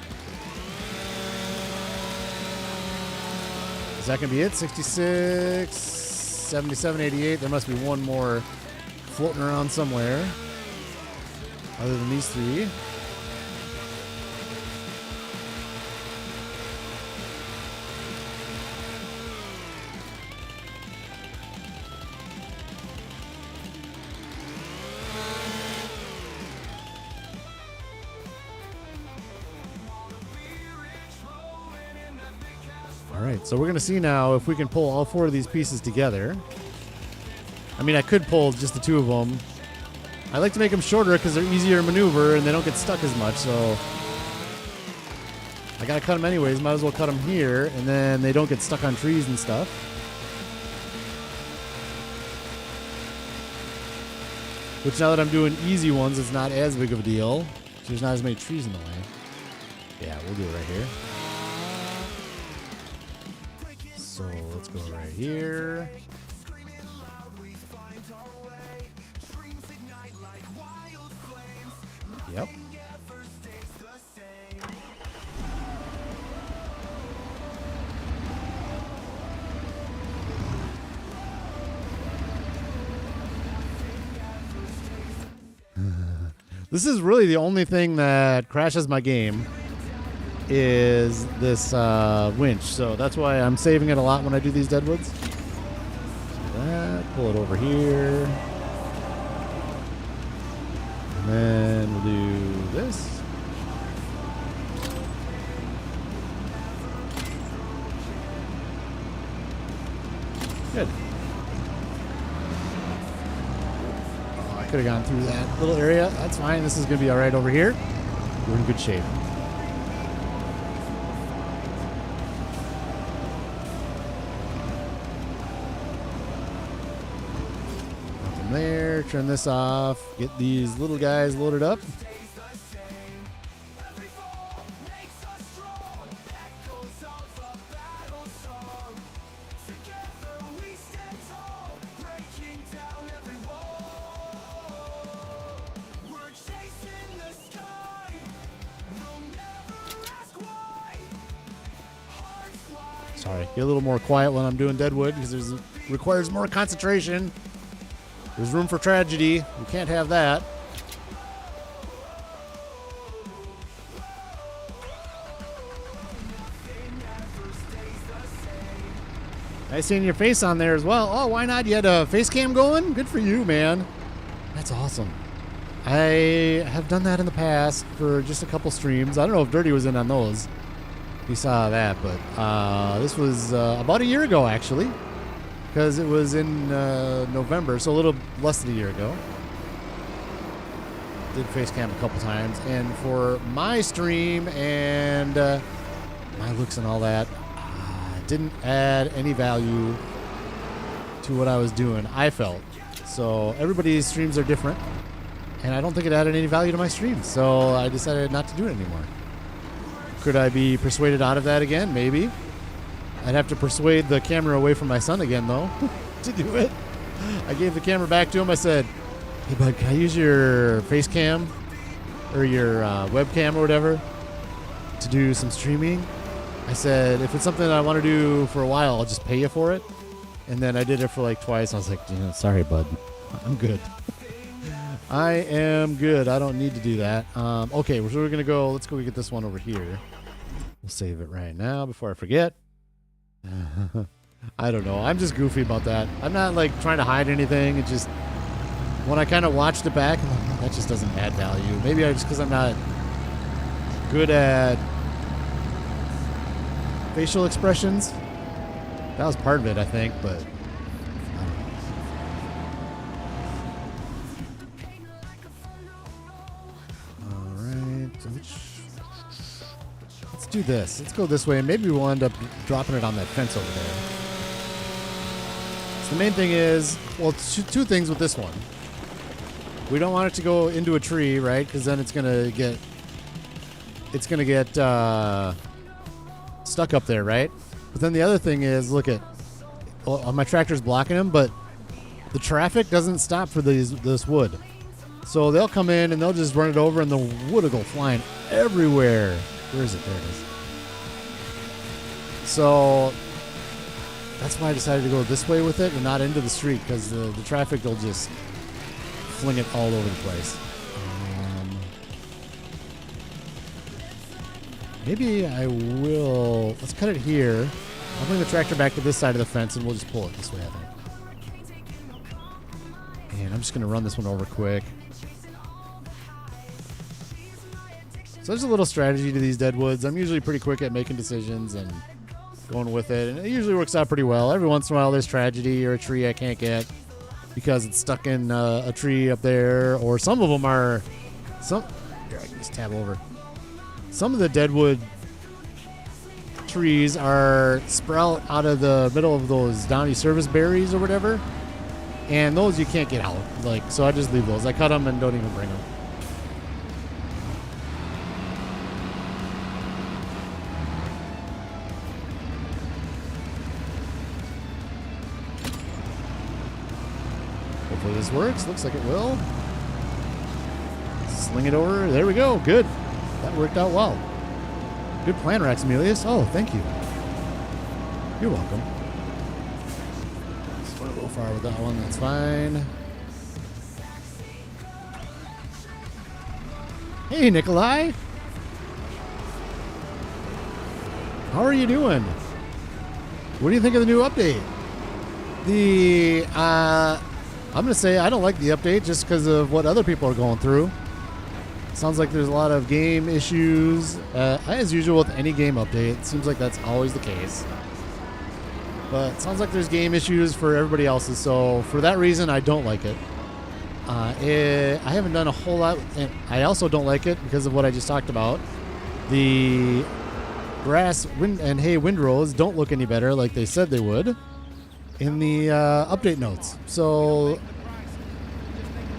Is that going to be it? 66, 77, 88. There must be one more floating around somewhere other than these 3. Alright, so we're going to see now if we can pull all 4 of these pieces together. I mean, I could pull just the 2 of them. I like to make them shorter because they're easier to maneuver and they don't get stuck as much, so I got to cut them anyways. Might as well cut them here, and then they don't get stuck on trees and stuff. Which, now that I'm doing easy ones, it's not as big of a deal. There's not as many trees in the way. Yeah, we'll do it right here. So let's go right here. Yep. This is really the only thing that crashes my game is this winch. So that's why I'm saving it a lot when I do these deadwoods. So that, pull it over here. And then we'll do this. Good. Oh, I could have gone through that little area. That's fine. This is going to be all right over here. We're in good shape. There, turn this off, get these little guys loaded up. Sorry, get a little more quiet when I'm doing deadwood because it requires more concentration. There's room for tragedy. You can't have that. Nice seeing your face on there as well. Oh, why not? You had a face cam going? Good for you, man. That's awesome. I have done that in the past for just a couple streams. I don't know if Dirty was in on those. He saw that, but this was about a year ago, actually. Because it was in November, so a little less than a year ago. Did face cam a couple times. And for my stream and my looks and all that didn't add any value to what I was doing, I felt. So everybody's streams are different, and I don't think it added any value to my streams, so I decided not to do it anymore. Could I be persuaded out of that again? Maybe. I'd have to persuade the camera away from my son again, though, to do it. I gave the camera back to him. I said, hey, bud, can I use your face cam or your webcam or whatever to do some streaming? I said, if it's something I want to do for a while, I'll just pay you for it. And then I did it for like twice. I was like, sorry, bud. I'm good. I am good. I don't need to do that. Okay, so we're going to go. Let's go get this one over here. We'll save it right now before I forget. I don't know. I'm just goofy about that. I'm not like trying to hide anything. It just, when I kind of watched it back, I'm like, that just doesn't add value. Maybe just because I'm not good at facial expressions. That was part of it, I think, but I don't know. All right. Let's do this. Let's go this way, and maybe we'll end up dropping it on that fence over there. So the main thing is, well, two things with this one. We don't want it to go into a tree, right? Because then it's gonna get stuck up there, right? But then the other thing is, look at, my tractor's blocking them, but the traffic doesn't stop for this wood. So they'll come in and they'll just run it over, and the wood will go flying everywhere. Where is it? There it is. So that's why I decided to go this way with it and not into the street, because the traffic will just fling it all over the place. Maybe I will. Let's cut it here. I'll bring the tractor back to this side of the fence, and we'll just pull it this way, I think. And I'm just going to run this one over quick. So there's a little strategy to these deadwoods. I'm usually pretty quick at making decisions and going with it, and it usually works out pretty well. Every once in a while, there's tragedy or a tree I can't get because it's stuck in a tree up there, or some of them are... Here, I can just tab over. Some of the deadwood trees are sprout out of the middle of those downy service berries or whatever, and those you can't get out. Like, so I just leave those. I cut them and don't even bring them. Hopefully this works. Looks like it will. Sling it over. There we go. Good. That worked out well. Good plan, Raxamelius. Oh, thank you. You're welcome. Just went a little far with that one. That's fine. Hey, Nikolai. How are you doing? What do you think of the new update? I'm going to say I don't like the update just because of what other people are going through. Sounds like there's a lot of game issues. As usual with any game update, it seems like that's always the case. But it sounds like there's game issues for everybody else's, so for that reason, I don't like it. I haven't done a whole lot, and I also don't like it because of what I just talked about. The grass and hay windrows don't look any better like they said they would in the update notes. So,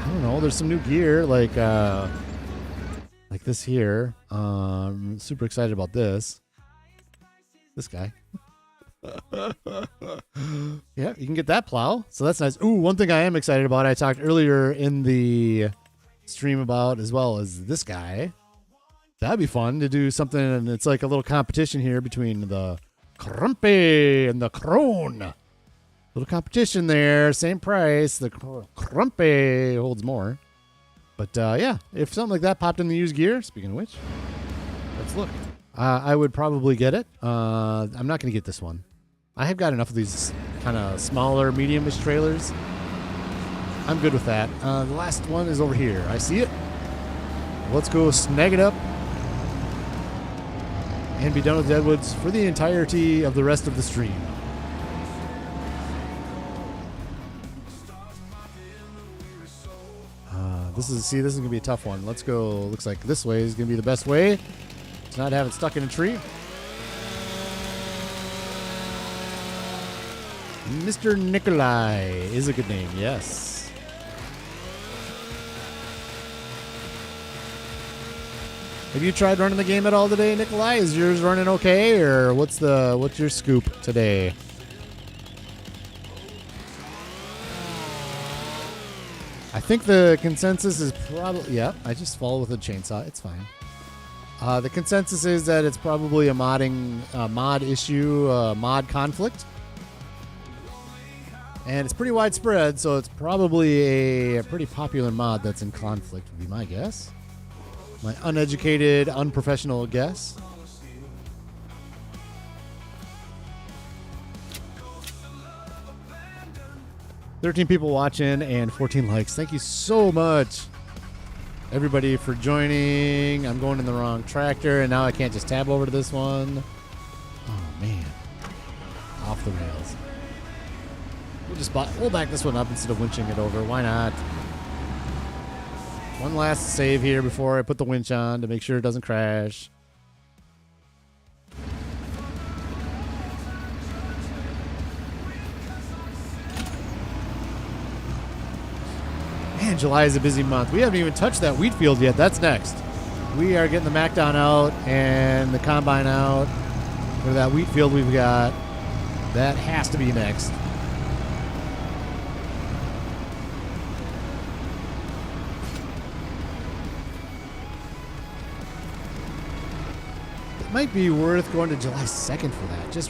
I don't know, there's some new gear, like this here. I'm super excited about this. This guy. Yeah, you can get that plow. So that's nice. Ooh, one thing I am excited about, I talked earlier in the stream about as well, as this guy. That'd be fun to do something, and it's like a little competition here between the Crumpy and the Crone. Little competition there, same price. The Crumpy holds more. But yeah, if something like that popped in the used gear, speaking of which, let's look. I would probably get it. I'm not going to get this one. I have got enough of these kind of smaller, medium-ish trailers. I'm good with that. The last one is over here. I see it. Let's go snag it up and be done with Deadwoods for the entirety of the rest of the stream. This is going to be a tough one. Let's go. Looks like this way is going to be the best way to not have it stuck in a tree. Mr. Nikolai is a good name, yes. Have you tried running the game at all today, Nikolai? Is yours running okay, or what's your scoop today? I think the consensus is probably... Yeah, I just fall with a chainsaw. It's fine. The consensus is that it's probably a mod issue, mod conflict. And it's pretty widespread, so it's probably a pretty popular mod that's in conflict, would be my guess. My uneducated, unprofessional guess. "13 people watching and 14 likes. Thank you so much, everybody, for joining. I'm going in the wrong tractor, and now I can't just tab over to this one. Oh, man. Off the rails. We'll back this one up instead of winching it over. Why not? One last save here before I put the winch on to make sure it doesn't crash. Man, July is a busy month. We haven't even touched that wheat field yet. That's next. We are getting the MacDown out and the combine out for that wheat field we've got. That has to be next. It might be worth going to July 2nd for that, just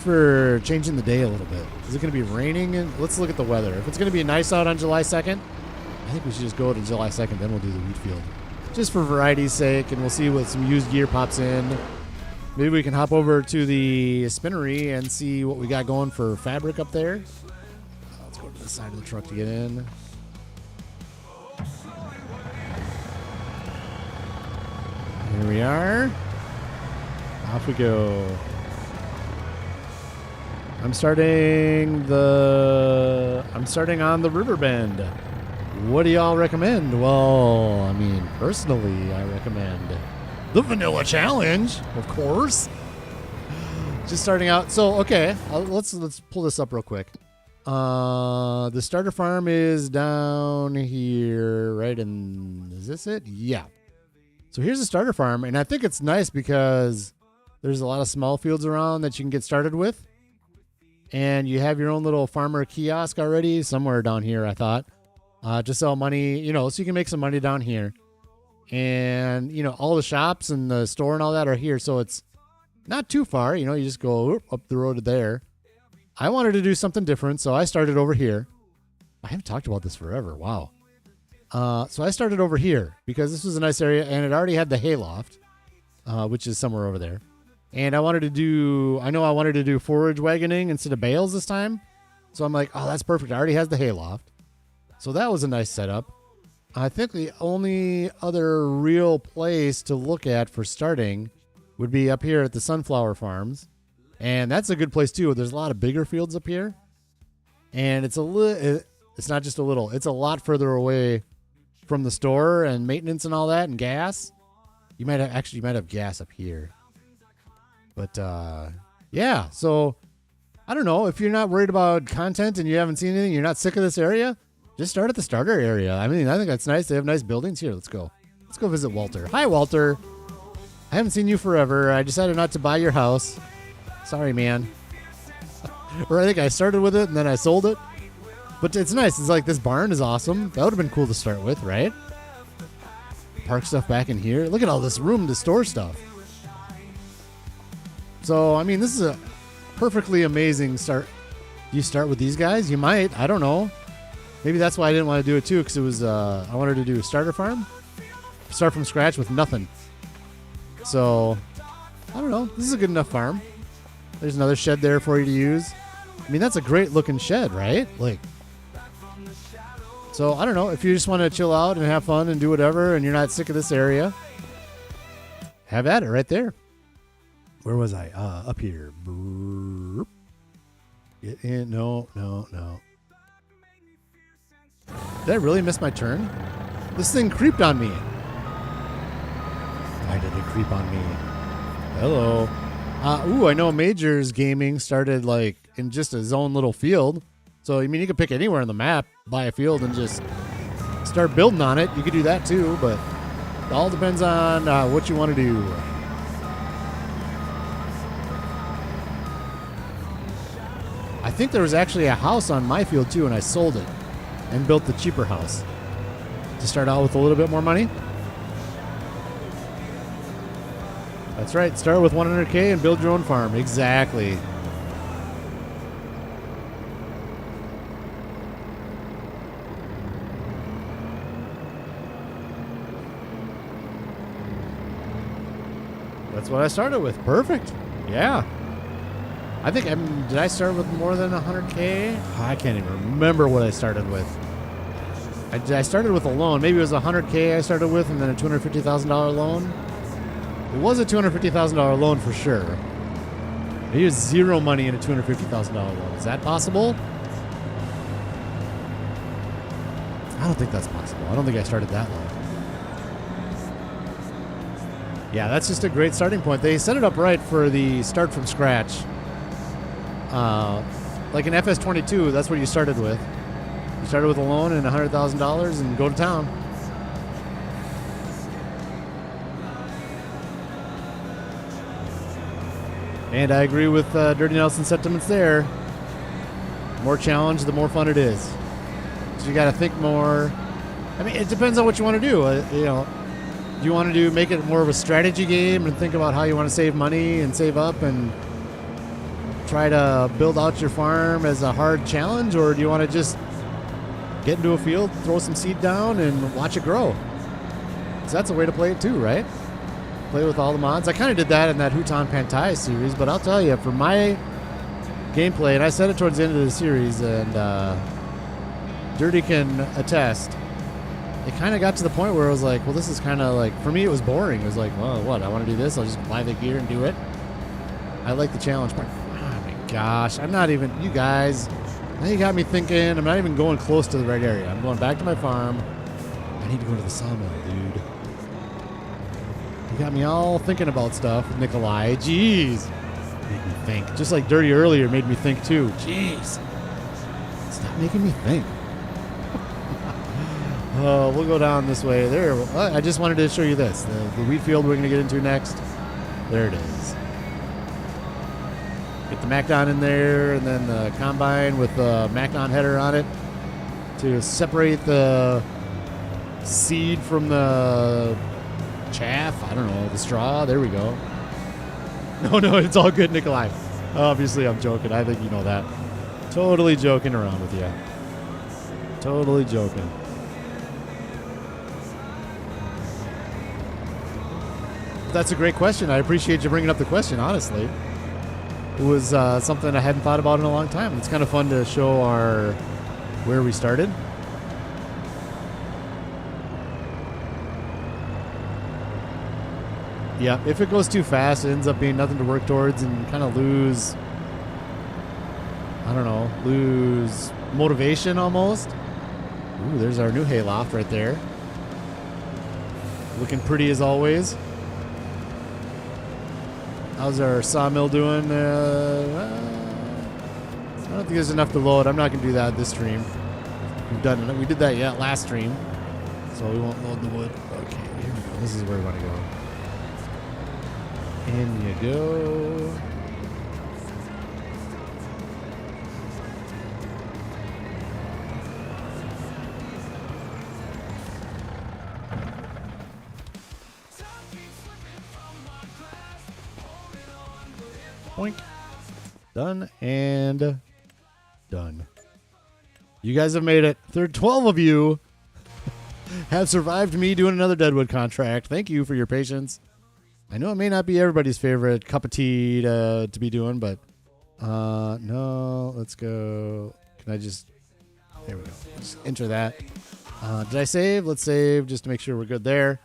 for changing the day a little bit. Is it going to be raining? And let's look at the weather. If it's going to be nice out on July 2nd, I think we should just go to July 2nd, then we'll do the wheat field. Just for variety's sake, and we'll see what some used gear pops in. Maybe we can hop over to the spinnery and see what we got going for fabric up there. Let's go to the side of the truck to get in. Here we are. Off we go. I'm starting on the Riverbend. What do y'all recommend? Well, I mean, personally, I recommend the Vanilla Challenge, of course. Just starting out. So, okay, let's pull this up real quick. The starter farm is down here, right? And is this it? Yeah. So here's the starter farm, and I think it's nice because there's a lot of small fields around that you can get started with. And you have your own little farmer kiosk already somewhere down here, I thought. To sell money, so you can make some money down here. And, all the shops and the store and all that are here. So it's not too far. You just go up the road to there. I wanted to do something different, so I started over here. I haven't talked about this forever. Wow. So I started over here because this was a nice area, and it already had the hayloft, which is somewhere over there. And I wanted to do forage wagoning instead of bales this time. So I'm like, oh, that's perfect. It already has the hayloft. So that was a nice setup. I think the only other real place to look at for starting would be up here at the sunflower farms. And that's a good place too. There's a lot of bigger fields up here. And it's not just a little, it's a lot further away from the store and maintenance and all that and gas. You might have gas up here. But, yeah, so I don't know. If you're not worried about content and you haven't seen anything, you're not sick of this area, just start at the starter area. I mean, I think that's nice. They have nice buildings here. Let's go. Let's go visit Walter. Hi, Walter. I haven't seen you forever. I decided not to buy your house. Sorry, man. Or I think I started with it and then I sold it. But it's nice. It's like this barn is awesome. That would have been cool to start with, right? Park stuff back in here. Look at all this room to store stuff. So, I mean, this is a perfectly amazing start. Do you start with these guys? You might. I don't know. Maybe that's why I didn't want to do it, too, because it was, I wanted to do a starter farm. Start from scratch with nothing. So, I don't know. This is a good enough farm. There's another shed there for you to use. I mean, that's a great-looking shed, right? So, I don't know. If you just want to chill out and have fun and do whatever and you're not sick of this area, have at it right there. Where was I? Up here. Get in. No. Did I really miss my turn? This thing creeped on me. Why did it creep on me? Hello. Ooh, I know Majors Gaming started like in just his own little field. So, I mean, you could pick anywhere on the map, buy a field, and just start building on it. You could do that too, but it all depends on what you want to do. I think there was actually a house on my field too, and I sold it and built the cheaper house to start out with a little bit more money. That's right. Start with 100K and build your own farm. Exactly. That's what I started with. Perfect. Yeah. I think did I start with more than 100K? I can't even remember what I started with. I started with a loan. Maybe it was 100K I started with, and then a $250,000 loan. It was a $250,000 loan for sure. I used zero money in a $250,000 loan. Is that possible? I don't think that's possible. I don't think I started that low. Yeah, that's just a great starting point. They set it up right for the start from scratch. Like an FS25, that's what you started with. You started with a loan and $100,000 and go to town. And I agree with Dirty Nelson's sentiments there. The more challenge, the more fun it is. So you got to think more. I mean, it depends on what you want to do. Do you want to make it more of a strategy game and think about how you want to save money and save up and try to build out your farm as a hard challenge, or do you want to just get into a field, throw some seed down, and watch it grow? So that's a way to play it too, right? Play with all the mods. I kind of did that in that Huton Pantai series, but I'll tell you, for my gameplay, and I said it towards the end of the series, and Dirty can attest, it kind of got to the point where I was like, well, this is kind of like, for me, it was boring. It was like, well, what? I want to do this. I'll just buy the gear and do it. I like the challenge part. Oh my gosh. I'm not even, you guys, now you got me thinking, I'm not even going close to the right area. I'm going back to my farm. I need to go to the sawmill, dude. You got me all thinking about stuff, Nikolai. Jeez. Made me think. Just like Dirty earlier made me think too. Jeez. Stop making me think. We'll go down this way. There. I just wanted to show you this. The wheat field we're going to get into next. There it is. Get the MacDon in there, and then the combine with the MacDon header on it to separate the seed from the chaff. I don't know, the straw. There we go. No, it's all good, Nikolai. Obviously, I'm joking. I think you know that. Totally joking around with you. Totally joking. That's a great question. I appreciate you bringing up the question, honestly. It was something I hadn't thought about in a long time. It's kind of fun to show where we started. Yeah, if it goes too fast, it ends up being nothing to work towards and kind of lose motivation almost. Ooh, there's our new hayloft right there. Looking pretty as always. How's our sawmill doing? I don't think there's enough to load. I'm not going to do that this stream. We did that last stream. So we won't load the wood. Okay, here we go. This is where we want to go. In you go. Boink. Done and done. You guys have made it. 12 of you have survived me doing another Deadwood contract. Thank you for your patience. I know it may not be everybody's favorite cup of tea to be doing, but no, let's go. Can I just, there we go. Just enter that. Did I save? Let's save just to make sure we're good there.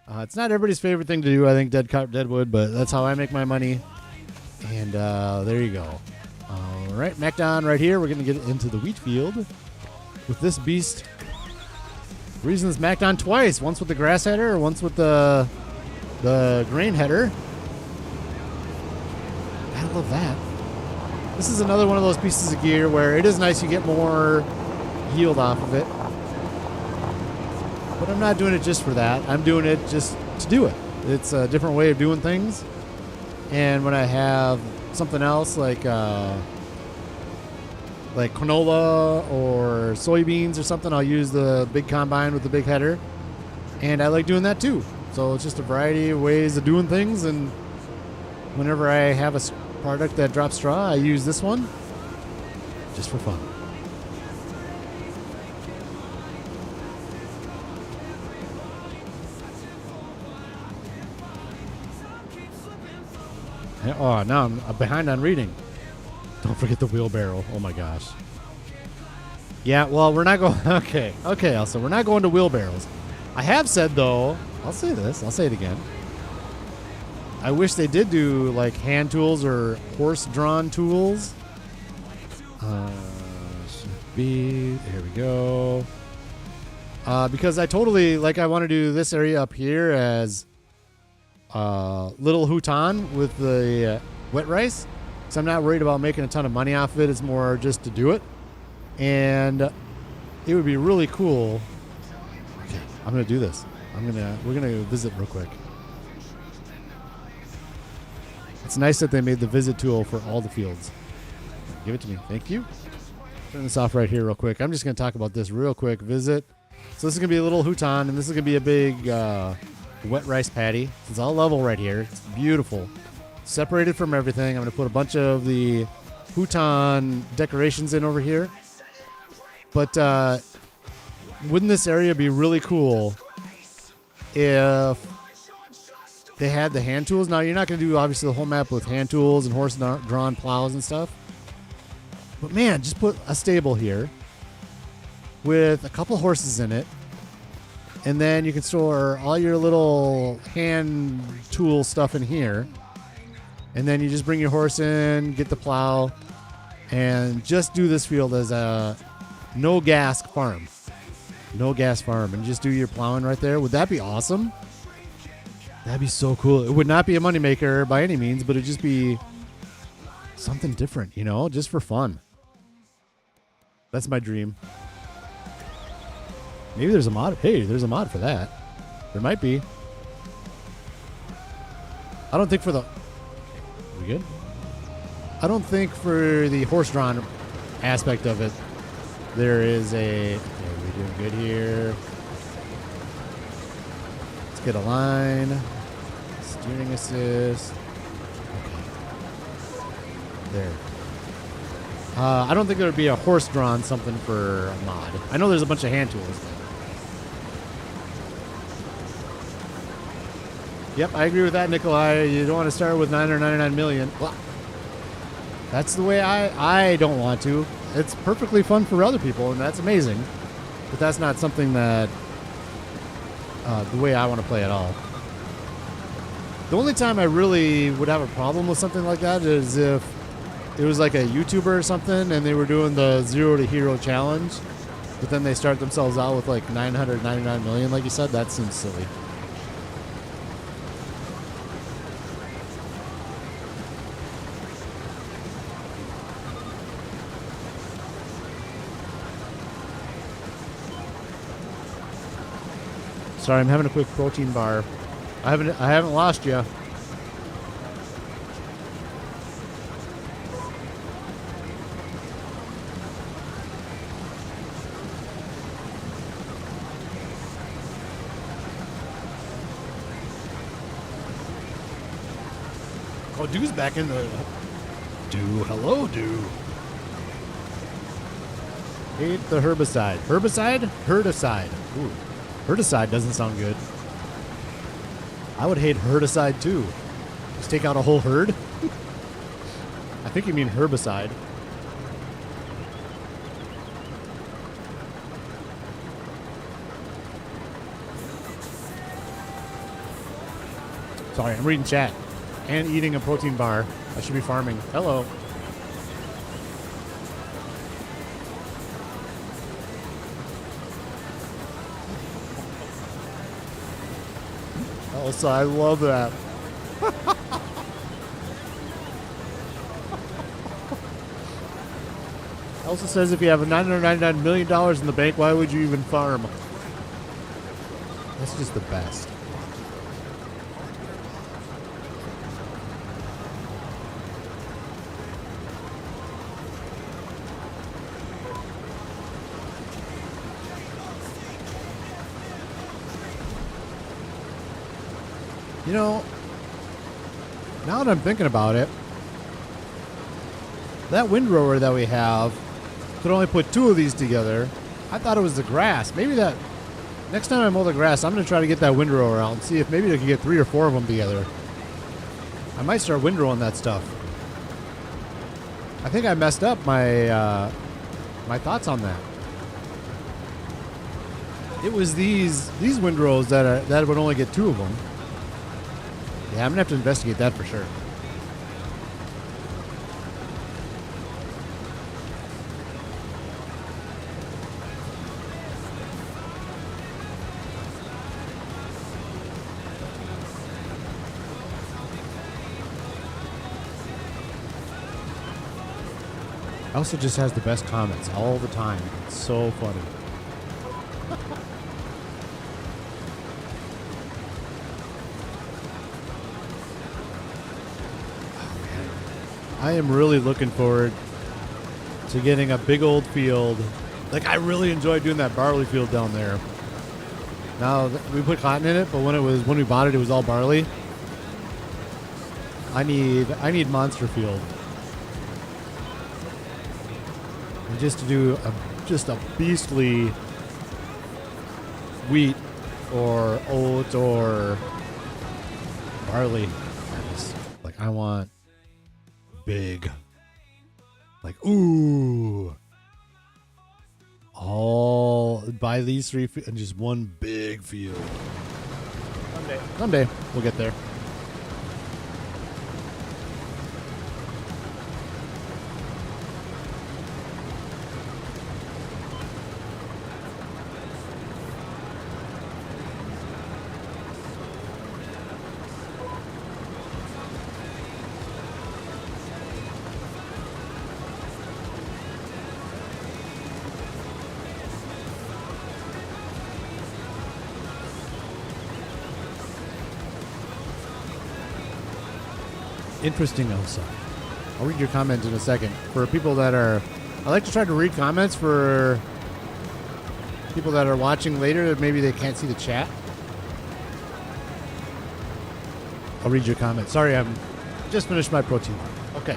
It's not everybody's favorite thing to do, I think, Deadwood, but that's how I make my money. And there you go. All right, MacDon right here. We're going to get into the wheat field with this beast. The reason it's MacDon twice, once with the grass header, once with the grain header. I love that. This is another one of those pieces of gear where it is nice you get more yield off of it. But I'm not doing it just for that. I'm doing it just to do it. It's a different way of doing things. And when I have something else like canola or soybeans or something, I'll use the big combine with the big header. And I like doing that too. So it's just a variety of ways of doing things. And whenever I have a product that drops straw, I use this one just for fun. Oh, now I'm behind on reading. Don't forget the wheelbarrow. Oh my gosh. Yeah, well, we're not going. Okay, Elsa, we're not going to wheelbarrows. I have said, though, I'll say this, I'll say it again. I wish they did do like hand tools or horse-drawn tools. Should be, there we go. Because I totally, like, I want to do this area up here as little hutan with the wet rice. So I'm not worried about making a ton of money off of it. It's more just to do it. And it would be really cool. Okay, I'm going to do this. We're going to visit real quick. It's nice that they made the visit tool for all the fields. Give it to me. Thank you. Turn this off right here real quick. I'm just going to talk about this real quick. Visit. So this is going to be a little hutan, and this is going to be a big wet rice paddy. It's all level right here. It's beautiful. Separated from everything. I'm going to put a bunch of the hutan decorations in over here. But wouldn't this area be really cool if they had the hand tools? Now, you're not going to do, obviously, the whole map with hand tools and horse-drawn plows and stuff. But, man, just put a stable here with a couple horses in it. And then you can store all your little hand tool stuff in here. And then you just bring your horse in, get the plow, and just do this field as a no-gas farm. No-gas farm. And just do your plowing right there. Would that be awesome? That'd be so cool. It would not be a moneymaker by any means, but it'd just be something different, you know, just for fun. That's my dream. Maybe there's a mod. Hey, there's a mod for that. There might be. I don't think for the... We good? I don't think for the horse-drawn aspect of it, there is a... Okay, we're doing good here. Let's get a line. Steering assist. Okay. There. I don't think there would be a horse-drawn something for a mod. I know there's a bunch of hand tools. Yep, I agree with that, Nikolai. You don't want to start with 999 million. Well, that's the way I don't want to. It's perfectly fun for other people, and that's amazing. But that's not something that the way I want to play at all. The only time I really would have a problem with something like that is if it was like a YouTuber or something and they were doing the 0 to hero challenge, but then they start themselves out with like 999 million, like you said. That seems silly. Sorry, I'm having a quick protein bar. I haven't lost you. Oh, Dew's back in the... Dew, hello, Dew. Hate the herbicide. Herbicide? Herdicide. Ooh. Herdicide doesn't sound good. I would hate herdicide too. Just take out a whole herd? I think you mean herbicide. Sorry, I'm reading chat. And eating a protein bar. I should be farming. Hello. Elsa, I love that. Also says if you have $999 million in the bank, why would you even farm? That's just the best. You know, now that I'm thinking about it, that windrower that we have could only put 2 of these together. I thought it was the grass. Maybe that next time I mow the grass, I'm going to try to get that windrower out and see if maybe I can get 3 or 4 of them together. I might start windrowing that stuff. I think I messed up my my thoughts on that. It was these windrows that would only get 2 of them. Yeah, I'm going to have to investigate that for sure. Elsa just has the best comments all the time. It's so funny. I am really looking forward to getting a big old field. Like, I really enjoyed doing that barley field down there. Now, we put cotton in it, but when we bought it, it was all barley. I need monster field. And just to do a beastly wheat or oat or barley. I want big. Like, ooh. All buy these 3 and just one big field. Someday we'll get there. Interesting, Elsa. I'll read your comment in a second. For people that are... I like to try to read comments for people that are watching later that maybe they can't see the chat. I'll read your comment. Sorry, I'm just finished my protein. Okay.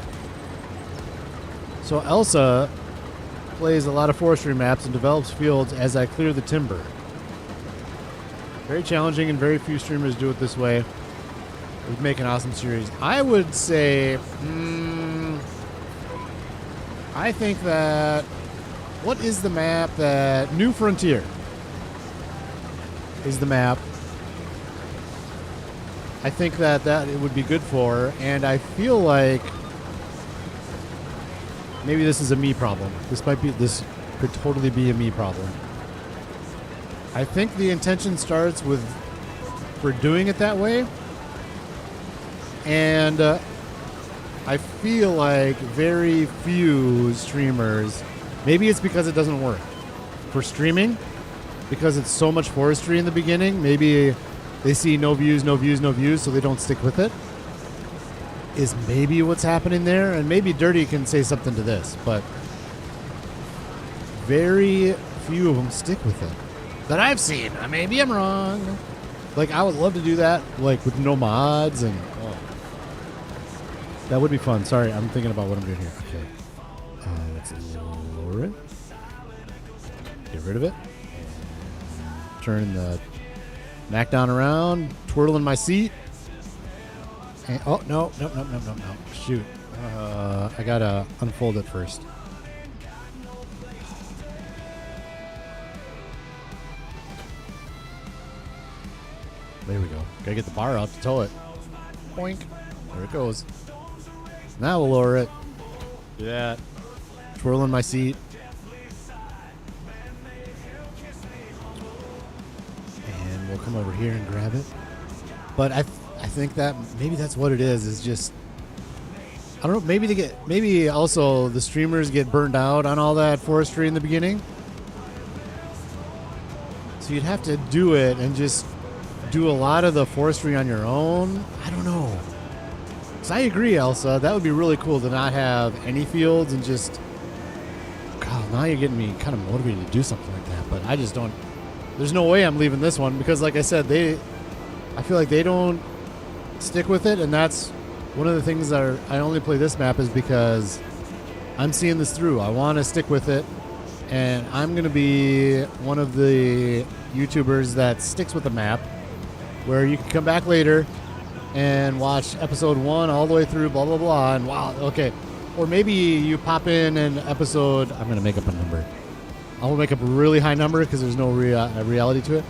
So Elsa plays a lot of forestry maps and develops fields as I clear the timber. Very challenging and very few streamers do it this way. It would make an awesome series. I would say, I think that, what is the map that, New Frontier is the map. I think that it would be good for, and I feel like maybe this is a me problem. This could totally be a me problem. I think the intention starts for doing it that way. And I feel like very few streamers, maybe it's because it doesn't work for streaming, because it's so much forestry in the beginning. Maybe they see no views, so they don't stick with it. Is maybe what's happening there. And maybe Dirty can say something to this, but very few of them stick with it that I've seen. Maybe I'm wrong. Like, I would love to do that, like, with no mods and... That would be fun. Sorry, I'm thinking about what I'm doing here. Okay. Let's lower it. Get rid of it. Turn the Mac down around. Twirling my seat. And, oh, no. Shoot. I gotta unfold it first. There we go. Gotta get the bar out to tow it. Boink. There it goes. Now we'll lower it. Do that. Twirling my seat. And we'll come over here and grab it. But I think that maybe that's what it is just I don't know. Maybe also the streamers get burned out on all that forestry in the beginning. So you'd have to do it and just do a lot of the forestry on your own. I don't know. Because I agree, Elsa. That would be really cool to not have any fields and just... God, now you're getting me kind of motivated to do something like that. But I just don't... There's no way I'm leaving this one because, like I said, I feel like they don't stick with it. And that's one of the things that I only play this map is because I'm seeing this through. I want to stick with it. And I'm going to be one of the YouTubers that sticks with the map where you can come back later and watch episode 1 all the way through, blah, blah, blah, and wow, okay. Or maybe you pop in an episode, I'm going to make up a number. I'll make up a really high number because there's no reality to it.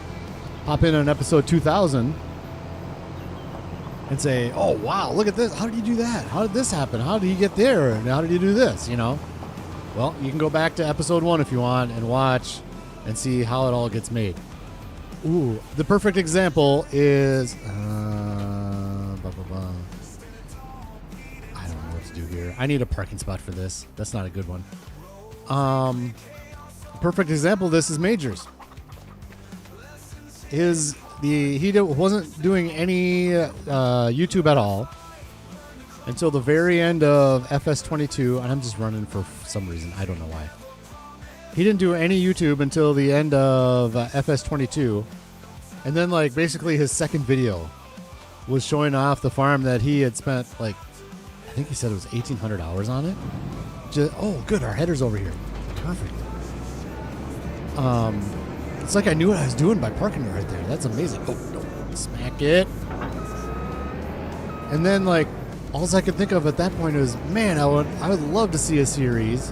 Pop in on episode 2000 and say, oh, wow, look at this. How did you do that? How did this happen? How did you get there? And how did you do this, you know? Well, you can go back to episode 1 if you want and watch and see how it all gets made. Ooh, the perfect example is... blah, blah, blah. I don't know what to do here. I need a parking spot for this. That's not a good one. Perfect example of this is Majors. He wasn't doing any YouTube at all until the very end of FS25, and I'm just running for some reason. I don't know why. He didn't do any YouTube until the end of FS25, and then like basically his second video was showing off the farm that he had spent like, I think he said it was 1,800 hours on it. Oh, good, our header's over here. Perfect. It's like I knew what I was doing by parking it right there. That's amazing. Oh, no, smack it. And then like, all I could think of at that point was, man, I would love to see a series.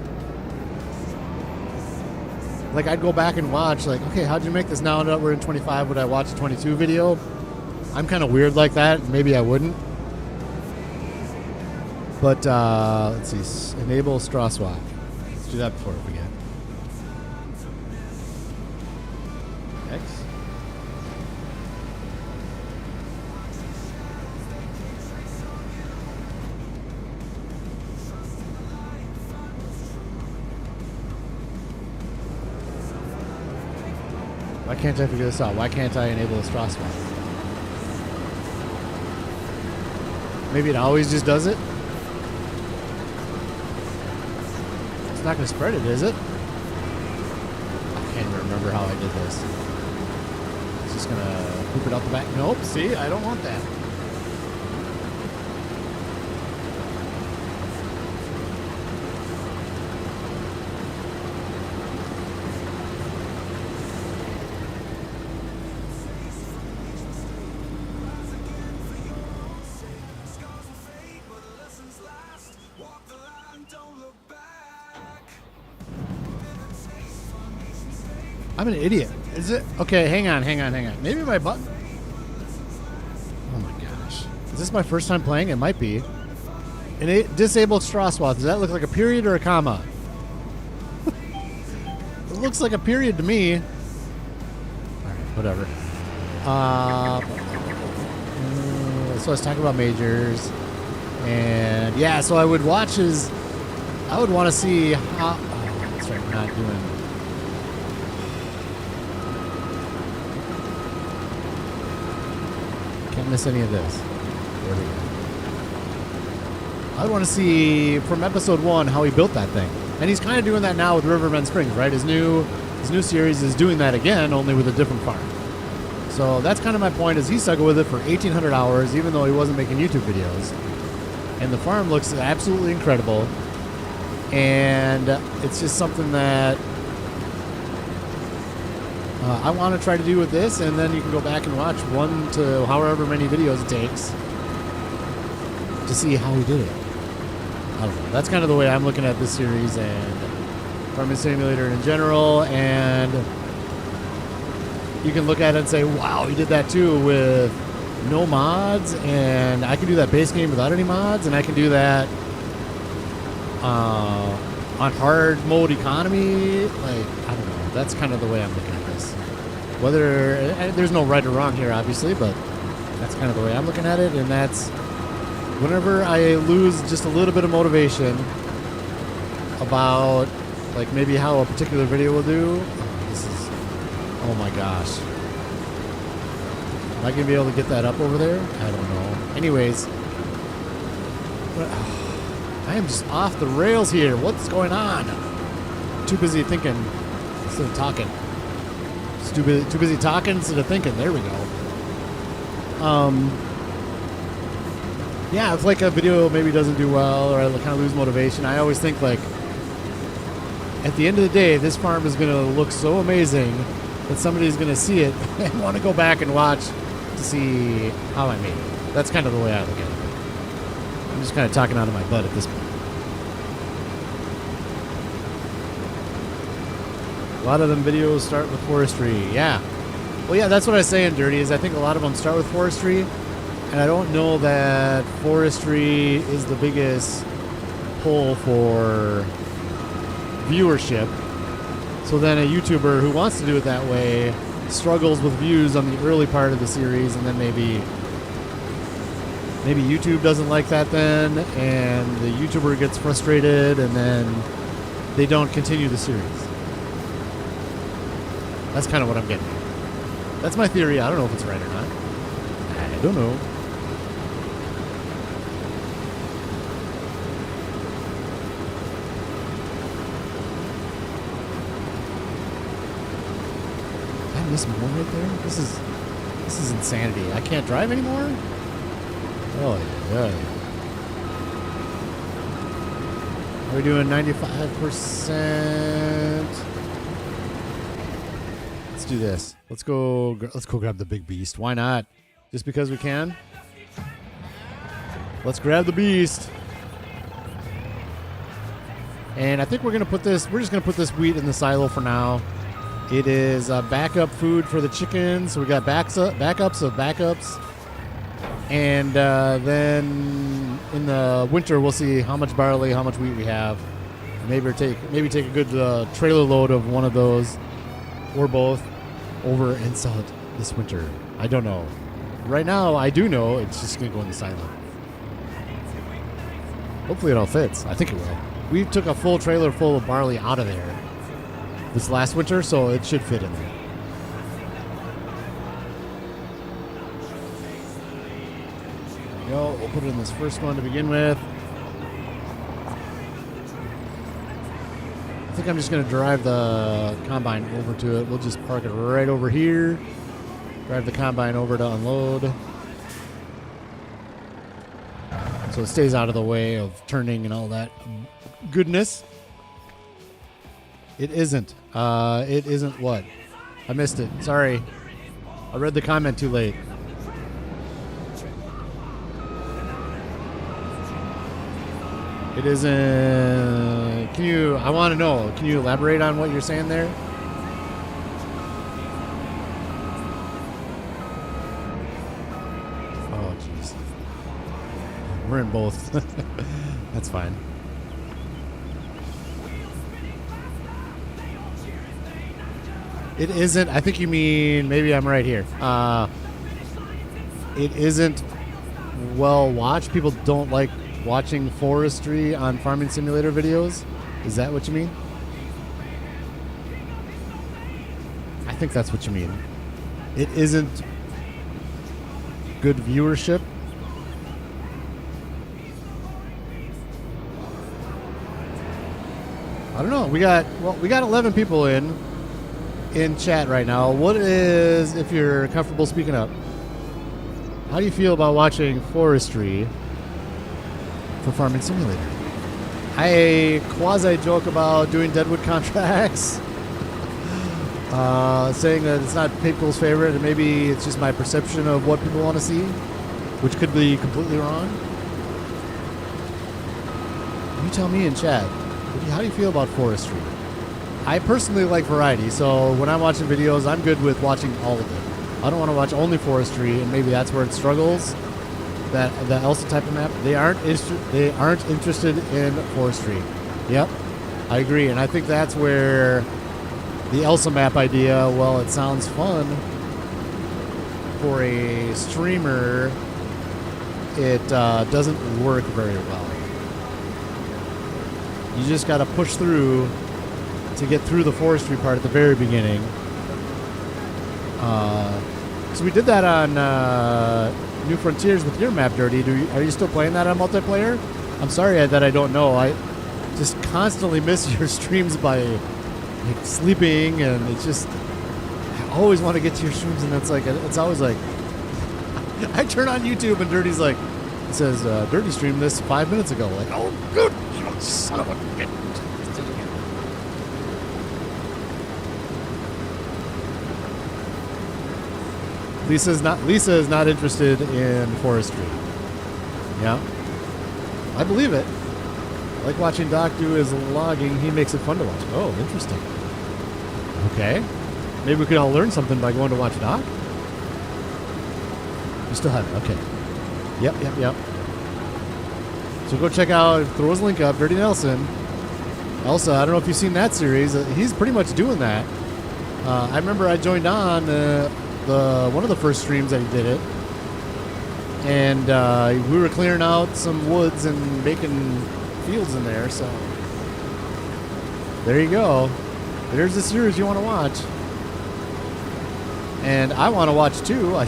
Like, I'd go back and watch, like, okay, how'd you make this? Now that we're in 25, would I watch a 22 video? I'm kind of weird like that. Maybe I wouldn't. But, let's see. Enable straw swap. Let's do that before we forget. X. Why can't I figure this out? Why can't I enable a straw swap? Maybe it always just does it? It's not going to spread it, is it? I can't even remember how I did this. It's just going to poop it out the back. Nope, see? I don't want that. I'm an idiot. Is it? Okay, hang on. Maybe my button... Oh my gosh. Is this my first time playing? It might be. Disabled straw swap. Does that look like a period or a comma? It looks like a period to me. Alright, whatever. So I was talking about Majors. And yeah, so I would watch his... I would want to see how... Oh, that's right, we're not doing... Can't miss any of this. There we go. I want to see from episode 1 how he built that thing, and he's kind of doing that now with Riverbend Springs, right? His new series is doing that again, only with a different farm. So that's kind of my point. Is he stuck with it for 1,800 hours, even though he wasn't making YouTube videos, and the farm looks absolutely incredible. And it's just something that I want to try to do with this, and then you can go back and watch 1 to however many videos it takes to see how he did it. I don't know. That's kind of the way I'm looking at this series and Farming Simulator in general, and you can look at it and say, wow, he did that too with no mods, and I can do that base game without any mods, and I can do that on hard mode economy. Like, I don't know. That's kind of the way I'm looking at this. Whether there's no right or wrong here, obviously, but that's kind of the way I'm looking at it, and that's whenever I lose just a little bit of motivation about like maybe how a particular video will do, oh my gosh. Am I going to be able to get that up over there? I don't know. Anyways, I am just off the rails here. What's going on? Too busy thinking instead of talking. Just too busy talking instead of thinking. There we go. Yeah, if like a video maybe doesn't do well or I kind of lose motivation, I always think like at the end of the day, this farm is going to look so amazing that somebody's going to see it and want to go back and watch to see how I made it. That's kind of the way I look at it. I'm just kind of talking out of my butt at this point. A lot of them videos start with forestry. Yeah. Well, yeah, that's what I was saying, Dirty, is I think a lot of them start with forestry, and I don't know that forestry is the biggest pull for viewership. So then a YouTuber who wants to do it that way struggles with views on the early part of the series, and then maybe YouTube doesn't like that then, and the YouTuber gets frustrated, and then they don't continue the series. That's kind of what I'm getting at. That's my theory. I don't know if it's right or not. I don't know. Did I miss more right there? This is insanity. I can't drive anymore? Oh, yeah. Are we doing 95%? Let's do this. Let's go grab the big beast. Why not? Just because we can? Let's grab the beast. And I think we're just going to put this wheat in the silo for now. It is backup food for the chickens. So we got backups of backups. And then in the winter, we'll see how much barley, how much wheat we have. Maybe take a good trailer load of one of those or both over and sell it this winter. I don't know. Right now, I do know it's just going to go in the silo. Hopefully it all fits. I think it will. We took a full trailer full of barley out of there this last winter, so it should fit in there. There we go. We'll put it in this first one to begin with. I think I'm just going to drive the combine over to it. We'll just park it right over here. Drive the combine over to unload. So it stays out of the way of turning and all that goodness. It isn't. It isn't what? I missed it. Sorry. I read the comment too late. It isn't. I want to know. Can you elaborate on what you're saying there? Oh, jeez. We're in both. That's fine. It isn't. I think you mean, maybe I'm right here. It isn't well watched. People don't like watching forestry on Farming Simulator videos. Is that what you mean? I think that's what you mean. It isn't good viewership. I don't know. We got 11 people in chat right now. What is, if you're comfortable speaking up, how do you feel about watching forestry for Farming Simulator? I quasi-joke about doing Deadwood contracts, saying that it's not people's favorite, and maybe it's just my perception of what people want to see, which could be completely wrong. You tell me in chat, how do you feel about forestry? I personally like variety, so when I'm watching videos, I'm good with watching all of it. I don't want to watch only forestry, and maybe that's where it struggles. That Elsa type of map, they aren't interested in forestry. Yep, I agree, and I think that's where the Elsa map idea, well, it sounds fun for a streamer it doesn't work very well. You just got to push through to get through the forestry part at the very beginning. So we did that on New Frontiers with your map, Dirty. Are you still playing that on multiplayer? I'm sorry that I don't know. I just constantly miss your streams by like sleeping, and it's just I always want to get to your streams, and it's always like I turn on YouTube and Dirty's like, it says Dirty streamed this 5 minutes ago. Like, oh, good, you son of a bitch. Lisa is not interested in forestry. Yeah, I believe it. I like watching Doc do his logging. He makes it fun to watch. Oh, interesting. Okay, maybe we could all learn something by going to watch Doc. You still have it. Okay. Yep. So go check out. Throw his link up. Dirty Nelson. Elsa. I don't know if you've seen that series. He's pretty much doing that. I remember I joined on. One of the first streams that he did it, and we were clearing out some woods and making fields in there. So there you go. There's the series you want to watch, and I want to watch too. I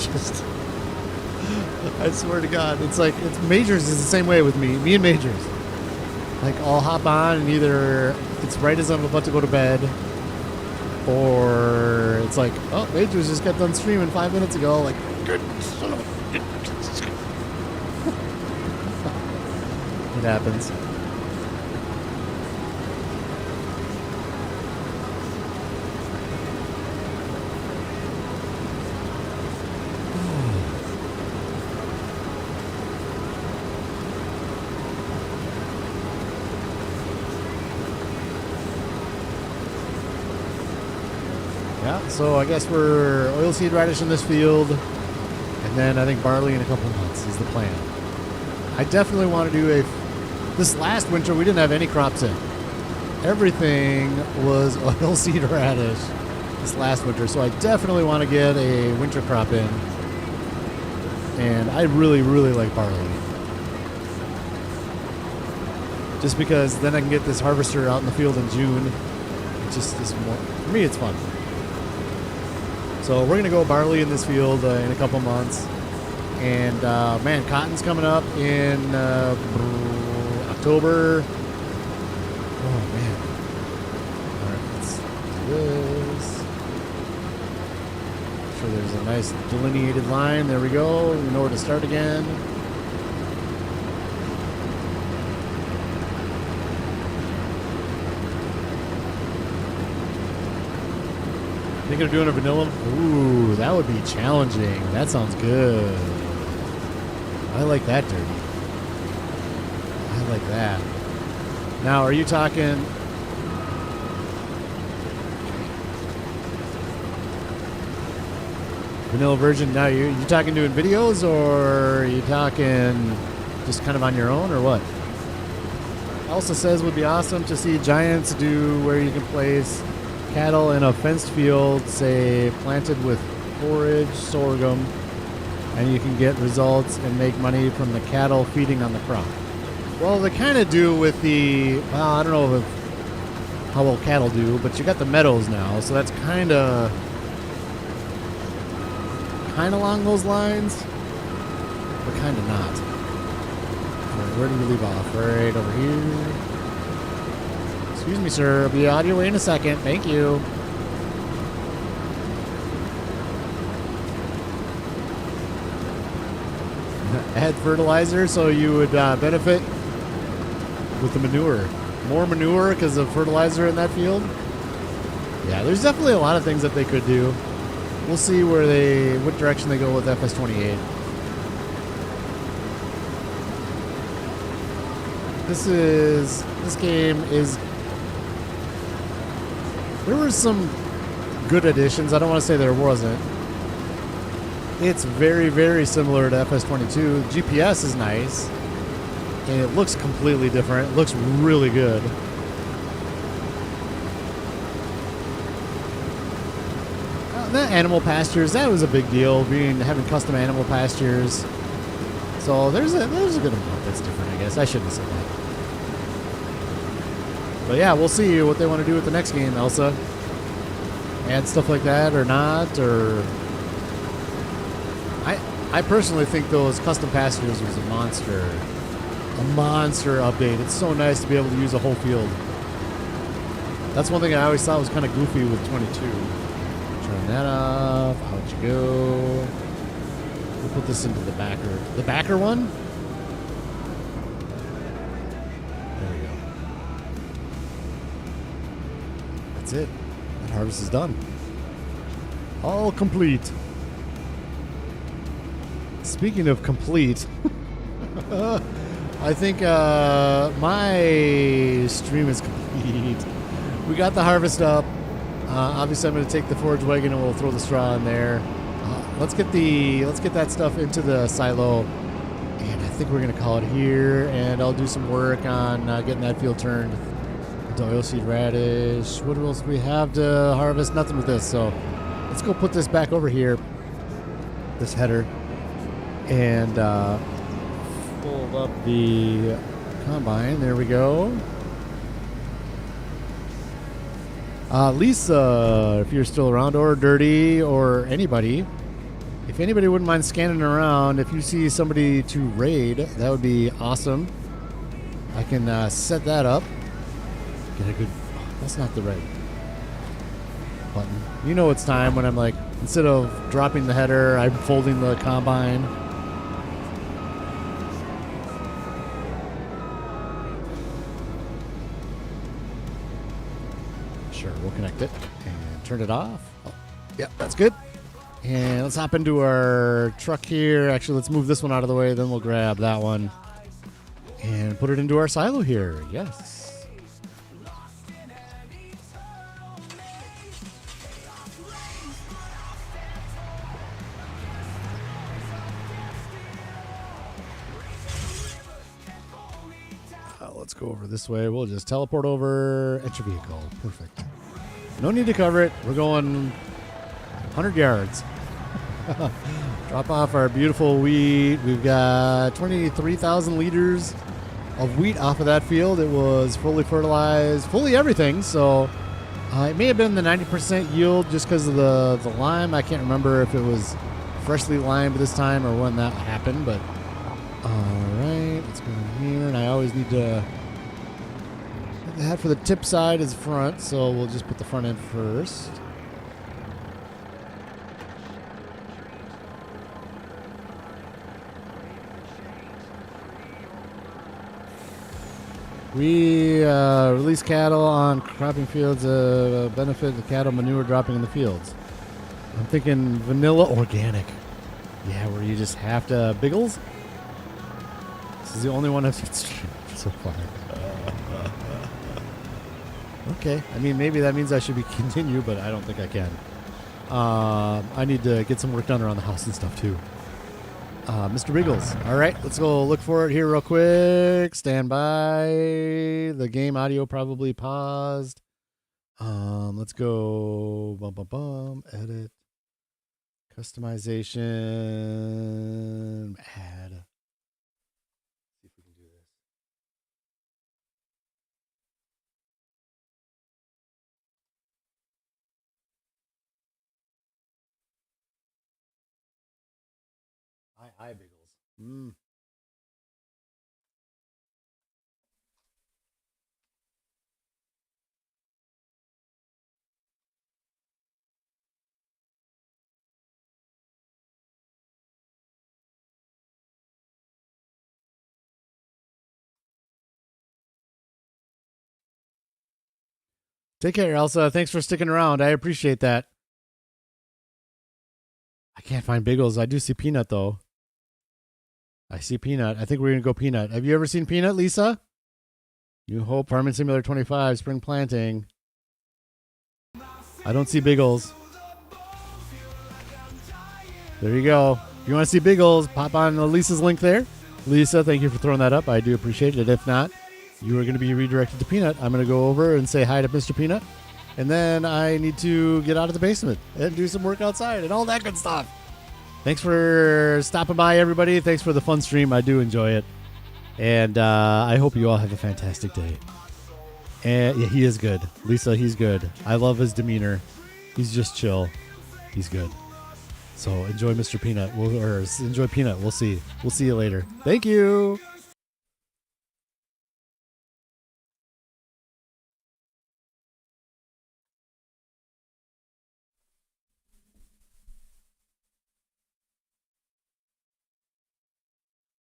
swear to God, it's Majors is the same way with me and Majors. Like I'll hop on and either it's right as I'm about to go to bed. Or it's like, oh, Majors just got done streaming 5 minutes ago. Like, good son of a... It happens. Yeah, so I guess we're oilseed radish in this field, and then I think barley in a couple of months is the plan. I definitely want to do this last winter we didn't have any crops in. Everything was oilseed radish this last winter, so I definitely want to get a winter crop in. And I really, really like barley. Just because then I can get this harvester out in the field in June. It just is more, for me it's fun. So we're going to go barley in this field in a couple months. And, man, cotton's coming up in October. Oh, man. All right, let's do this. Make sure there's a nice delineated line. There we go. We know where to start again. Thinking of doing a vanilla? Ooh, that would be challenging. That sounds good. I like that, Dirty. I like that. Now, are you talking... vanilla version? Now, you talking doing videos, or are you talking just kind of on your own, or what? Elsa says would be awesome to see Giants do where you can place cattle in a fenced field, say planted with forage, sorghum, and you can get results and make money from the cattle feeding on the crop. Well, they kind of do with the, well, I don't know how well cattle do, but you got the meadows now, so that's kind of along those lines, but kind of not. All right, where do we leave off? Right over here. Excuse me, sir. I'll be on your way in a second. Thank you. Add fertilizer so you would benefit with the manure. More manure because of fertilizer in that field. Yeah, there's definitely a lot of things that they could do. We'll see what direction they go with FS28. This game is... There were some good additions. I don't want to say there wasn't. It's very, very similar to FS22. GPS is nice. And it looks completely different. It looks really good. The animal pastures, that was a big deal. Having custom animal pastures. So there's a good amount that's different, I guess. I shouldn't have said that. But yeah, we'll see what they want to do with the next game, Elsa. Add stuff like that or not, or... I personally think those custom pastures was a monster update. It's so nice to be able to use a whole field. That's one thing I always thought was kind of goofy with 22. Turn that off. Out you go. We'll put this into the backer. The backer one? There we go. That's it. That harvest is done. All complete. Speaking of complete, I think my stream is complete. We got the harvest up. Obviously, I'm going to take the forage wagon and we'll throw the straw in there. Let's get that stuff into the silo, and I think we're going to call it here. And I'll do some work on getting that field turned into oilseed radish. What else do we have to harvest? Nothing with this. So let's go put this back over here. This header. And fold up the combine. There we go. Lisa, if you're still around, or Dirty, or anybody, if anybody wouldn't mind scanning around, if you see somebody to raid, that would be awesome. I can set that up. Get a good... Oh, that's not the right button. You know it's time when I'm like, instead of dropping the header, I'm folding the combine. We'll connect it and turn it off. Oh, yep, that's good. And let's hop into our truck here. Actually, let's move this one out of the way. Then we'll grab that one and put it into our silo here. Yes. Let's go over this way. We'll just teleport over. Enter vehicle. Perfect. No need to cover it. We're going 100 yards. Drop off our beautiful wheat. We've got 23,000 liters of wheat off of that field. It was fully fertilized, fully everything. So it may have been the 90% yield just because of the lime. I can't remember if it was freshly limed this time or when that happened. But all right, let's go in here. And I always need to... That for the tip side is front, so we'll just put the front end first. We release cattle on cropping fields, benefit the cattle manure dropping in the fields. I'm thinking vanilla organic. Yeah, where you just have to... Biggles? This is the only one I've seen so far. Okay, I mean, maybe that means I should be continue, but I don't think I can. I need to get some work done around the house and stuff, too. Mr. Biggles. All right, let's go look for it here real quick. Stand by. The game audio probably paused. Let's go. Edit. Customization. Add. See if we can do this. Hi, Biggles. Take care, Elsa. Thanks for sticking around. I appreciate that. I can't find Biggles. I do see Peanut, though. I see Peanut. I think we're going to go Peanut. Have you ever seen Peanut, Lisa? New Hope, Farming Simulator 25, Spring Planting. I don't see Biggles. There you go. If you want to see Biggles, pop on Lisa's link there. Lisa, thank you for throwing that up. I do appreciate it. If not, you are going to be redirected to Peanut. I'm going to go over and say hi to Mr. Peanut. And then I need to get out of the basement and do some work outside and all that good stuff. Thanks for stopping by, everybody. Thanks for the fun stream. I do enjoy it. And I hope you all have a fantastic day. And yeah, he is good. Lisa, he's good. I love his demeanor. He's just chill. He's good. So enjoy Mr. Peanut. Enjoy Peanut. We'll see. We'll see you later. Thank you.